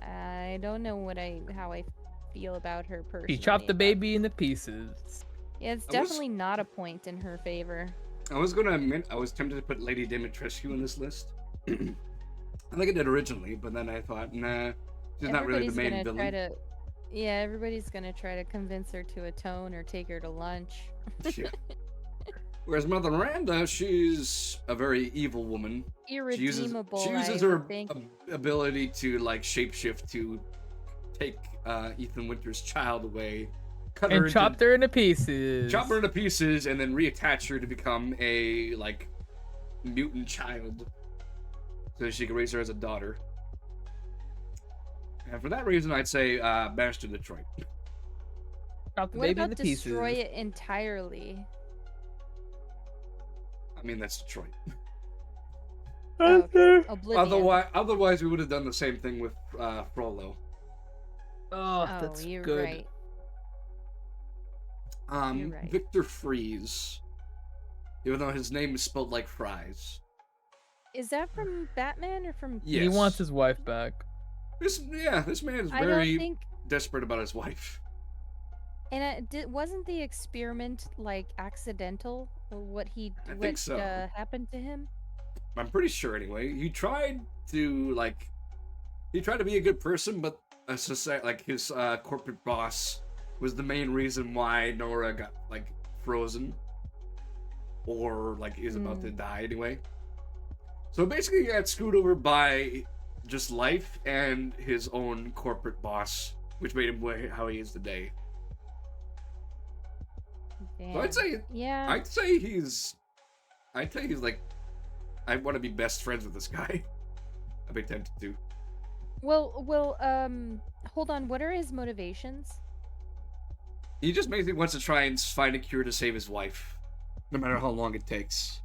I don't know how I feel about her personally. She chopped the but- baby into pieces. Yeah, it's I was- definitely not a point in her favor. I was gonna admit I was tempted to put Lady Dimitrescu in this list. I think I did originally, but then I thought, nah, she's not really the main villain. Yeah, everybody's gonna try to convince her to atone or take her to lunch. Yeah. Whereas Mother Miranda, she's a very evil woman. Irredeemable. She uses I her think. ability to like shapeshift to take Ethan Winter's child away, cut And chopped her into pieces. chop her into pieces, and then reattach her to become a like mutant child, so she can raise her as a daughter. And for that reason, I'd say banish to Detroit. Chopped the What baby about into pieces. destroy it entirely? I mean, that's Detroit. Oh, okay. Oblivion. Otherwise, we would have done the same thing with Frollo. Oh, Oh, that's you're good. right. You're right. Victor Freeze, even though his name is spelled like fries. Is that from Batman or from? Yes. He wants his wife back. This man is I don't very think. desperate about his wife. And wasn't the experiment like accidental? What think so. happened to him? I'm pretty sure anyway. He tried to be a good person, but a society, like his corporate boss was the main reason why Nora got like frozen or like is about to die anyway. So basically he got screwed over by just life and his own corporate boss, which made him how he is today. Damn. So Yeah. I'd say he's like, I want to be best friends with this guy. I'd be tempted to. Well, hold on. What are his motivations? He just basically wants to try and find a cure to save his wife, no matter how long it takes.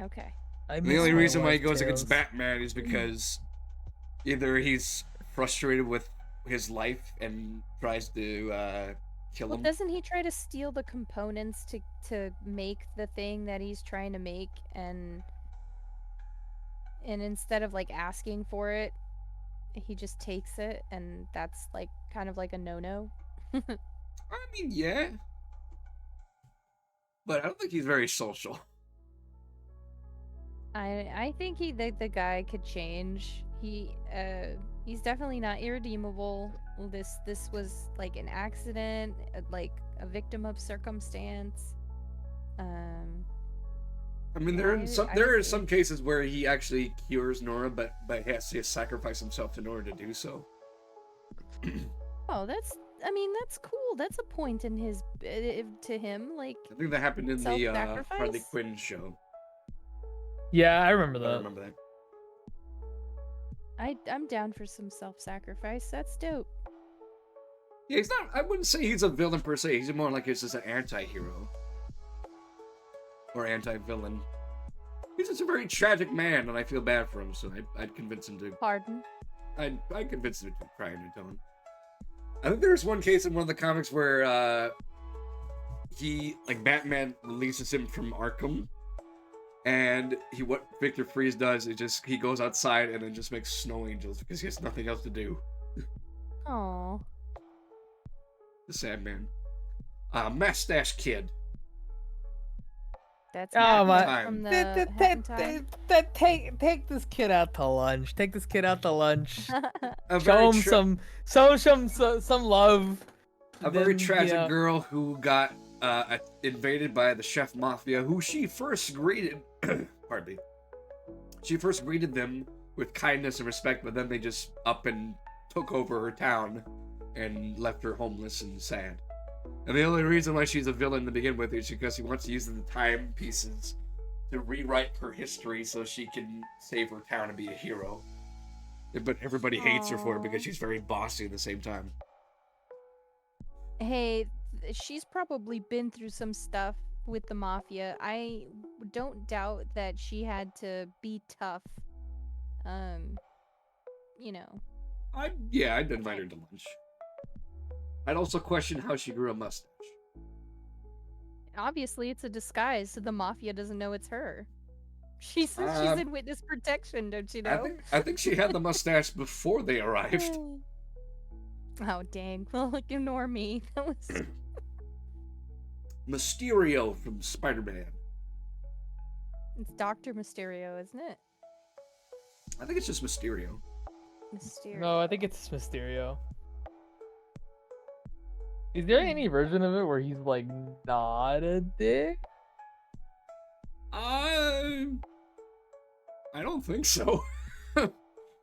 Okay. And the only reason why he goes against Batman is because either he's frustrated with his life and tries to kill Well, him. doesn't he try to steal the components to make the thing that he's trying to make, and instead of like asking for it, he just takes it, and that's like kind of like a no-no. I mean, yeah. But I don't think he's very social. I think the guy could change. He's definitely not irredeemable. This was like an accident, like a victim of circumstance. I mean, there are some cases where he actually cures Nora, but he has to sacrifice himself in order to do so. Oh, that's cool. That's a point in his to him. Like, I think that happened in the Harley self-sacrifice? Quinn show. Yeah, I remember I that. remember that. I'm down for some self-sacrifice. That's dope. Yeah, he's not. I wouldn't say he's a villain per se. He's more like he's just an anti-hero or anti-villain. He's just a very tragic man, and I feel bad for him. So I'd convince him to. Pardon. I'd convince him to try a new tone. I think there's one case in one of the comics where Batman releases him from Arkham, And what Victor Freeze does is he goes outside and then just makes snow angels because he has nothing else to do. Oh. The sad man. Mustache Kid. That's Oh, Matt my- from the Hat in Time. Take this kid out to lunch. Take this kid out to lunch. A Show very him some love. A very Then, tragic yeah. girl who got invaded by the chef mafia, who she first greeted. Pardon me. She first greeted them with kindness and respect, but then they just up and took over her town and left her homeless and sad. And the only reason why she's a villain to begin with is because he wants to use the timepieces to rewrite her history so she can save her town and be a hero. But everybody hates her for it because she's very bossy at the same time. Hey, she's probably been through some stuff with the mafia. I don't doubt that she had to be tough. You know. I'd invite her to lunch. I'd also question how she grew a mustache. Obviously, it's a disguise, so the mafia doesn't know it's her. She says she's in witness protection, don't you know? I think she had the mustache before they arrived. Oh, dang. Well, ignore me. That was... Mysterio from Spider-Man. It's Dr. Mysterio, isn't it? I think it's just Mysterio. Mysterio. No, I think it's Mysterio. Is there any version of it where he's like not a dick? I don't think so.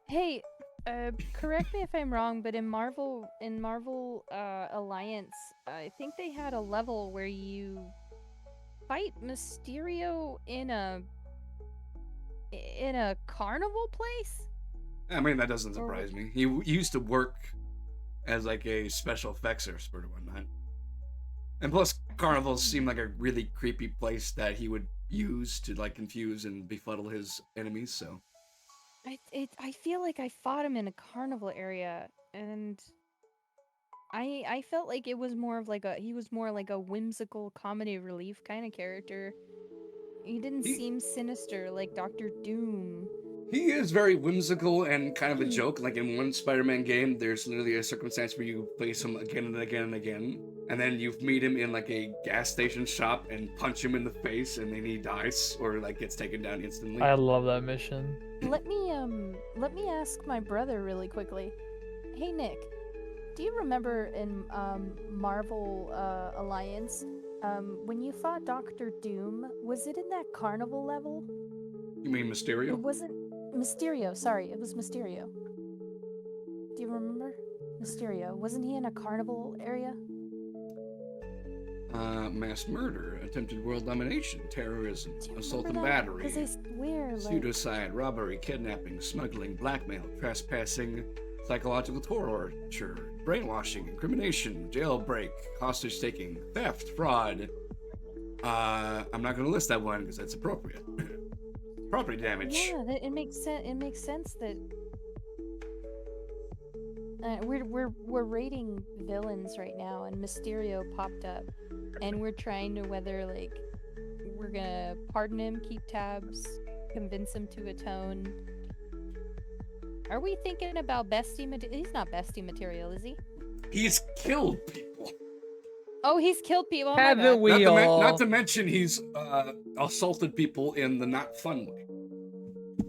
Hey, correct me if I'm wrong, but in Marvel Alliance, I think they had a level where you fight Mysterio in a carnival place. I mean, that doesn't surprise me. He used to work as like a special effects expert and whatnot. And plus, carnivals seem like a really creepy place that he would use to like confuse and befuddle his enemies. So I feel like I fought him in a carnival area, and I felt like it was more of like he was more like a whimsical comedy relief kind of character. He didn't seem sinister like Doctor Doom. he is very whimsical and kind of a joke. Like in one Spider-Man game, there's literally a circumstance where you face him again and again and again, and then you meet him in like a gas station shop and punch him in the face, and then he dies or like gets taken down instantly. I love that mission. Let me ask my brother really quickly. Hey Nick, do you remember in Marvel Alliance, when you fought Doctor Doom, was it in that carnival level? You mean Mysterio? It wasn't Mysterio. Sorry, it was Mysterio. Do you remember Mysterio? Wasn't he in a carnival area? Mass murder, attempted world domination, terrorism, Do you assault and remember that? battery, 'Cause I swear, like, pseudocide, robbery, kidnapping, smuggling, blackmail, trespassing, psychological torture, brainwashing, incrimination, jailbreak, hostage taking, theft, fraud. I'm not going to list that one because that's appropriate. Property damage. yeah, it makes sense. It makes sense that we're rating villains right now, and Mysterio popped up, and we're trying to whether like we're gonna pardon him, keep tabs, convince him to atone. Are we thinking about bestie material? He's not bestie material, is he? He's killed people. Oh, he's killed people. Oh my Haven't God. we all? Not to mention he's assaulted people in the not fun way.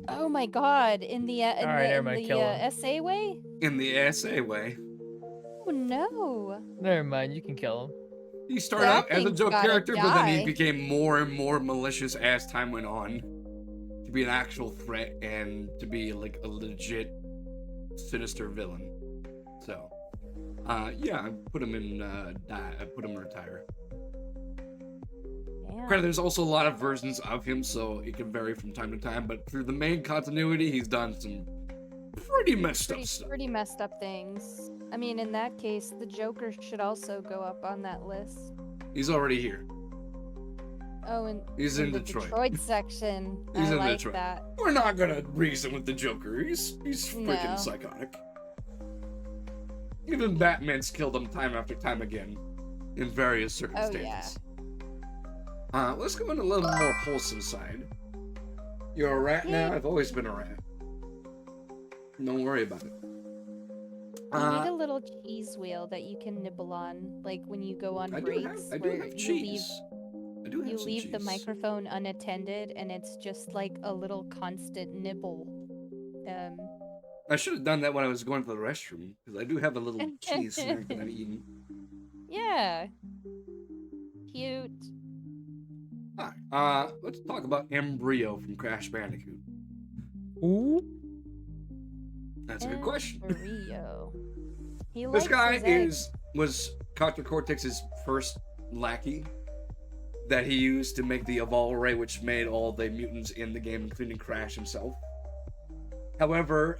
Oh my God! In the Alright, never mind, kill him. SA way? In the SA way. Oh no! Never mind, you can kill him. He started That out as a thing's joke gotta character, but then he die. became more and more malicious as time went on. To be an actual threat and to be like a legit sinister villain. So, yeah, I put him in I put him in retire. Damn. Granted, there's also a lot of versions of him, so it can vary from time to time. But through the main continuity, he's done some pretty messed up stuff. Pretty messed up things. I mean, in that case, the Joker should also go up on that list. He's already here. Oh, and He's in the Detroit. section. He's I in like Detroit. that. We're not gonna reason with the Joker. He's freaking No. psychotic. Even Batman's killed him time after time again, in various circumstances. Let's go on a little more wholesome side. You're a rat now? Yeah. I've always been a rat. Don't worry about it. You need a little cheese wheel that you can nibble on, like when you go on I do breaks, have where cheese. I do have you some leave the cheese. microphone unattended, and it's just like a little constant nibble. I should have done that when I was going to the restroom, because I do have a little cheese snack that I'm eating. Yeah. Cute. Alright, let's talk about Embryo from Crash Bandicoot. Ooh. That's a good question. Embryo. He This likes guy his eggs. was Dr. Cortex's first lackey that he used to make the Evolve Ray, which made all the mutants in the game, including Crash himself. However,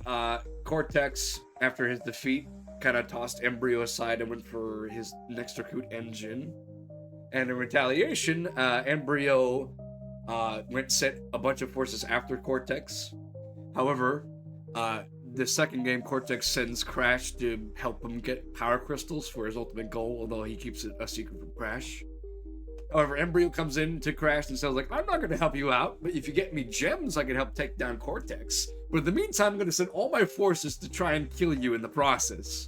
Cortex, after his defeat, kind of tossed Embryo aside and went for his next recruit, Engine. And in retaliation, Embryo sent a bunch of forces after Cortex. However, the second game, Cortex sends Crash to help him get power crystals for his ultimate goal, although he keeps it a secret from Crash. However, Embryo comes in to Crash and says, like, I'm not going to help you out, but if you get me gems, I can help take down Cortex. But in the meantime, I'm going to send all my forces to try and kill you in the process.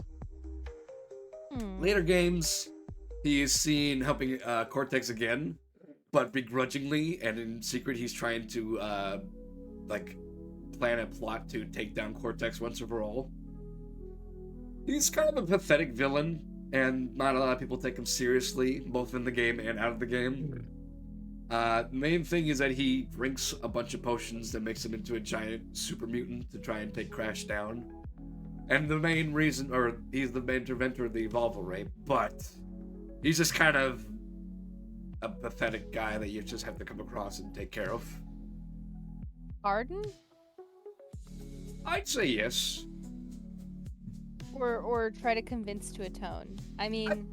Later games, he is seen helping Cortex again, but begrudgingly, and in secret, he's trying to, plan a plot to take down Cortex once and for all. He's kind of a pathetic villain, and not a lot of people take him seriously, both in the game and out of the game. The main thing is that he drinks a bunch of potions that makes him into a giant super mutant to try and take Crash down. And the main reason, or he's the main inventor of the Evolve Ray, but he's just kind of a pathetic guy that you just have to come across and take care of. Pardon? I'd say yes. Or try to convince to atone. I mean,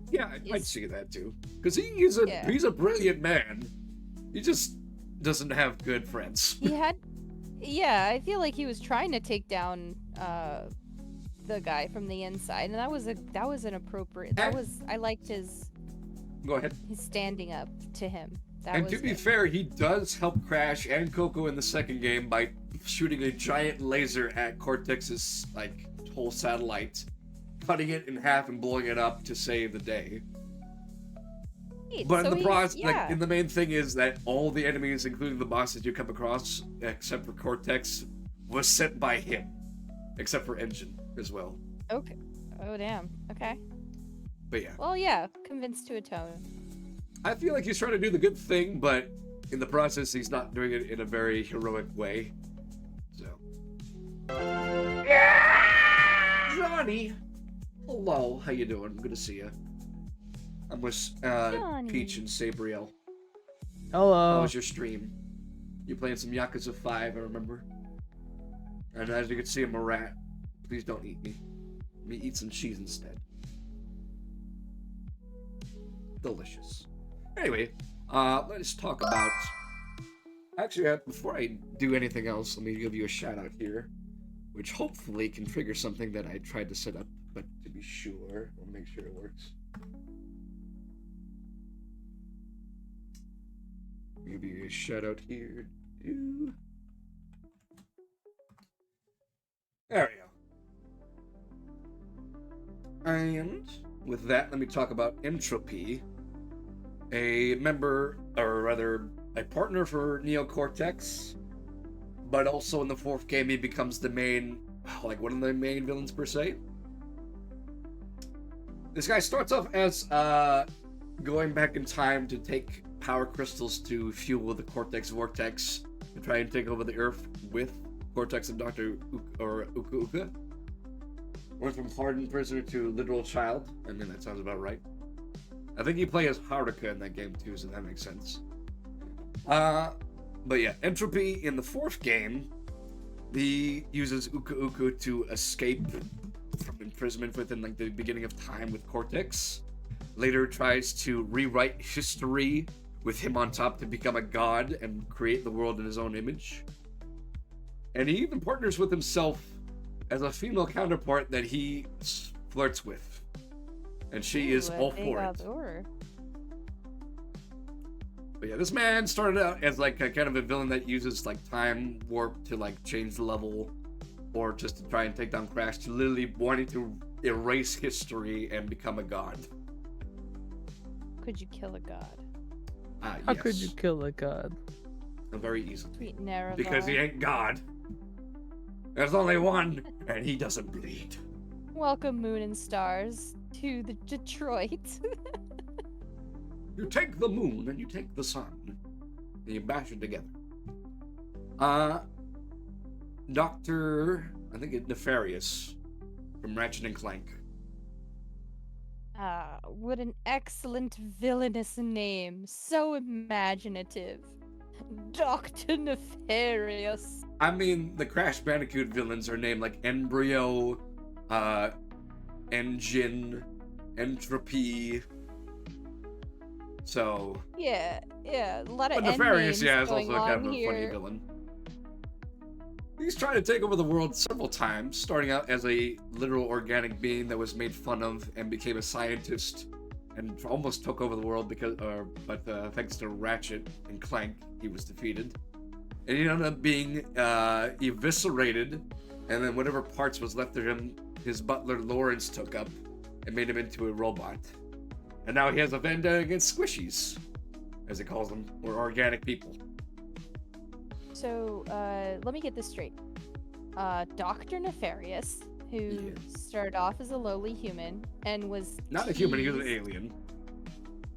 I'd see that too. Because he's a brilliant man. He just doesn't have good friends. he had. Yeah, I feel like he was trying to take down the guy from the inside, and that was inappropriate. I liked his Go ahead. standing up to him. That And was to be good. fair, he does help Crash and Coco in the second game by shooting a giant laser at Cortex's whole satellite, cutting it in half and blowing it up to save the day. Neat. But So in the process, yeah. the main thing is that all the enemies, including the bosses you come across, except for Cortex, was sent by him, except for Engine as well. Okay. Oh damn. Okay. But yeah, Well, yeah. Convinced to atone. I feel like he's trying to do the good thing, but in the process, he's not doing it in a very heroic way. So. Johnny! Hello, how you doing? Good to see you. I'm with Johnny. Peach and Sabriel. How Hello. was your stream? You playing some Yakuza 5, I remember. And as you can see, I'm a rat. Please don't eat me. Let me eat some cheese instead. Delicious. Anyway, let's talk about... Actually, before I do anything else, let me give you a shout out here, which hopefully can trigger something that I tried to set up, but to be sure, I'll make sure it works. Give you a shout out here. There we go. And with that, let me talk about Entropy, a member, or rather, a partner for Neo Cortex, but also in the fourth game, he becomes the main, one of the main villains per se. This guy starts off as going back in time to take power crystals to fuel the Cortex Vortex to try and take over the Earth with Cortex and Dr. Uka Uka. Went from hardened prisoner to literal child. I mean, that sounds about right. I think you play as Haruka in that game too, so that makes sense. But yeah, Entropy in the fourth game, he uses Uka Uka to escape from imprisonment within the beginning of time with Cortex. Later tries to rewrite history with him on top to become a god and create the world in his own image. And he even partners with himself as a female counterpart that he flirts with. And she is all for it. But yeah, this man started out as like a kind of a villain that uses like time warp to like change the level, or just to try and take down Crash, to literally wanting to erase history and become a god. Could you kill a god? How could you kill a god? Very easily. Sweet Nerevar. Because he ain't God. There's only one, and he doesn't bleed. Welcome, Moon and Stars, to the Detroit. You take the moon and you take the sun, and you bash it together. Dr. I think it's Nefarious from Ratchet and Clank. Ah, what an excellent villainous name. So imaginative. Dr. Nefarious. I mean, the Crash Bandicoot villains are named like Embryo, Engine, Entropy. So. Yeah, a lot of But end Nefarious, names yeah, is going also kind on of a funny here. villain. He's tried to take over the world several times, starting out as a literal organic being that was made fun of and became a scientist and almost took over the world but thanks to Ratchet and Clank, he was defeated. And he ended up being eviscerated, and then whatever parts was left of him, his butler Lawrence took up and made him into a robot. And now he has a vendetta against squishies, as he calls them, or organic people. So, let me get this straight. Dr. Nefarious, who Yes. started off as a lowly human and was Not a human, he was an teased- alien.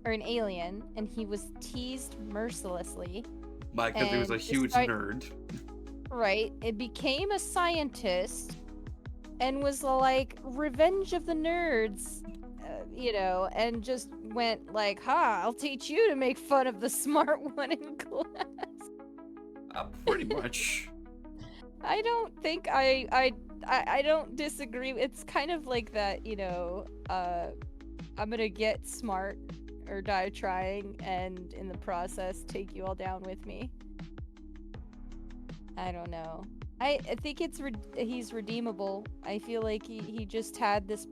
or an alien, and he was teased mercilessly. Because he was a And huge despite- nerd. Right. It became a scientist and was like revenge of the nerds, and just went like, "Ha! I'll teach you to make fun of the smart one in class." Pretty much. I don't think I don't disagree. It's kind of like that, I'm gonna get smart or die trying, and in the process take you all down with me. I don't know. I think he's redeemable. I feel like he just had this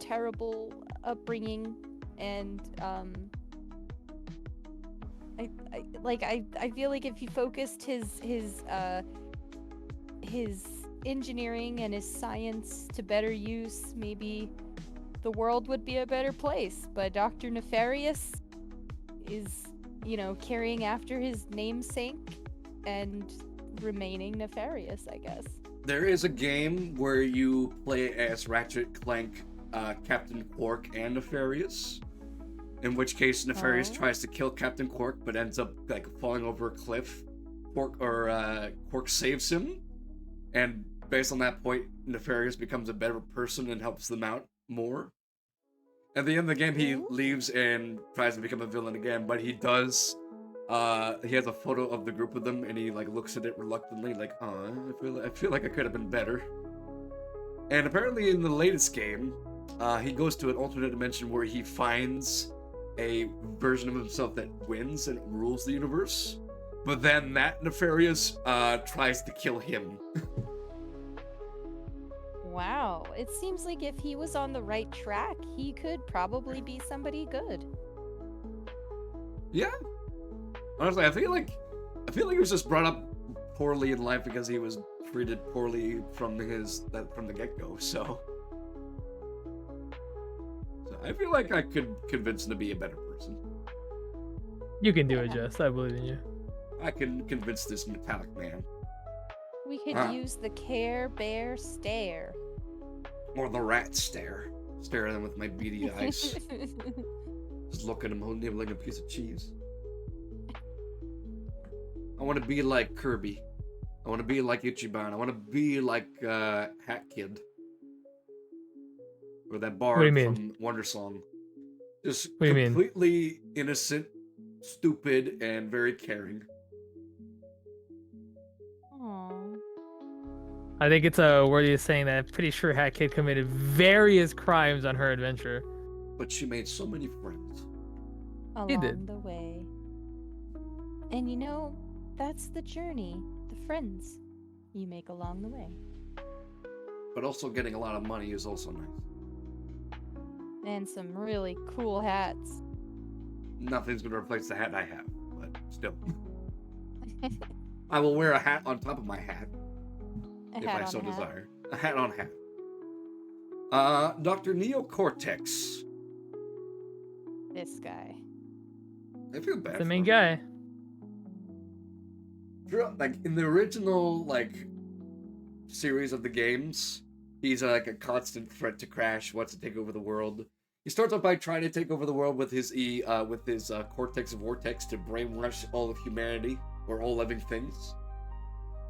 terrible upbringing, and I feel like if he focused his engineering and his science to better use, maybe the world would be a better place. But Dr. Nefarious is, carrying after his namesake and remaining nefarious, I guess. There is a game where you play as Ratchet, Clank, Captain Quark, and Nefarious. In which case, Nefarious Oh. tries to kill Captain Quark, but ends up like falling over a cliff. Quark saves him, and based on that point, Nefarious becomes a better person and helps them out more. At the end of the game, he Ooh. leaves and tries to become a villain again, but he does. He has a photo of the group of them, and he like looks at it reluctantly, like, I feel like I could have been better." And apparently, in the latest game, he goes to an alternate dimension where he finds a version of himself that wins and rules the universe. But then that Nefarious tries to kill him. Wow, it seems like if he was on the right track, he could probably be somebody good. Yeah. Honestly, I feel like he was just brought up poorly in life because he was treated poorly from the get-go. So I feel like I could convince him to be a better person. You can do it, Jess. I believe in you. I can convince this metallic man, We could Ah. use the Care Bear stare. or the rat stare at him with my beady eyes, just look at him nibbling a piece of cheese. I want to be like Kirby. I want to be like Ichiban. I want to be like Hat Kid. Or that do bard you mean? from Wonder Song. Just What do you mean? completely innocent, stupid, and very caring. Aw. I think it's a worthy of saying that I'm pretty sure Hat Kid committed various crimes on her adventure. But she made so many friends. He Along did. the way. And that's the journey, the friends you make along the way. But also getting a lot of money is also nice. And some really cool hats. Nothing's gonna replace the hat I have, but No. I will wear a hat on top of my hat A if hat I on so a hat. desire. A hat on hat. Dr. Neo Cortex. This guy. I feel bad. The for main him. guy. Like in the original series of the games, he's like a constant threat to Crash. Wants to take over the world. He starts off by trying to take over the world with his Cortex Vortex to brainwash all of humanity or all living things.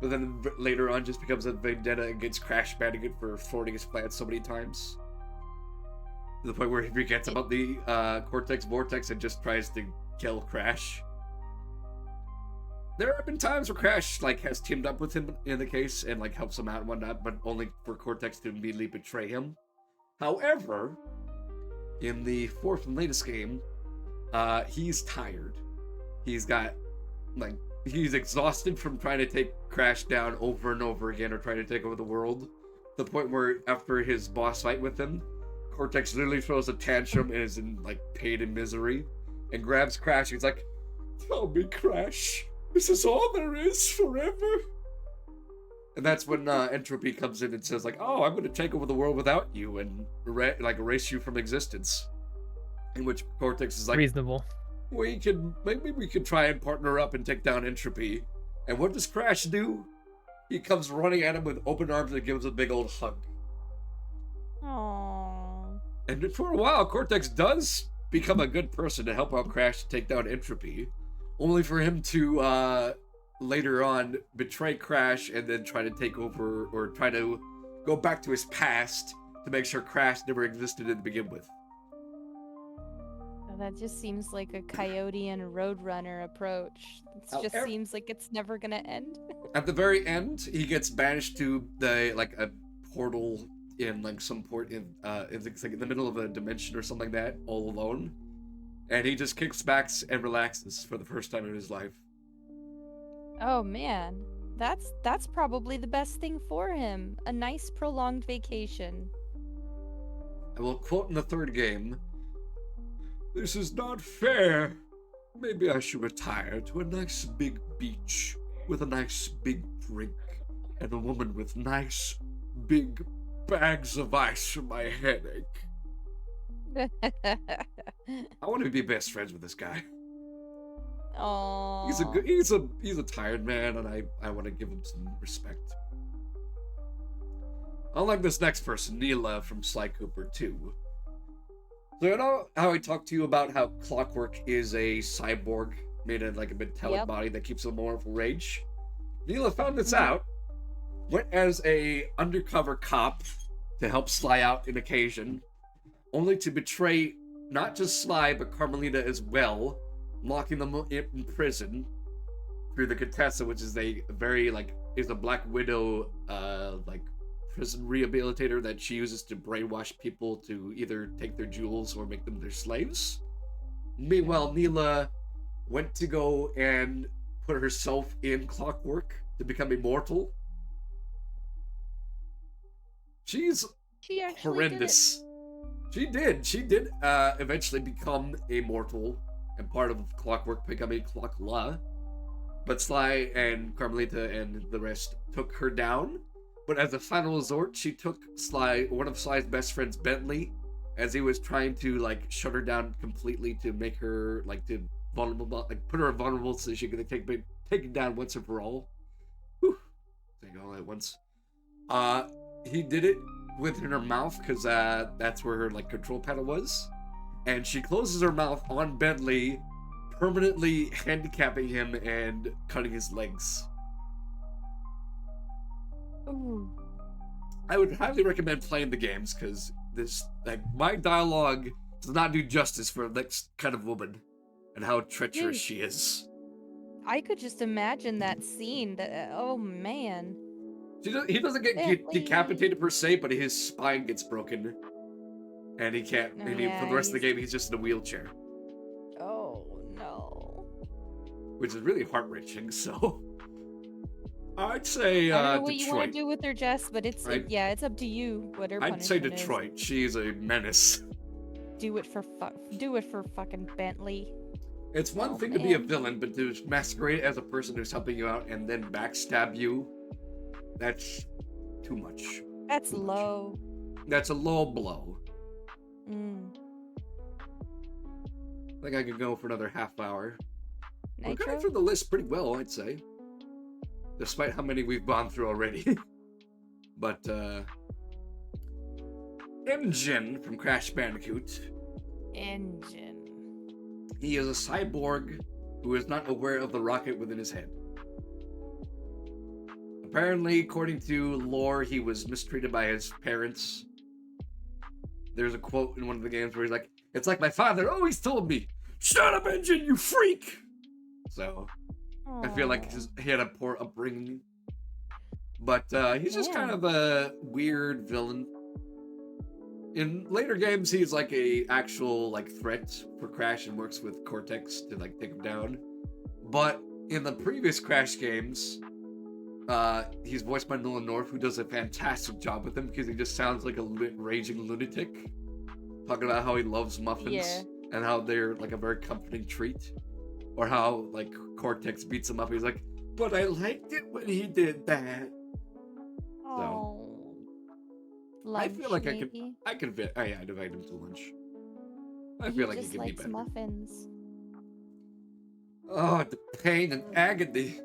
But then later on, just becomes a vendetta against Crash Bandicoot for thwarting his plans so many times. To the point where he forgets about the Cortex Vortex and just tries to kill Crash. There have been times where Crash has teamed up with him in the case and helps him out and whatnot, but only for Cortex to immediately betray him. However, in the fourth and latest game, he's tired. He's got he's exhausted from trying to take Crash down over and over again or trying to take over the world. To the point where after his boss fight with him, Cortex literally throws a tantrum and is in pain and misery and grabs Crash. He's like, "Tell me, Crash. This is all there is forever." And that's when Entropy comes in and says "Oh, I'm going to take over the world without you and erase you from existence." In which Cortex is Reasonable. maybe we could try and partner up and take down Entropy. And what does Crash do? He comes running at him with open arms and gives a big old hug. Aww. And for a while, Cortex does become a good person to help out Crash to take down Entropy. Only for him to, later on, betray Crash and then try to take over, or try to go back to his past to make sure Crash never existed to begin with. That just seems like a Coyote and Roadrunner approach. It just However- seems like it's never gonna end. At the very end, he gets banished to a portal in some port in it's in the middle of a dimension or something like that, all alone. And he just kicks back and relaxes for the first time in his life. Oh man, that's probably the best thing for him. A nice prolonged vacation. I will quote in the third game, "This is not fair. Maybe I should retire to a nice big beach with a nice big drink and a woman with nice big bags of ice for my headache." I want to be best friends with this guy. Oh. He's a tired man, and I want to give him some respect. Unlike this next person, Neela from Sly Cooper 2. So you know how I talked to you about how Clockwork is a cyborg made in a metallic Yep. body that keeps a mournful rage? Neela found this out, went as a undercover cop to help Sly out in occasion, only to betray not just Sly but Carmelita as well, locking them in prison through the Contessa, which is a very is a Black Widow prison rehabilitator that she uses to brainwash people to either take their jewels or make them their slaves. Meanwhile, Neela went to go and put herself in Clockwork to become immortal. She's She actually horrendous. She did eventually become immortal and part of Clockwork, becoming Clockla. But Sly and Carmelita and the rest took her down. But as a final resort, she took one of Sly's best friends, Bentley, as he was trying to shut her down completely to make her to vulnerable, put her vulnerable so she could take it down once and for all. Whew. Saying all at once. He did it within her mouth because that's where her control panel was, and she closes her mouth on Bentley, permanently handicapping him and cutting his legs. Ooh. I would highly recommend playing the games because this my dialogue does not do justice for this kind of woman and how treacherous Dude. she is. I could just imagine that scene. Oh man. He doesn't get Bentley. decapitated per se, but his spine gets broken, and he can't. Oh, and yeah, for the rest of the he's- game, he's just in a wheelchair, Oh no. which is really heart wrenching. So, I'd say I don't know what you want Detroit. to do with her, Jess, but it's Right. yeah, it's up to you. What her I'd say punishment is. Detroit. She is a menace. Do it for fucking Bentley. It's one Oh, thing to be a man. villain, but to masquerade as a person who's helping you out and then backstab you, that's too much. That's Too much. low. That's a low blow. Mm. I think I could go for another half hour. We're Nitro? going through the list pretty well, I'd say. Despite how many we've gone through already. But, Engine from Crash Bandicoot. Engine. He is a cyborg who is not aware of the rocket within his head. Apparently, according to lore, he was mistreated by his parents. There's a quote in one of the games where he's like, "It's like my father always told me, 'Shut up, Engine, you freak!'" So, I feel like he had a poor upbringing. But he's just kind of a weird villain. In later games, he's like a actual like threat for Crash and works with Cortex to like take him down. But in the previous Crash games, he's voiced by Nolan North, who does a fantastic job with him because he just sounds like a raging lunatic, talking about how he loves muffins and how they're like a very comforting treat, or how like Cortex beats him up. He's like, "But I liked it when he did that." Oh. I feel like maybe? I could fit. Oh yeah, I'd invite him to lunch. I feel like he just could be likes better. muffins. Oh, the pain and agony.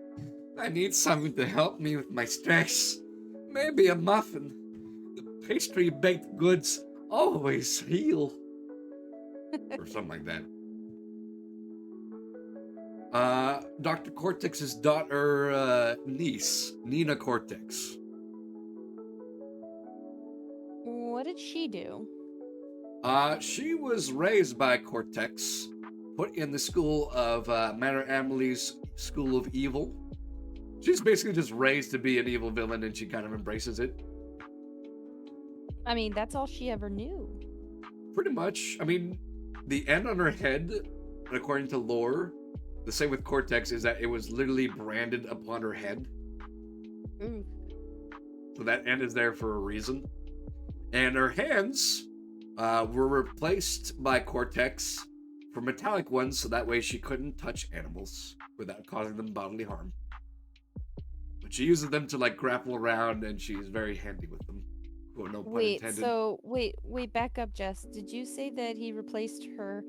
I need something to help me with my stress. Maybe a muffin. The pastry baked goods always heal. Or something like that. Dr. Cortex's daughter, niece, Nina Cortex. What did she do? She was raised by Cortex, put in the school of Manor Amelie's School of Evil. She's basically just raised to be an evil villain, and she kind of embraces it. I mean, that's all she ever knew. Pretty much. I mean, the end on her head, according to lore, the same with Cortex, is that it was literally branded upon her head. Ooh. So that end is there for a reason. And her hands were replaced by Cortex for metallic ones, so that way she couldn't touch animals without causing them bodily harm. But she uses them to like grapple around, and she's very handy with them. Well, no pun intended. Wait, back up, Jess. Did you say that he replaced her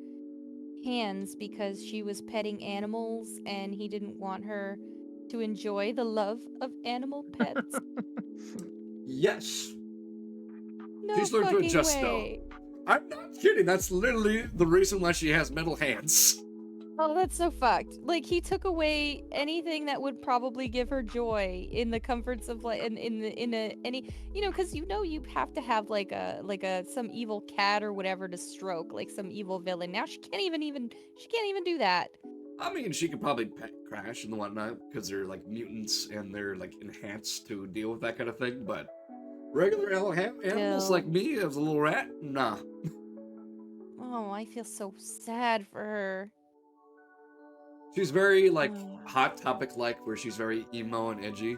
hands because she was petting animals and he didn't want her to enjoy the love of animal pets? Yes. No She's learned to fucking adjust, way. I'm not kidding. That's literally the reason why she has metal hands. Oh, that's so fucked. Like, he took away anything that would probably give her joy in the comforts of like any, you know, because you have to have like a some evil cat or whatever to stroke, like some evil villain. Now she can't even do that. I mean, she could probably pet Crash and whatnot because they're like mutants and they're like enhanced to deal with that kind of thing. But regular animals like me as a little rat, nah. Oh, I feel so sad for her. She's very like Hot Topic like, where she's very emo and edgy,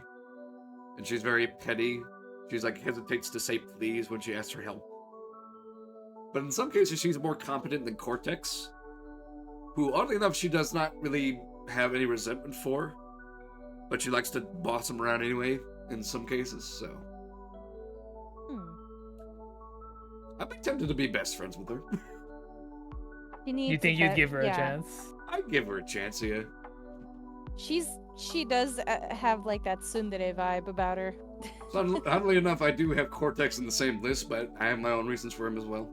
and she's very petty. She's like hesitates to say please when she asks for help. But in some cases, she's more competent than Cortex, who oddly enough she does not really have any resentment for, but she likes to boss him around anyway in some cases. So I'd be tempted to be best friends with her. You think you'd give her a chance? I'd give her a chance, yeah. She does have like that tsundere vibe about her. So, oddly enough, I do have Cortex in the same list, but I have my own reasons for him as well.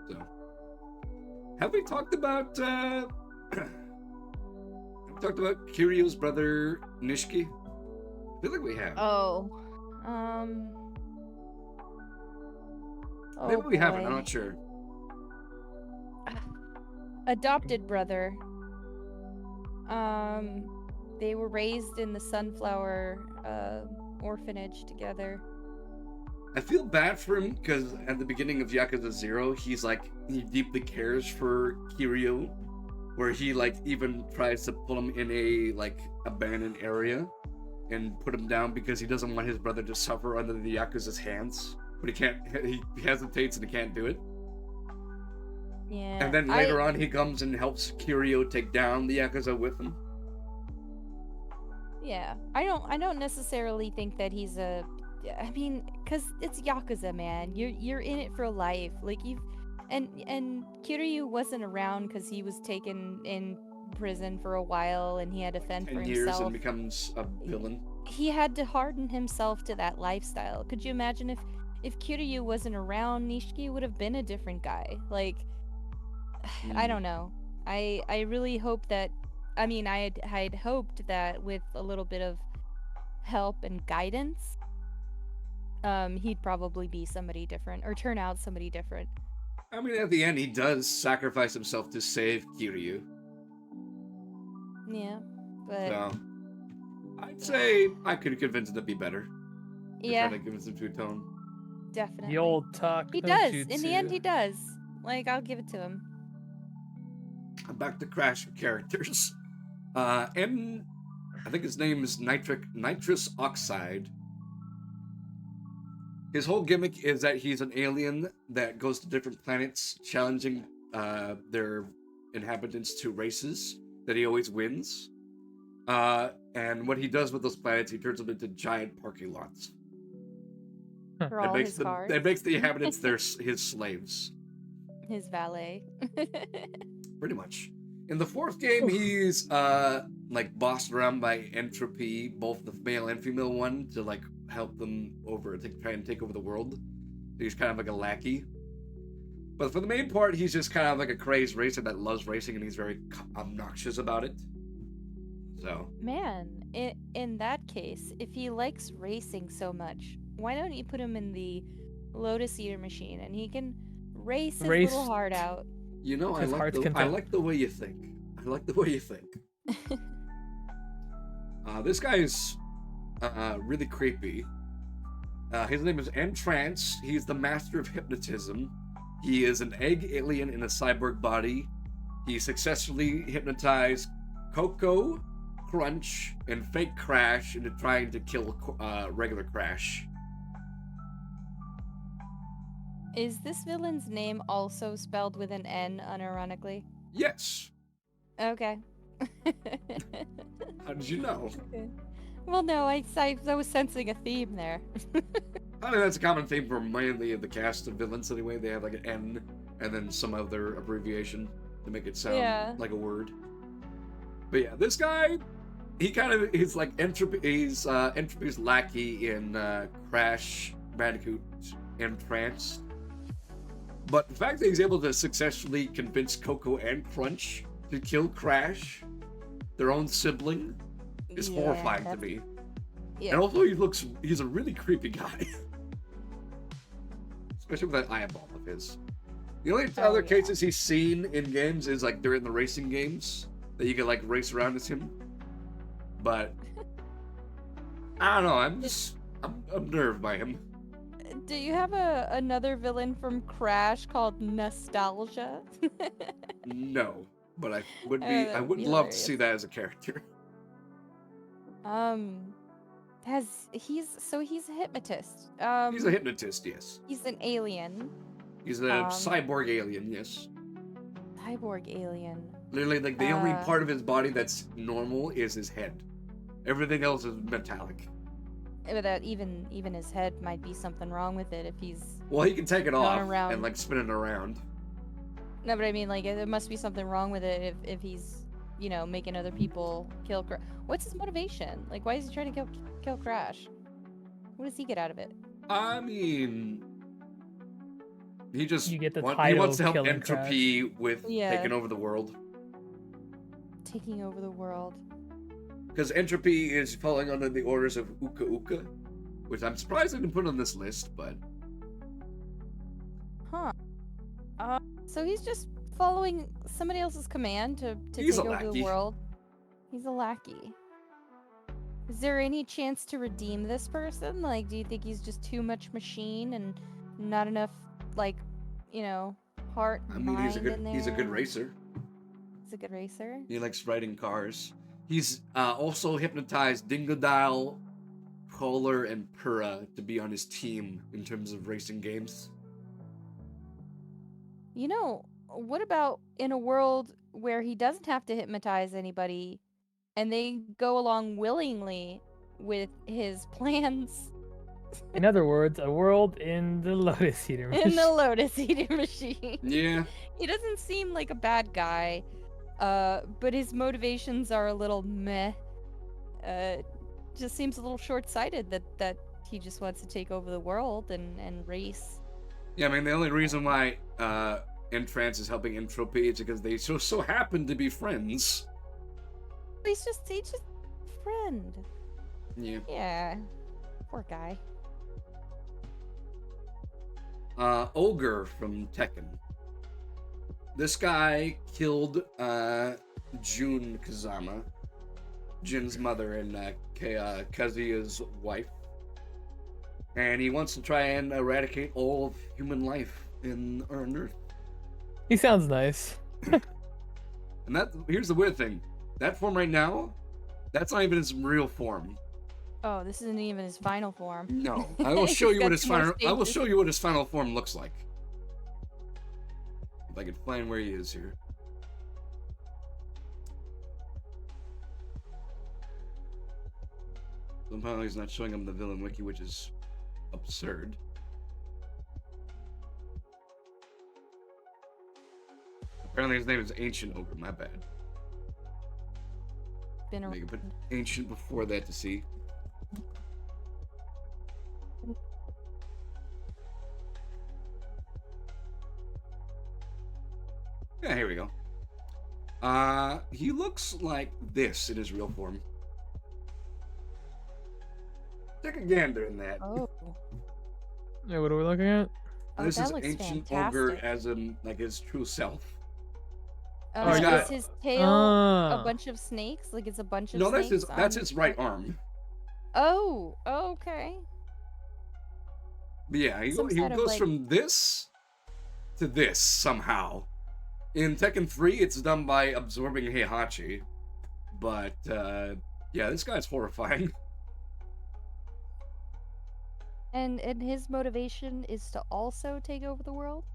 So, have we talked about Kiryo's brother Nishiki? I feel like we have. Maybe we haven't. I'm not sure. Adopted brother. They were raised in the Sunflower orphanage together. I feel bad for him because at the beginning of Yakuza 0, he's like, he deeply cares for Kiryu, where he like even tries to pull him in a like abandoned area and put him down because he doesn't want his brother to suffer under the Yakuza's hands. But he hesitates and he can't do it. Yeah. And then later on, he comes and helps Kiryu take down the Yakuza with him. Yeah. I don't necessarily think that he's a. I mean, cause it's Yakuza, man. You're in it for life. Like you've, and Kiryu wasn't around because he was taken in prison for a while and he had to fend for 10 years himself. and becomes a villain. He had to harden himself to that lifestyle. Could you imagine if Kiryu wasn't around, Nishiki would have been a different guy. Like, I don't know. I really hope that. I mean, I'd hoped that with a little bit of help and guidance, he'd probably be somebody different or turn out somebody different. I mean, at the end, he does sacrifice himself to save Kiryu. Yeah, but So, I'd say I could convince him to be better. yeah, Trying to convince him to atone. definitely. The old talk. He no does. In the end, jutsu. he does. Like, I'll give it to him. Back to Crash characters. And I think his name is Nitrous Oxide. His whole gimmick is that he's an alien that goes to different planets, challenging their inhabitants to races that he always wins. And what he does with those planets, he turns them into giant parking lots. For all his cars. That makes the inhabitants his slaves. His valet. Pretty much. In the fourth game, he's like bossed around by Entropy, both the male and female one, to like help them try and take over the world. He's kind of like a lackey. But for the main part, he's just kind of like a crazed racer that loves racing, and he's very obnoxious about it. So. Man, in that case, if he likes racing so much, why don't you put him in the Lotus Eater machine and he can race his little heart out? You know, I His like heart's the content. way you think. I like the way you think. This guy's really creepy. His name is Entrance. He's the master of hypnotism. He is an egg alien in a cyborg body. He successfully hypnotized Coco, Crunch, and Fake Crash into trying to kill regular Crash. Is this villain's name also spelled with an N, unironically? Yes. Okay. How did you know? Okay. Well, no, I was sensing a theme there. I think that's a common theme for mainly the cast of villains anyway. They have like an N and then some other abbreviation to make it sound like a word. But yeah, this guy, he's like Entropy. He's Entropy's lackey in Crash Bandicoot Entranced. But the fact that he's able to successfully convince Coco and Crunch to kill Crash, their own sibling, is horrifying to me. Yeah. And also he's a really creepy guy. Especially with that eyeball of his. The only other cases he's seen in games is like during the racing games that you can like race around as him. But I don't know, I'm unnerved by him. Do you have another villain from Crash called Nostalgia? No. But I would that'd be love to hilarious. see that as a character. He's a hypnotist. He's a hypnotist, yes. He's an alien. He's a cyborg alien, yes. Cyborg alien. Literally, like, the only part of his body that's normal is his head. Everything else is metallic. That even his head might be something wrong with it if he's. Well, he can take it off around. and, like, spin it around. No, but I mean, like, there must be something wrong with it if he's, making other people kill. What's his motivation? Like, why is he trying to kill Crash? What does he get out of it? I mean, he just You get the he title wants to help killing Entropy with taking over the world. Taking over the world. Because Entropy is following under the orders of Uka Uka, which I'm surprised I didn't put on this list, but... Huh. So he's just following somebody else's command to He's take a over the lackey. world. He's a lackey. Is there any chance to redeem this person? Like, do you think he's just too much machine and not enough, like, heart? I mean, he's a mind in good there? racer. He's a good racer. He likes riding cars. He's also hypnotized Dingodile, Kohler, and Pura to be on his team in terms of racing games. what about in a world where he doesn't have to hypnotize anybody and they go along willingly with his plans In other words, a world in the Lotus Eater in the machine. Lotus Eater machine? Yeah. He doesn't seem like a bad guy, but his motivations are a little meh. Just seems a little short-sighted that he just wants to take over the world and race. Yeah, I mean, the only reason why Entrance is helping Entropy is because they so happen to be friends. He's just a friend. Yeah. Yeah, poor guy. Ogre from Tekken. This guy killed Jun Kazama, Jin's mother and Kazuya's wife. And he wants to try and eradicate all of human life on Earth. He sounds nice. And here's the weird thing. That form right now, that's not even his real form. Oh, this isn't even his final form. No. I will show He's you got what his two more final I will stages. show you what his final form looks like. If I can find where he is here. Somehow he's not showing him the villain wiki, which is absurd. Apparently his name is Ancient Ogre, my bad. Been Maybe put around. Ancient before that to see. Yeah, here we go. He looks like this in his real form. Take a gander in that. Oh, Yeah, what are we looking at? oh This that is looks Ancient fantastic. Ogre as in like his true self. Oh, He's got- is his tail Ah. a bunch of snakes? Like it's a bunch of No, snakes? that's his right arm. Oh, okay. But yeah, he Some goes sort of, like- from this to this somehow. In Tekken 3, it's done by absorbing Heihachi. But, yeah, this guy's horrifying. And his motivation is to also take over the world?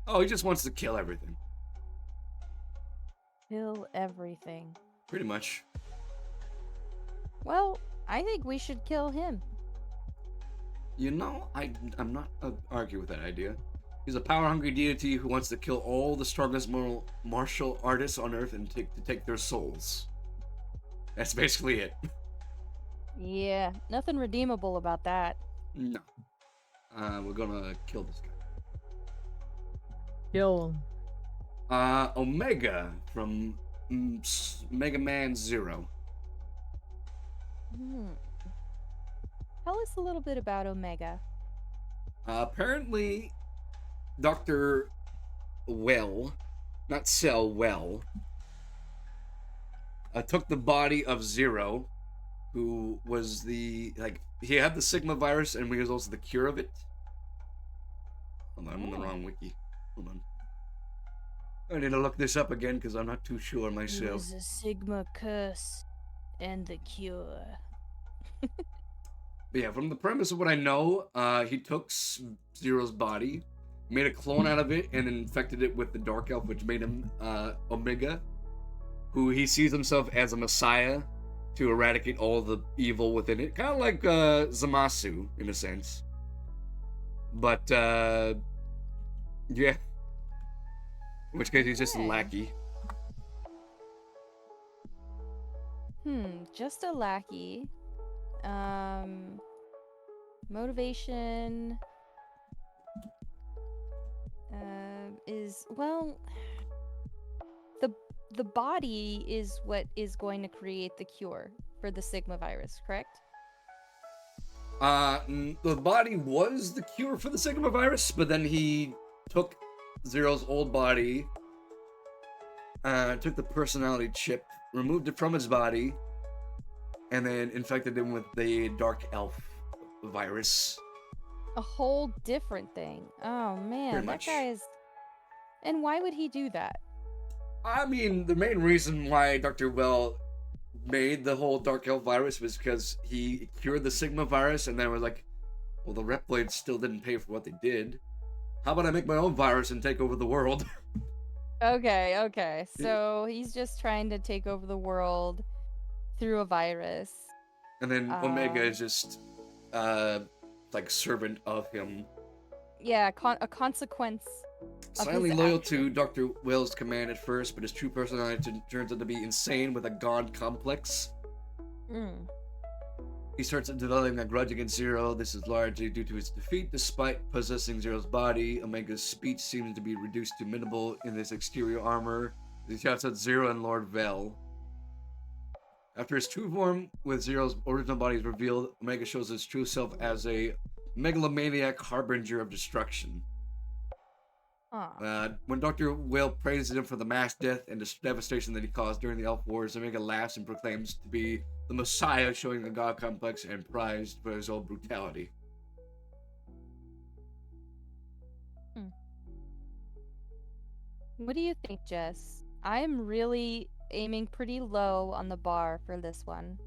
Oh, he just wants to kill everything. Kill everything. Pretty much. Well, I think we should kill him. You know, I'm not argue with that idea. He's a power-hungry deity who wants to kill all the strongest martial artists on Earth and take their souls. That's basically it. Yeah, nothing redeemable about that. No. We're gonna kill this guy. Kill him. Omega from Mega Man Zero. Hmm. Tell us a little bit about Omega. Apparently, Dr. Well, not Cell Well, took the body of Zero, who was he had the Sigma virus and he was also the cure of it. Hold on, I'm on the wrong wiki. Hold on. I need to look this up again because I'm not too sure myself. a Sigma curse and the cure. But yeah, from the premise of what I know, he took Zero's body, made a clone out of it, and infected it with the Dark Elf, which made him Omega, who he sees himself as a messiah to eradicate all the evil within it. Kind of like Zamasu, in a sense. But, yeah. In which case, he's just a Okay. lackey. Just a lackey. Motivation is, well, the body is what is going to create the cure for the Sigma virus, correct? The body was the cure for the Sigma virus, but then he took Zero's old body, took the personality chip, removed it from his body, and then infected him with the Dark Elf virus. A whole different thing. Oh man, Pretty that much. guy is. And why would he do that? I mean, the main reason why Dr. Well made the whole Dark Elf virus was because he cured the Sigma virus, and then was like, well, the Reploids still didn't pay for what they did. How about I make my own virus and take over the world? Okay. So he's just trying to take over the world through a virus. And then Omega Um, is just like servant of him. Yeah, a consequence of Silently his loyal action. to Dr. Will's command at first, but his true personality turns out to be insane with a god complex. Mm. He starts developing a grudge against Zero. This is largely due to his defeat. Despite possessing Zero's body, Omega's speech seems to be reduced to minimal in his exterior armor. He shouts at Zero and Lord Vel. After his true form with Zero's original body is revealed, Omega shows his true self as a megalomaniac harbinger of destruction. Aw. When Dr. Will praises him for the mass death and devastation that he caused during the Elf Wars, Omega laughs and proclaims to be the Messiah, showing a god complex and prized for his own brutality. What do you think, Jess? I'm really aiming pretty low on the bar for this one.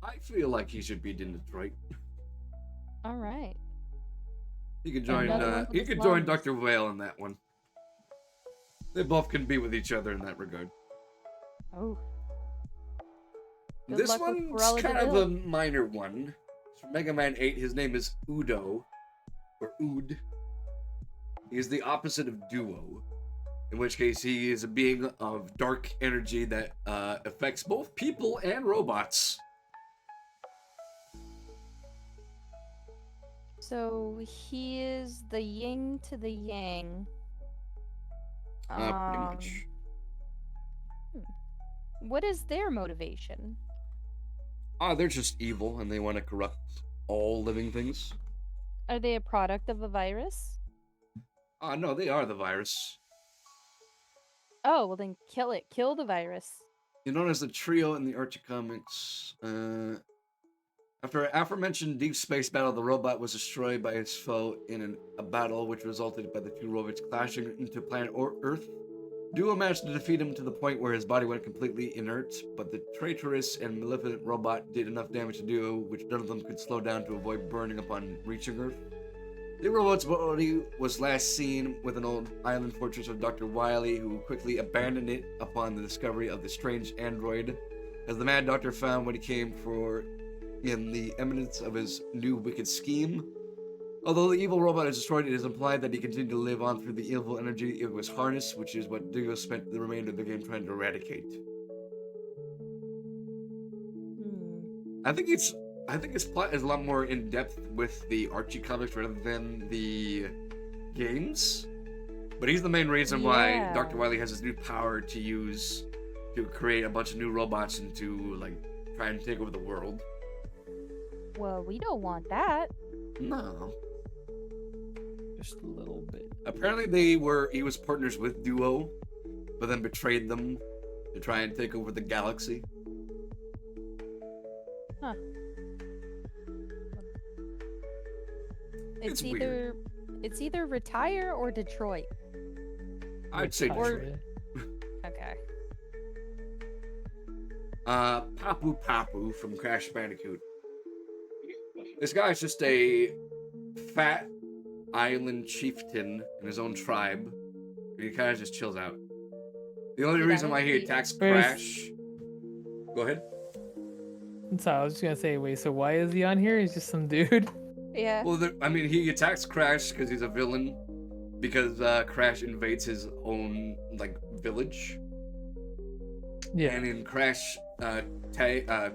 I feel like he should be in Detroit. All right. He could join. Another one for He the could join slums. Dr. Whale in that one. They both can be with each other in that regard. Oh. Good This luck with one's Cruella kind de of a Vil. minor one. It's from Mega Man 8. His name is Udo, or Ood. He is the opposite of Duo, in which case he is a being of dark energy that affects both people and robots. So he is the yin to the yang. Pretty much. What is their motivation? They're just evil and they want to corrupt all living things. Are they a product of a virus? No, they are the virus. Oh, well then kill it. Kill the virus. You're known as the trio in the Archie comics. After an aforementioned deep space battle, the robot was destroyed by his foe in a battle which resulted by the two robots clashing into planet Earth. Duo managed to defeat him to the point where his body went completely inert, but the traitorous and malevolent robot did enough damage to Duo, which none of them could slow down to avoid burning upon reaching Earth. The robot's body was last seen with an old island fortress of Dr. Wily, who quickly abandoned it upon the discovery of the strange android. As the mad doctor found what he came for in the imminence of his new wicked scheme. Although the evil robot is destroyed, it is implied that he continued to live on through the evil energy it was harnessed, which is what Duo spent the remainder of the game trying to eradicate. I think its plot is a lot more in depth with the Archie comics rather than the games. But he's the main reason why Yeah. Dr. Wily has this new power to use to create a bunch of new robots and to like try and take over the world. Well, we don't want that. No. Just a little bit. Apparently he was partners with Duo, but then betrayed them to try and take over the galaxy. Huh. It's It's either retire or Detroit. I'd say Or- Detroit. Okay. Papu Papu from Crash Bandicoot. This guy's just a fat island chieftain in his own tribe. He kind of just chills out. The only Dude, reason that why would he be- attacks Where's- Crash. Go ahead. So I was just gonna say, wait, so why is he on here? He's just some dude. Yeah. Well, he attacks Crash because he's a villain. Because Crash invades his own like village. Yeah. And in Crash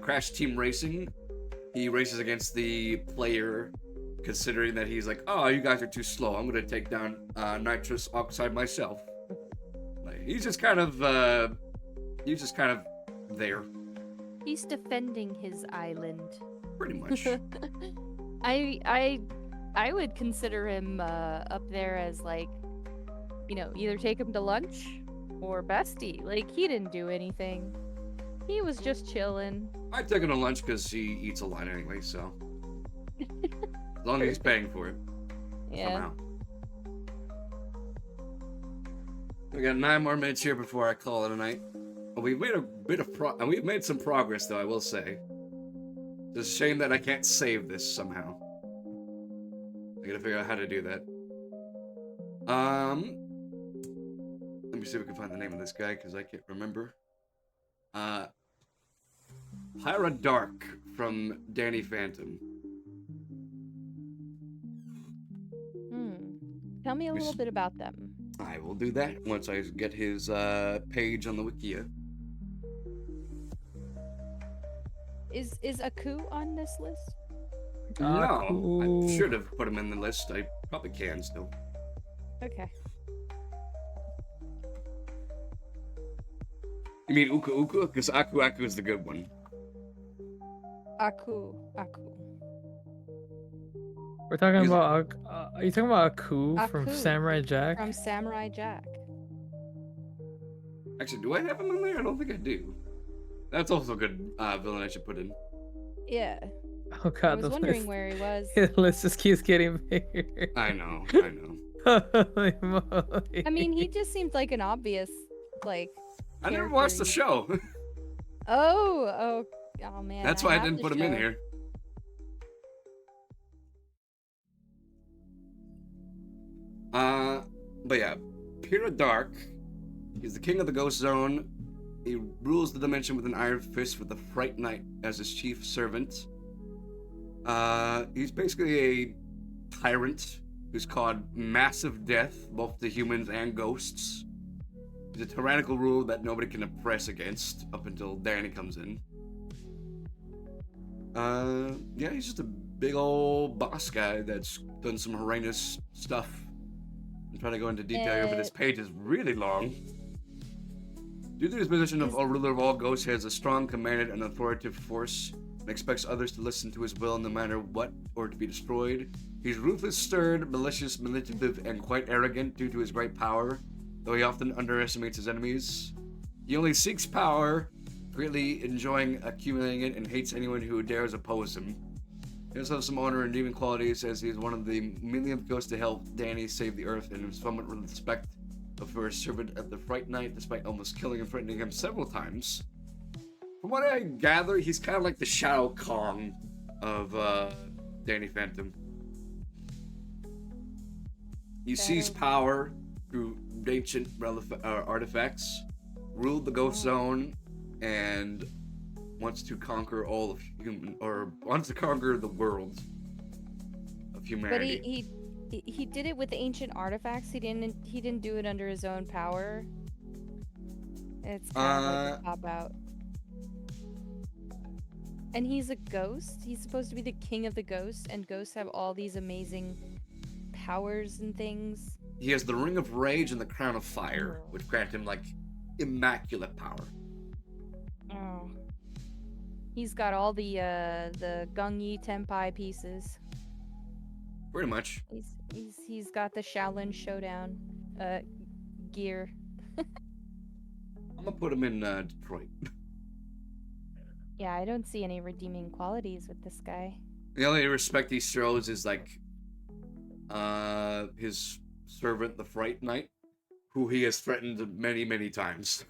Crash Team Racing, he races against the player, considering that he's like, oh, you guys are too slow. I'm gonna take down nitrous oxide myself. Like, he's just kind of there, He's defending his island. pretty much. I would consider him up there as like, either take him to lunch or bestie. Like he didn't do anything. He was just chilling. I'd take him to lunch because he eats a lot anyway, so as long as he's paying for it. Yeah. Somehow. We got 9 more minutes here before I call it a night. We've made a bit of we've made some progress, though, I will say. It's a shame that I can't save this somehow. I gotta figure out how to do that. Let me me see if we can find the name of this guy because I can't remember. Pyra Dark from Danny Phantom. Tell me a little bit about them. I will do that once I get his page on the Wikia. Is Aku on this list? No, Cool. I should have put him in the list. I probably can still. Okay. You mean Uka Uka? Because Aku Aku is the good one. Aku. We're talking He's- about. Are you talking about Aku from Aku. Samurai Jack? From Samurai Jack. Actually, do I have him in there? I don't think I do. That's also a good villain I should put in. Yeah. Oh I god, was the wondering list, where he was. the list just keeps getting bigger. I know. Holy moly. I mean, he just seemed like an obvious, like. I never watched the character. show. Oh man. That's why I have didn't the put him in show. here. But yeah, Pyra Dark. He's the king of the Ghost Zone. He rules the dimension with an iron fist with the Fright Knight as his chief servant. He's basically a tyrant who's caused massive death, both to humans and ghosts. He's a tyrannical ruler that nobody can oppress against up until Danny comes in. Yeah, he's just a big old boss guy that's done some horrendous stuff. I'm trying to go into detail here, but this page is really long. Due to his position of ruler of all ghosts, he has a strong, commanded, and authoritative force, and expects others to listen to his will no matter what or to be destroyed. He's ruthless, stern, malicious, manipulative, and quite arrogant due to his great power, though he often underestimates his enemies. He only seeks power, greatly enjoying accumulating it, and hates anyone who dares oppose him. He also has some honor and redeeming qualities, as he is one of the millionth ghosts to help Danny save the Earth, and is somewhat respect for his servant at the Fright Knight, despite almost killing and threatening him several times. From what I gather, he's kind of like the Shao Kahn of Danny Phantom. He sees power through ancient artifacts, ruled the Ghost Zone, and wants to conquer all of wants to conquer the world of humanity. But he did it with ancient artifacts. He didn't do it under his own power. It's kind of like a cop out. And he's a ghost. He's supposed to be the king of the ghosts, and ghosts have all these amazing powers and things. He has the Ring of Rage and the Crown of Fire, which grant him like immaculate power. Oh. He's got all the Gung-Yi Tenpai pieces. Pretty much. He's got the Shaolin Showdown gear. I'm gonna put him in Detroit. Yeah, I don't see any redeeming qualities with this guy. The only respect he shows is like his servant, the Fright Knight, who he has threatened many, many times.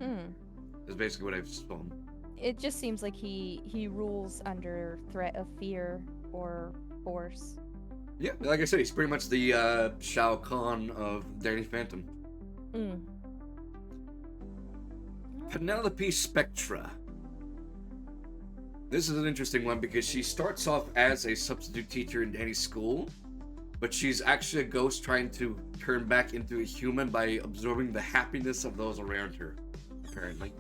Is basically what I've told him. It just seems like he rules under threat of fear or force. Yeah, like I said, he's pretty much the Shao Kahn of Danny Phantom. Penelope Spectra. This is an interesting one because she starts off as a substitute teacher in Danny's school, but she's actually a ghost trying to turn back into a human by absorbing the happiness of those around her, apparently.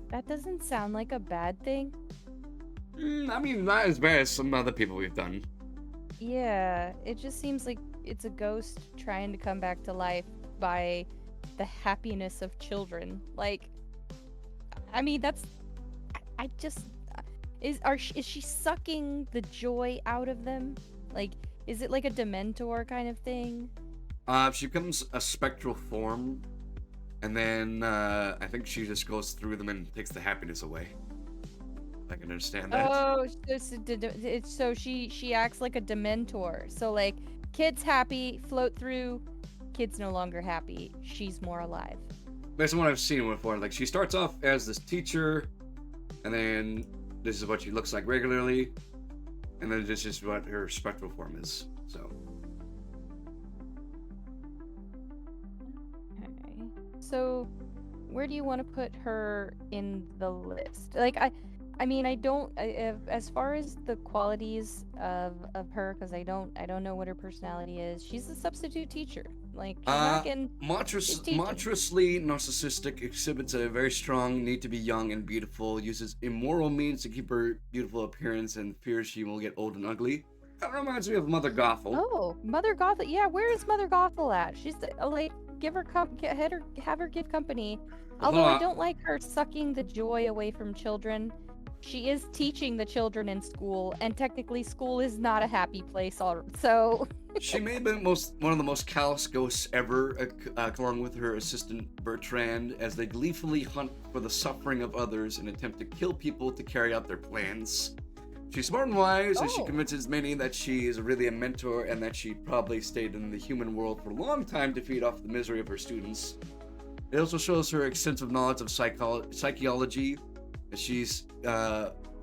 That doesn't sound like a bad thing. I mean, not as bad as some other people we've done. Yeah, it just seems like it's a ghost trying to come back to life by the happiness of children. Like, I mean, that's... I just... Is she sucking the joy out of them? Like, is it like a Dementor kind of thing? She becomes a spectral form, and then I think she just goes through them and takes the happiness away. I can understand that. Oh, so she acts like a Dementor. So like, kids happy, float through, kids no longer happy. She's more alive. Based on what I've seen before, like she starts off as this teacher, and then this is what she looks like regularly, and then this is what her spectral form is. So So, where do you want to put her in the list? Like, I mean, I don't. As far as the qualities of her, because I don't know what her personality is. She's a substitute teacher. Like, she's not getting. She's teaching. Monstrously narcissistic, exhibits a very strong need to be young and beautiful, uses immoral means to keep her beautiful appearance, and fears she will get old and ugly. Kind of reminds me of Mother Gothel. Oh, Mother Gothel. Yeah, where is Mother Gothel at? She's like, give her have her give company. Although I don't like her sucking the joy away from children. She is teaching the children in school, and technically, school is not a happy place. So She may have been one of the most callous ghosts ever, along with her assistant Bertrand, as they gleefully hunt for the suffering of others and attempt to kill people to carry out their plans. She's smart and wise, as she convinces many that she is really a mentor and that she probably stayed in the human world for a long time to feed off the misery of her students. It also shows her extensive knowledge of psychology, as she's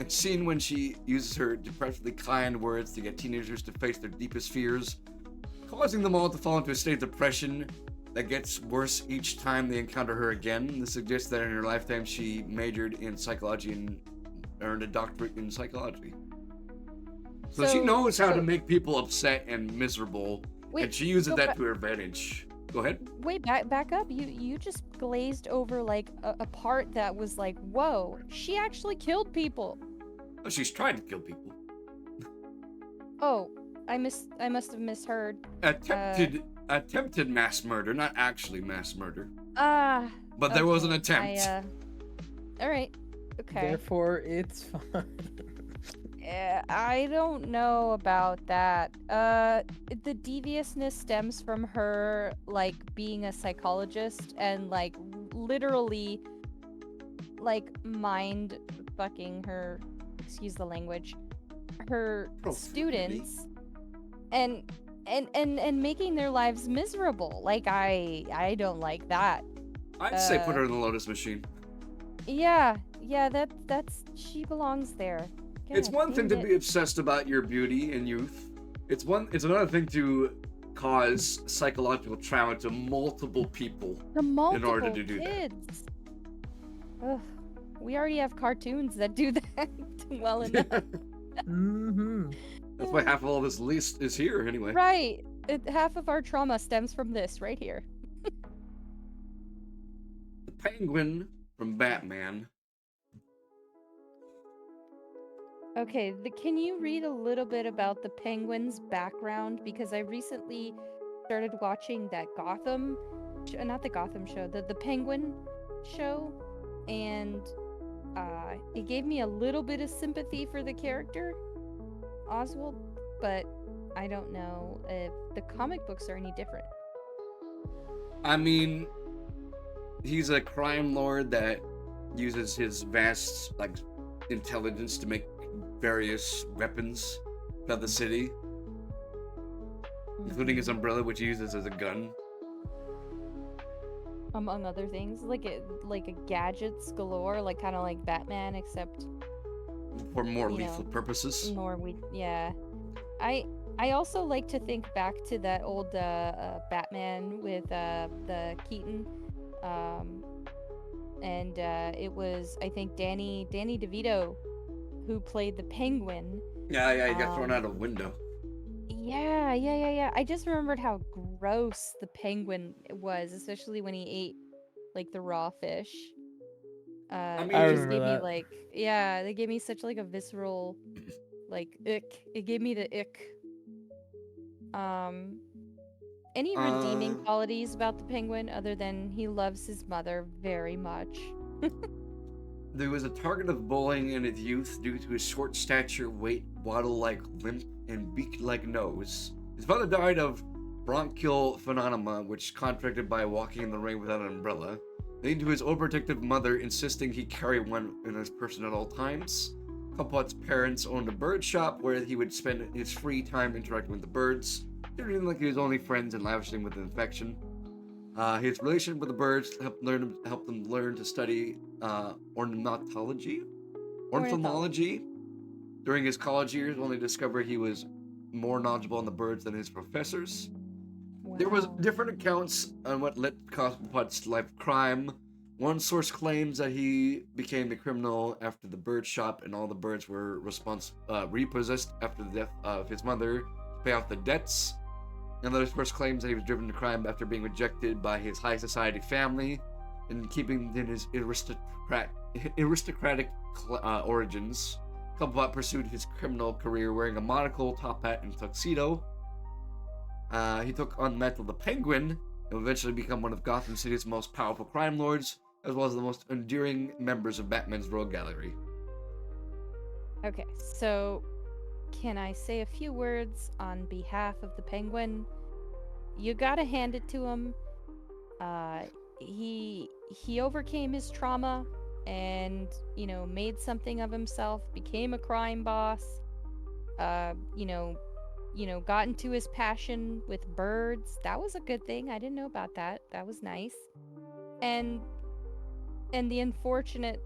seen when she uses her depressively kind words to get teenagers to face their deepest fears, causing them all to fall into a state of depression that gets worse each time they encounter her again. This suggests that in her lifetime she majored in psychology and earned a doctorate in psychology. So she knows how to make people upset and miserable, and she uses that to her advantage. Go ahead. Wait, back up. You just glazed over like a part that was like, whoa, she actually killed people. Oh, she's trying to kill people. Oh, I must have misheard. Attempted mass murder, not actually mass murder. But there okay. was an attempt. All right. Okay. Therefore, it's fine. I don't know about that. The deviousness stems from her, like, being a psychologist and, like, literally, like, mind fucking her, excuse the language, her students and making their lives miserable. Like, I don't like that. I'd say put her in the Lotus machine. Yeah, that's she belongs there. It's one thing to be obsessed about your beauty and youth. It's another thing to cause psychological trauma to multiple people in order to do that. Ugh, we already have cartoons that do that well enough. That's why half of all this list is here anyway. Right. Half of our trauma stems from this right here. The Penguin from Batman. Okay, can you read a little bit about the Penguin's background? Because I recently started watching that Gotham, not the Gotham show, the Penguin show, and it gave me a little bit of sympathy for the character, Oswald, but I don't know if the comic books are any different. I mean, he's a crime lord that uses his vast, like, intelligence to make various weapons throughout the city, including his umbrella, which he uses as a gun, among other things, like a gadgets galore, like kind of like Batman, except for more lethal purposes. Yeah. I also like to think back to that old Batman with the Keaton, and it was, I think, Danny DeVito who played the Penguin. Yeah, he got thrown out of a window. Yeah. I just remembered how gross the Penguin was, especially when he ate, like, the raw fish. I mean, it just gave me, like, they gave me such, like, a visceral, like, ick. It gave me the ick. Any redeeming qualities about the Penguin other than he loves his mother very much? There was a target of bullying in his youth due to his short stature, weight, waddle-like limp, and beak-like nose. His father died of bronchial pneumonia, which contracted by walking in the rain without an umbrella, leading to his overprotective mother insisting he carry one in his person at all times. Compot's parents owned a bird shop where he would spend his free time interacting with the birds, treating like he was only friends and lavishing with affection. His relation with the birds helped them learn to study ornithology. During his college years, only discovered he was more knowledgeable on the birds than his professors. There was Wow. different accounts on what led Cosmopolit's life of crime. One source claims that he became a criminal after the bird shop and all the birds were repossessed after the death of his mother to pay off the debts. Another source claims that he was driven to crime after being rejected by his high society family and keeping in his aristocratic origins. Cosmopolite pursued his criminal career wearing a monocle, top hat, and tuxedo. He took on the mantle of the Penguin and would eventually become one of Gotham City's most powerful crime lords, as well as the most enduring members of Batman's Rogue Gallery. Okay, so can I say a few words on behalf of the Penguin? You gotta hand it to him. He overcame his trauma and, made something of himself, became a crime boss. Got into his passion with birds. That was a good thing. I didn't know about that. That was nice. And the unfortunate,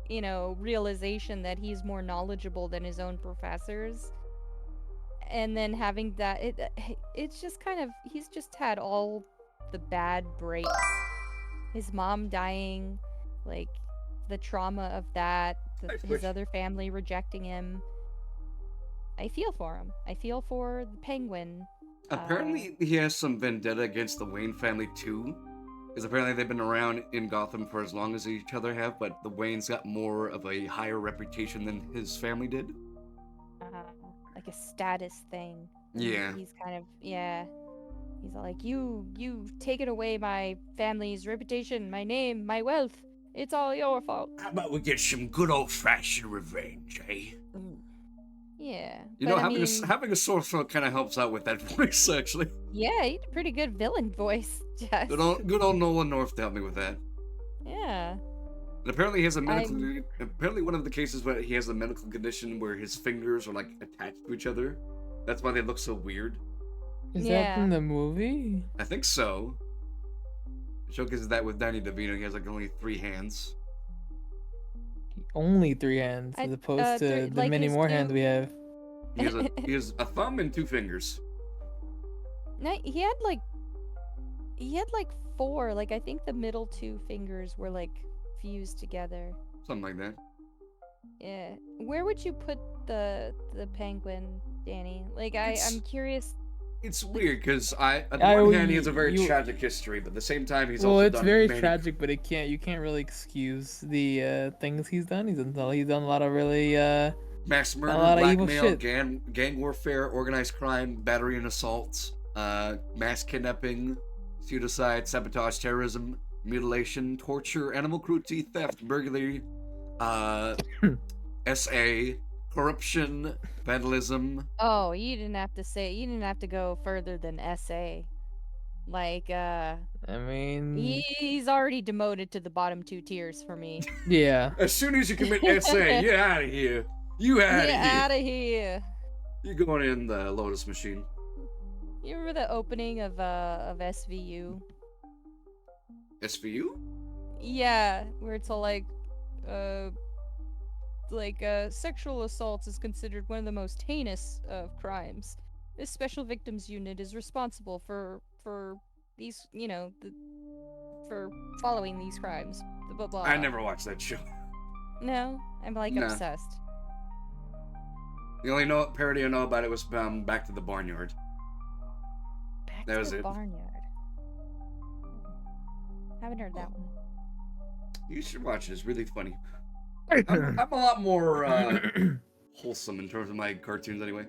realization that he's more knowledgeable than his own professors. And then having that, it's just kind of, he's just had all the bad breaks. His mom dying, the trauma of that, his other family rejecting him. I feel for him. I feel for the Penguin. Apparently, he has some vendetta against the Wayne family too, because apparently they've been around in Gotham for as long as each other have, but the Waynes got more of a higher reputation than his family did. Like a status thing. Yeah. He's kind of, yeah. He's like, you taken away my family's reputation, my name, my wealth. It's all your fault. How about we get some good old-fashioned revenge, eh? Yeah. You know, but having a sore throat kind of helps out with that voice, actually. Yeah, he had a pretty good villain voice, Jess. Good old Nolan North to help me with that. Yeah. And apparently he has a medical. Apparently, one of the cases where he has a medical condition where his fingers are attached to each other. That's why they look so weird. Is that Yeah. from the movie? I think so. It showcases that with Danny DeVito. He has only 3 hands. Only 3 hands, I- as opposed to three- the like many his more hands two- we have. He has a thumb and 2 fingers. No, he had 4. I think the middle 2 fingers were fused together. Something like that. Yeah. Where would you put the Penguin, Danny? I'm curious. It's weird because on the I- one hand he has a very you- tragic history, but at the same time he's Well, also it's done very many- tragic, but you can't really excuse the things he's done. He's done a lot of really mass murder, lot of evil blackmail, shit. gang warfare, organized crime, battery and assault, mass kidnapping, suicide, sabotage, terrorism, mutilation, torture, animal cruelty, theft, burglary, SA, corruption, vandalism. Oh, you didn't have to go further than SA. I mean, He's already demoted to the bottom 2 tiers for me. yeah. As soon as you commit SA, you're out of here. You out of Get here. out of here. You're going in the Lotus machine. You remember the opening of SVU? SVU? Yeah, where it's all sexual assault is considered one of the most heinous of crimes. This special victims unit is responsible for these, for following these crimes. Blah blah. I never watched that show. No, I'm Nah. obsessed. The only parody I know about it was Back to the Barnyard. Back That to was the it. barnyard. Haven't heard that one. You should watch it. It's really funny. I'm a lot more wholesome in terms of my cartoons anyway.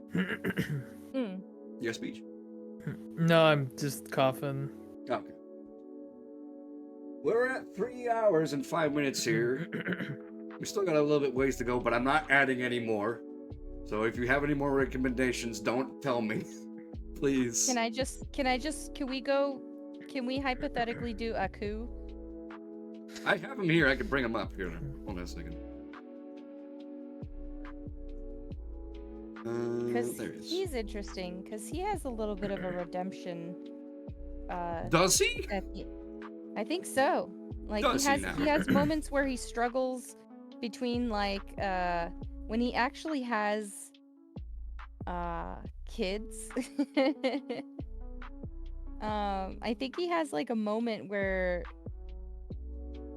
Mm. Your speech? No, I'm just coughing. Okay. We're at 3 hours and 5 minutes here. We still got a little bit ways to go, but I'm not adding any more. So if you have any more recommendations, don't tell me. Please. Can we hypothetically do Aku? I have him here. I can bring him up here. Hold on a second. Because There he is. he's interesting, because he has a little bit of a redemption. Does he? I think so. Does he now? he has moments where he struggles between when he actually has kids I think he has like a moment where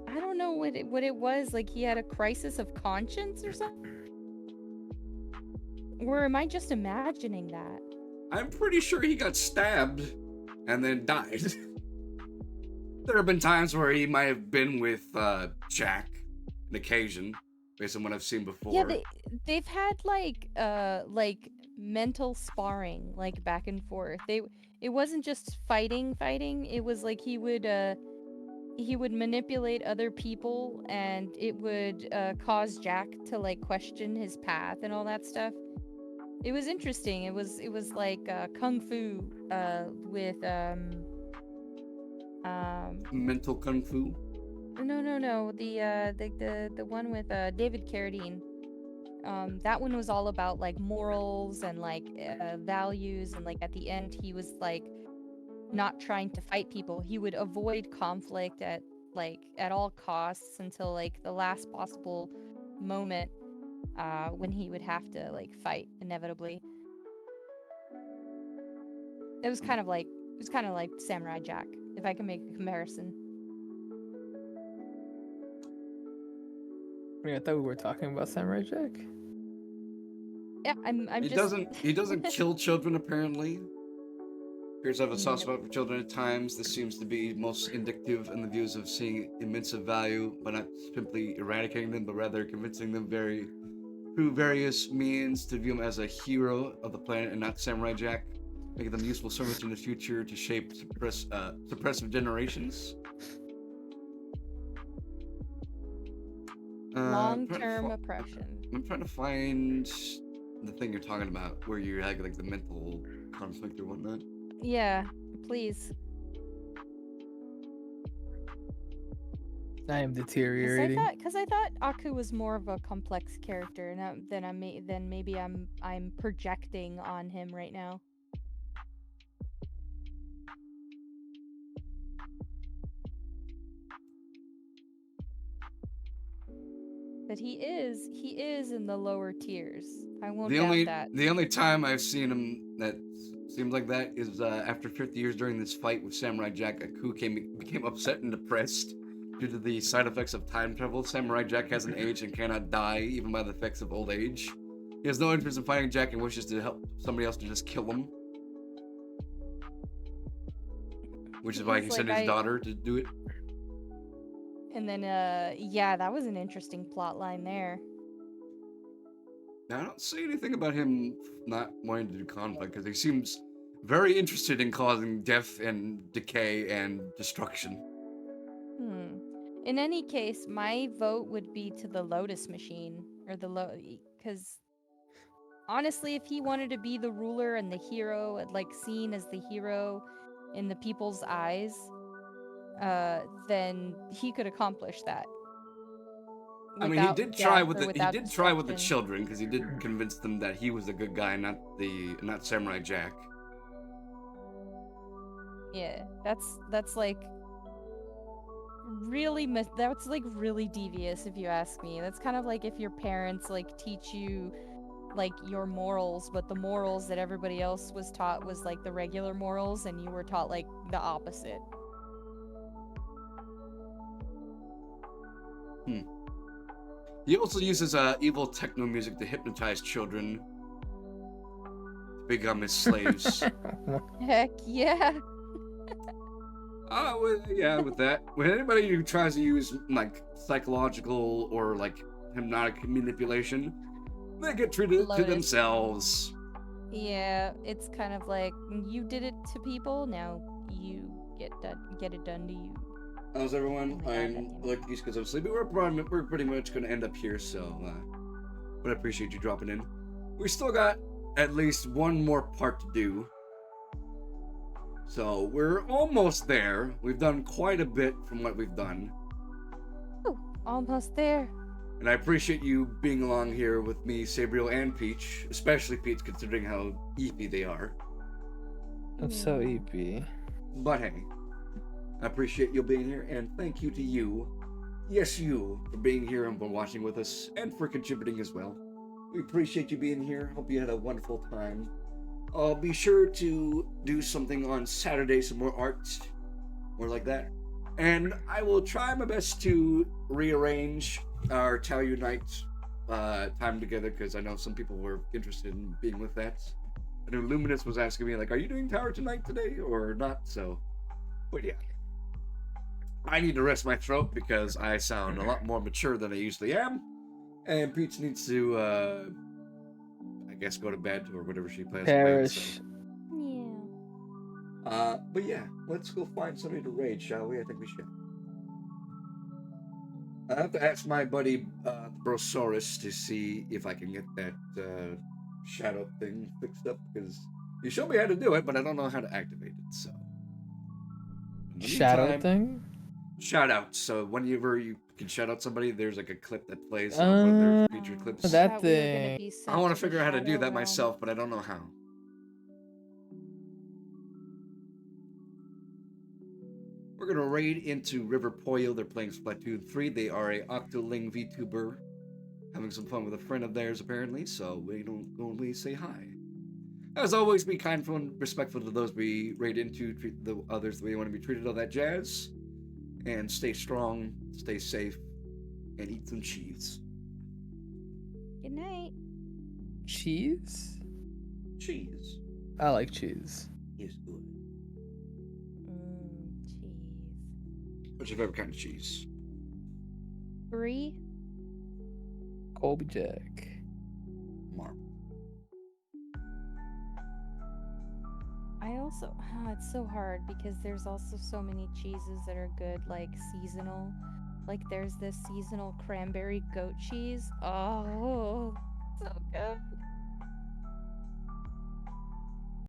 I don't know what it was. Like he had a crisis of conscience or something. Or am I just imagining that? I'm pretty sure he got stabbed and then died. There have been times where he might have been with Jack, an occasion, based on what I've seen before. Yeah, they've had like mental sparring, like back and forth. It wasn't just fighting. It was like he would manipulate other people, and it would cause Jack to like question his path and all that stuff. It was interesting. It was like kung fu with Mental kung fu. no, the one with David Carradine. That one was all about like morals and like values, and like at the end he was like not trying to fight people. He would avoid conflict at all costs until like the last possible moment when he would have to like fight inevitably. It was kind of like Samurai Jack, if I can make a comparison. I mean, I thought we were talking about Samurai Jack. Yeah, I'm He just doesn't kill children apparently. Appears to have a soft Nope. spot for children at times. This seems to be most indicative in the views of seeing immense value, but not simply eradicating them, but rather convincing them through various means to view him as a hero of the planet and not Samurai Jack, making them useful servants in the future to shape suppressive generations. long-term oppression. I'm trying to find the thing you're talking about, where you had like the mental conflict or whatnot. Yeah, please. I am deteriorating. Because I thought Aku was more of a complex character, and then maybe I'm projecting on him right now. But he is in the lower tiers. I won't doubt that. The only time I've seen him that seems like that is after 50 years during this fight with Samurai Jack. Aku became upset and depressed due to the side effects of time travel. Samurai Jack hasn't aged and cannot die even by the effects of old age. He has no interest in fighting Jack and wishes to help somebody else to just kill him. Which is why he sent his daughter to do it. And then yeah, that was an interesting plot line there. Now, I don't see anything about him not wanting to do conflict, because he seems very interested in causing death and decay and destruction. In any case, my vote would be to the Lotus Machine, or because honestly, if he wanted to be the ruler and the hero, like seen as the hero in the people's eyes, then he could accomplish that. I mean, he did try with without the children, because he did convince them that he was the good guy, not Samurai Jack. Yeah, that's like really that's like really devious, if you ask me. That's kind of like if your parents like teach you like your morals, but the morals that everybody else was taught was like the regular morals, and you were taught like the opposite. He also uses evil techno music to hypnotize children to become his slaves. Heck yeah. With that. When anybody who tries to use like psychological or like hypnotic manipulation, they get treated to themselves. Yeah, it's kind of like you did it to people, now you get it done to you. How's everyone? I'm like because I'm sleepy. We're pretty much gonna end up here, so but I appreciate you dropping in. We still got at least one more part to do. So we're almost there. We've done quite a bit from what we've done. Oh, almost there. And I appreciate you being along here with me, Sabriel, and Peach. Especially Peach, considering how eepy they are. I'm so eepy. But hey, I appreciate you being here, and thank you to you, yes you, for being here and for watching with us, and for contributing as well. We appreciate you being here. Hope you had a wonderful time. I'll be sure to do something on Saturday, some more art, more like that. And I will try my best to rearrange our Tower Unite time together, because I know some people were interested in being with that. I know Luminous was asking me, like, are you doing Tower tonight today or not? So, but yeah. I need to rest my throat because I sound a lot more mature than I usually am. And Peach needs to, I guess, go to bed or whatever she plans to play. Perish. Yeah. But yeah, let's go find somebody to raid, shall we? I think we should. I have to ask my buddy Brosaurus to see if I can get that shadow thing fixed up, because he showed me how to do it, but I don't know how to activate it. So in the Shadow meantime, thing? shout out. So whenever you can shout out somebody, there's like a clip that plays on one of their featured clips. that That we were gonna thing. be I sent want to to the figure out how to do Shadow that Realm. myself, but I don't know how. We're gonna raid into River Poyo. They're playing Splatoon 3. They are a Octoling VTuber, having some fun with a friend of theirs apparently. So we don't only say hi. As always, be kind and respectful to those we raid into. Treat the others the way you want to be treated. All that jazz. And stay strong, stay safe, and eat some cheese. Good night. Cheese? Cheese I like cheese. is good. Cheese. What's your favorite kind of cheese? Brie. Colby Jack. Marble. I also, it's so hard because there's also so many cheeses that are good, like seasonal. Like there's this seasonal cranberry goat cheese. Oh, so good.